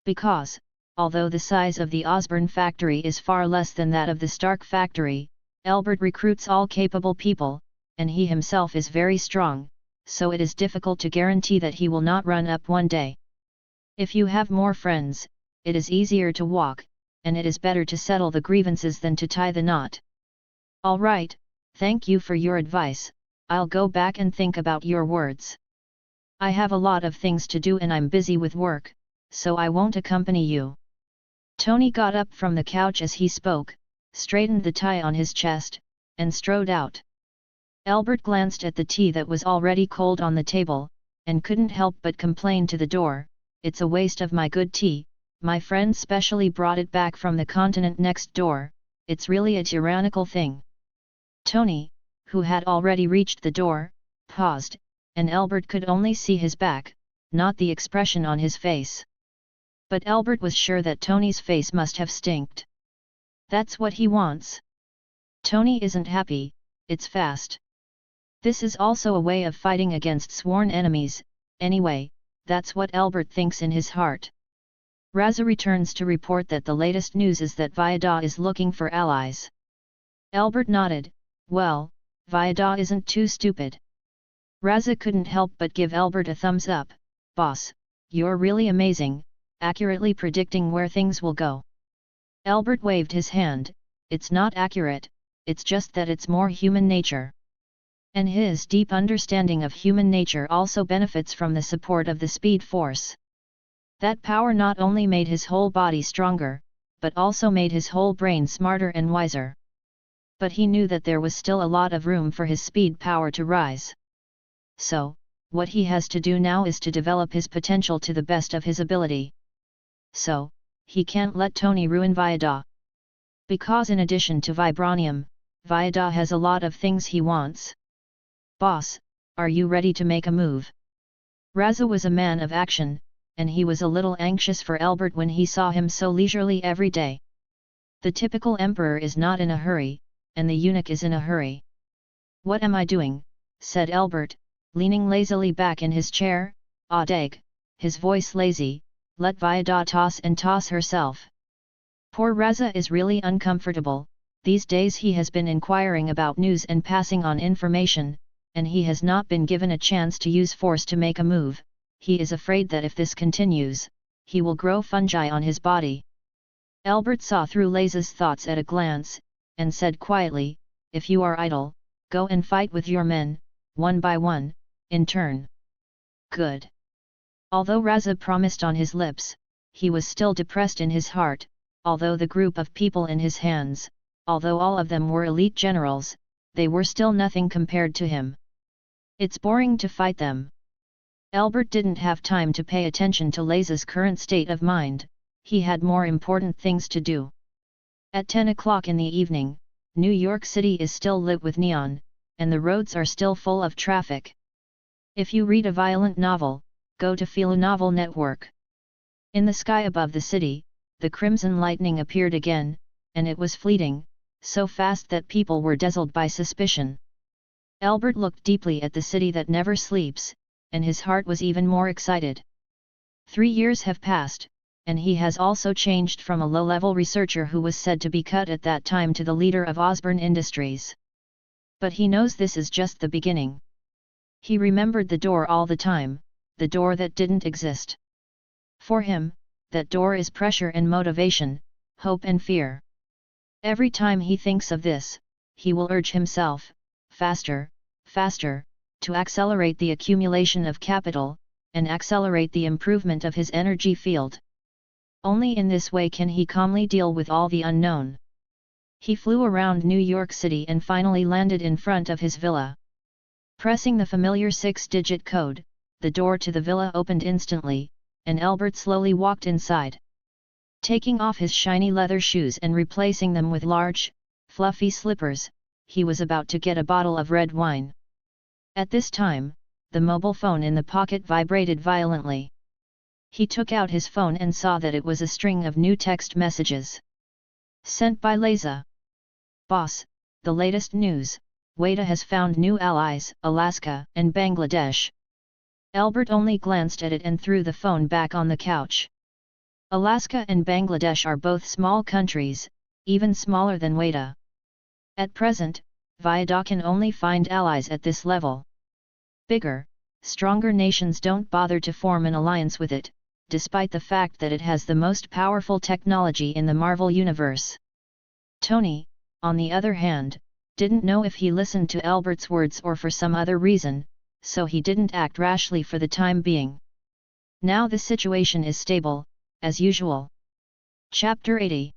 Because, although the size of the Osborne factory is far less than that of the Stark factory, Albert recruits all capable people, and he himself is very strong, so it is difficult to guarantee that he will not run up one day. If you have more friends, it is easier to walk, and it is better to settle the grievances than to tie the knot. "All right, thank you for your advice, I'll go back and think about your words. I have a lot of things to do and I'm busy with work, so I won't accompany you." Tony got up from the couch as he spoke, straightened the tie on his chest, and strode out. Albert glanced at the tea that was already cold on the table, and couldn't help but complain to the door, "It's a waste of my good tea, my friend specially brought it back from the continent next door, it's really a tyrannical thing." Tony, who had already reached the door, paused, and Albert could only see his back, not the expression on his face. But Albert was sure that Tony's face must have stinked. That's what he wants. Tony isn't happy, it's fast. This is also a way of fighting against sworn enemies, anyway, that's what Albert thinks in his heart. Raza returns to report that the latest news is that Viada is looking for allies. Albert nodded, "Well, Viada isn't too stupid." Raza couldn't help but give Albert a thumbs up, "Boss, you're really amazing, accurately predicting where things will go." Albert waved his hand, "It's not accurate, it's just that it's more human nature." And his deep understanding of human nature also benefits from the support of the Speed Force. That power not only made his whole body stronger, but also made his whole brain smarter and wiser. But he knew that there was still a lot of room for his speed power to rise. So, what he has to do now is to develop his potential to the best of his ability. So, he can't let Tony ruin Viada. Because in addition to vibranium, Viada has a lot of things he wants. "Boss, are you ready to make a move?" Raza was a man of action, and he was a little anxious for Albert when he saw him so leisurely every day. The typical emperor is not in a hurry, and the eunuch is in a hurry. "What am I doing?" said Albert, leaning lazily back in his chair. "Dag," his voice lazy, "let Viada toss and toss herself. Poor Raza is really uncomfortable, These days he has been inquiring about news and passing on information, and he has not been given a chance to use force to make a move. He is afraid that if this continues, he will grow fungi on his body. Albert saw through Leiza's thoughts at a glance, and said quietly, "If you are idle, go and fight with your men, one by one, in turn." "Good." Although Raza promised on his lips, he was still depressed in his heart, although the group of people in his hands, although all of them were elite generals, they were still nothing compared to him. "It's boring to fight them." Albert didn't have time to pay attention to Leiza's current state of mind, he had more important things to do. At 10 o'clock in the evening, New York City is still lit with neon, and the roads are still full of traffic. If you read a violent novel, go to Novel Network. In the sky above the city, the crimson lightning appeared again, and it was fleeting, so fast that people were dazzled by suspicion. Albert looked deeply at the city that never sleeps, and his heart was even more excited. 3 years have passed, and he has also changed from a low-level researcher who was said to be cut at that time to the leader of Osborne Industries. But he knows this is just the beginning. He remembered the door all the time, the door that didn't exist. For him, that door is pressure and motivation, hope and fear. Every time he thinks of this, he will urge himself, faster, faster, to accelerate the accumulation of capital, and accelerate the improvement of his energy field. Only in this way can he calmly deal with all the unknown. He flew around New York City and finally landed in front of his villa. Pressing the familiar 6-digit code, the door to the villa opened instantly, and Albert slowly walked inside. Taking off his shiny leather shoes and replacing them with large, fluffy slippers, he was about to get a bottle of red wine. At this time, the mobile phone in the pocket vibrated violently. He took out his phone and saw that it was a string of new text messages. Sent by Leiza. "Boss, the latest news, Weta has found new allies, Alaska and Bangladesh." Albert only glanced at it and threw the phone back on the couch. Alaska and Bangladesh are both small countries, even smaller than Weta. At present, Weta can only find allies at this level. Bigger, stronger nations don't bother to form an alliance with it, despite the fact that it has the most powerful technology in the Marvel Universe. Tony, on the other hand, didn't know if he listened to Albert's words or for some other reason, so he didn't act rashly for the time being. Now the situation is stable, as usual. Chapter 80.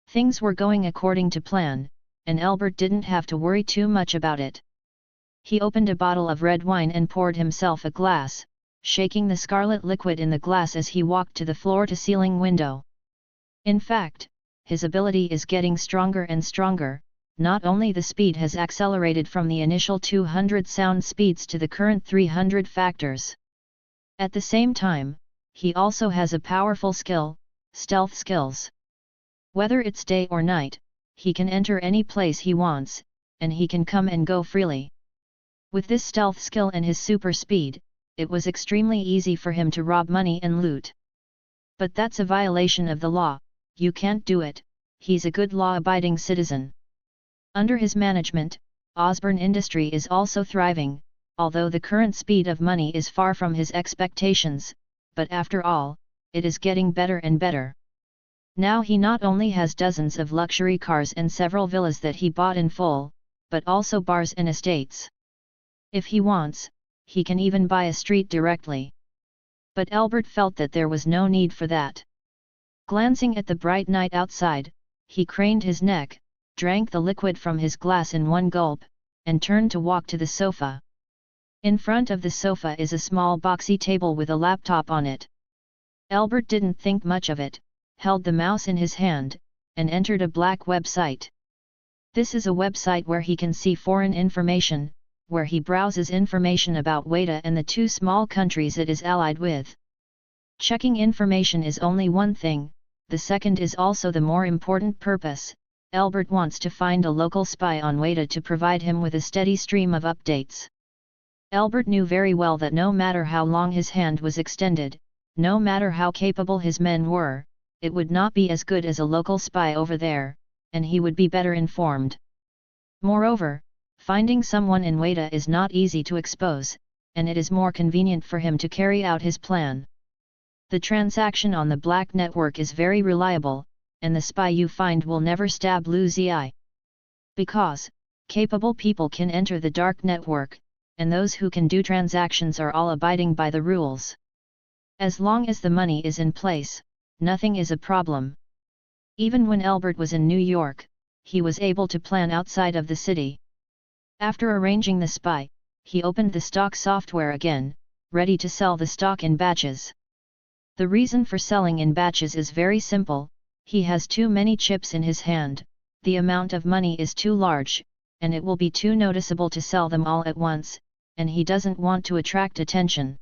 Things were going according to plan, and Albert didn't have to worry too much about it. He opened a bottle of red wine and poured himself a glass, shaking the scarlet liquid in the glass as he walked to the floor-to-ceiling window. In fact, his ability is getting stronger and stronger. Not only the speed has accelerated from the initial 200 sound speeds to the current 300 factors. At the same time, he also has a powerful skill, stealth skills. Whether it's day or night, he can enter any place he wants, and he can come and go freely. With this stealth skill and his super speed, it was extremely easy for him to rob money and loot. But that's a violation of the law, you can't do it, he's a good law-abiding citizen. Under his management, Osborne Industry is also thriving, although the current speed of money is far from his expectations, but after all, it is getting better and better. Now he not only has dozens of luxury cars and several villas that he bought in full, but also bars and estates. If he wants, he can even buy a street directly. But Albert felt that there was no need for that. Glancing at the bright night outside, he craned his neck, drank the liquid from his glass in one gulp, and turned to walk to the sofa. In front of the sofa is a small boxy table with a laptop on it. Albert didn't think much of it, held the mouse in his hand, and entered a black website. This is a website where he can see foreign information, where he browses information about Weta and the two small countries it is allied with. Checking information is only one thing, the second is also the more important purpose. Albert wants to find a local spy on Weta to provide him with a steady stream of updates. Albert knew very well that no matter how long his hand was extended, no matter how capable his men were, it would not be as good as a local spy over there, and he would be better informed. Moreover, finding someone in Wada is not easy to expose, and it is more convenient for him to carry out his plan. The transaction on the black network is very reliable, and the spy you find will never stab Lu Ziyi. Because, capable people can enter the dark network, and those who can do transactions are all abiding by the rules. As long as the money is in place, nothing is a problem. Even when Albert was in New York, he was able to plan outside of the city. After arranging the spy, he opened the stock software again, ready to sell the stock in batches. The reason for selling in batches is very simple: he has too many chips in his hand, the amount of money is too large, and it will be too noticeable to sell them all at once, and he doesn't want to attract attention.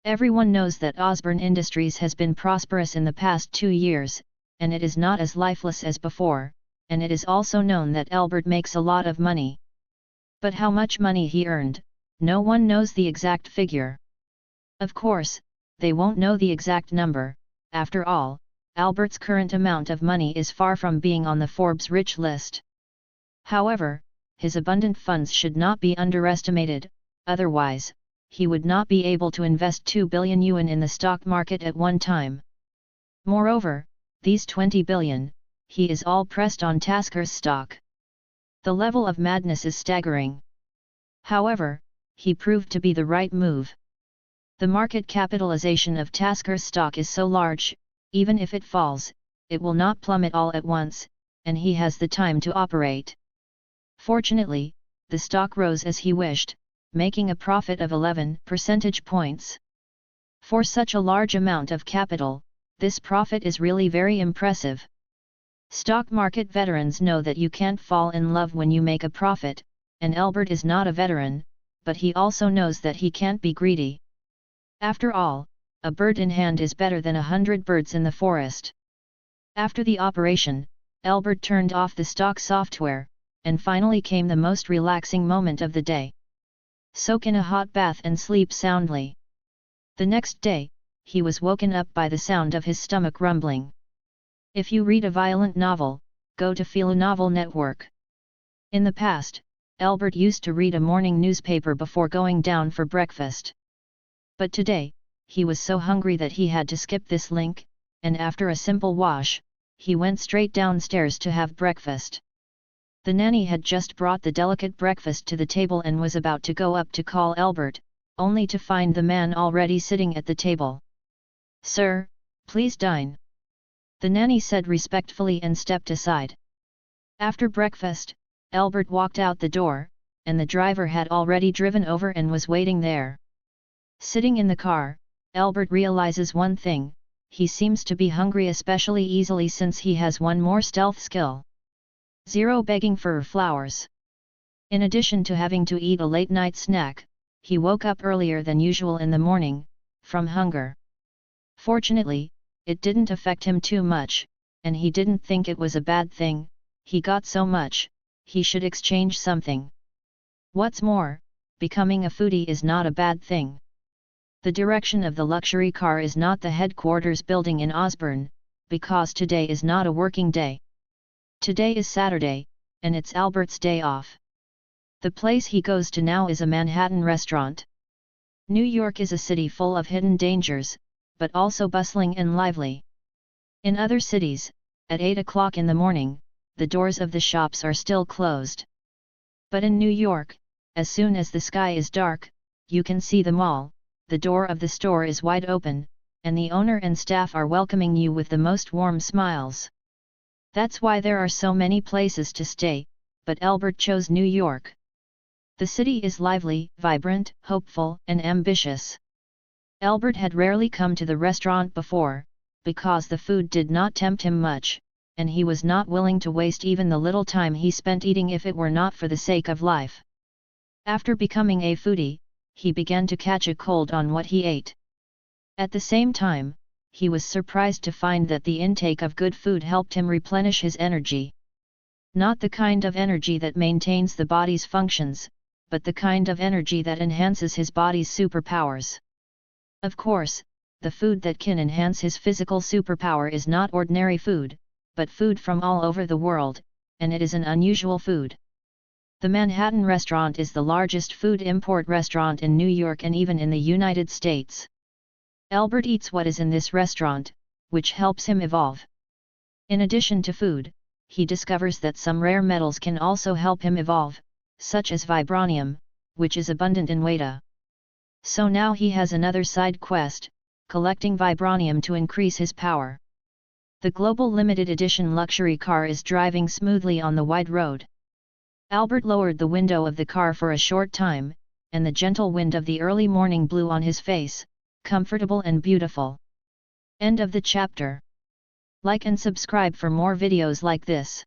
Everyone knows that Osborne Industries has been prosperous in the past 2 years, and it is not as lifeless as before, and it is also known that Albert makes a lot of money. But how much money he earned, no one knows the exact figure. Of course, they won't know the exact number. After all, Albert's current amount of money is far from being on the Forbes rich list. However, his abundant funds should not be underestimated, otherwise, he would not be able to invest 2 billion yuan in the stock market at one time. Moreover, these 20 billion, he is all pressed on Tasker's stock. The level of madness is staggering. However, he proved to be the right move. The market capitalization of Tasker's stock is so large, even if it falls, it will not plummet all at once, and he has the time to operate. Fortunately, the stock rose as he wished, making a profit of 11 percentage points. For such a large amount of capital, this profit is really very impressive. Stock market veterans know that you can't fall in love when you make a profit, and Albert is not a veteran, but he also knows that he can't be greedy. After all, a bird in hand is better than 100 birds in the forest. After the operation, Albert turned off the stock software, and finally came the most relaxing moment of the day. Soak in a hot bath and sleep soundly. The next day, he was woken up by the sound of his stomach rumbling. If you read a violent novel, go to Novel Network. In the past, Albert used to read a morning newspaper before going down for breakfast. But today, he was so hungry that he had to skip this link, and after a simple wash, he went straight downstairs to have breakfast. The nanny had just brought the delicate breakfast to the table and was about to go up to call Albert, only to find the man already sitting at the table. "Sir, please dine," the nanny said respectfully and stepped aside. After breakfast, Albert walked out the door, and the driver had already driven over and was waiting there. Sitting in the car, Albert realizes one thing: he seems to be hungry especially easily since he has one more stealth skill. 0 begging for flowers. In addition to having to eat a late-night snack, he woke up earlier than usual in the morning, from hunger. Fortunately, it didn't affect him too much, and he didn't think it was a bad thing. He got so much, he should exchange something. What's more, becoming a foodie is not a bad thing. The direction of the luxury car is not the headquarters building in Osborne, because today is not a working day. Today is Saturday, and it's Albert's day off. The place he goes to now is a Manhattan restaurant. New York is a city full of hidden dangers, but also bustling and lively. In other cities, at 8 o'clock in the morning, the doors of the shops are still closed. But in New York, as soon as the sky is dark, you can see the mall, the door of the store is wide open, and the owner and staff are welcoming you with the most warm smiles. That's why there are so many places to stay, but Albert chose New York. The city is lively, vibrant, hopeful, and ambitious. Albert had rarely come to the restaurant before, because the food did not tempt him much, and he was not willing to waste even the little time he spent eating if it were not for the sake of life. After becoming a foodie, he began to catch a cold on what he ate. At the same time, he was surprised to find that the intake of good food helped him replenish his energy. Not the kind of energy that maintains the body's functions, but the kind of energy that enhances his body's superpowers. Of course, the food that can enhance his physical superpower is not ordinary food, but food from all over the world, and it is an unusual food. The Manhattan restaurant is the largest food import restaurant in New York and even in the United States. Albert eats what is in this restaurant, which helps him evolve. In addition to food, he discovers that some rare metals can also help him evolve, such as vibranium, which is abundant in Weta. So now he has another side quest, collecting vibranium to increase his power. The global limited edition luxury car is driving smoothly on the wide road. Albert lowered the window of the car for a short time, and the gentle wind of the early morning blew on his face, comfortable and beautiful. End of the chapter. Like and subscribe for more videos like this.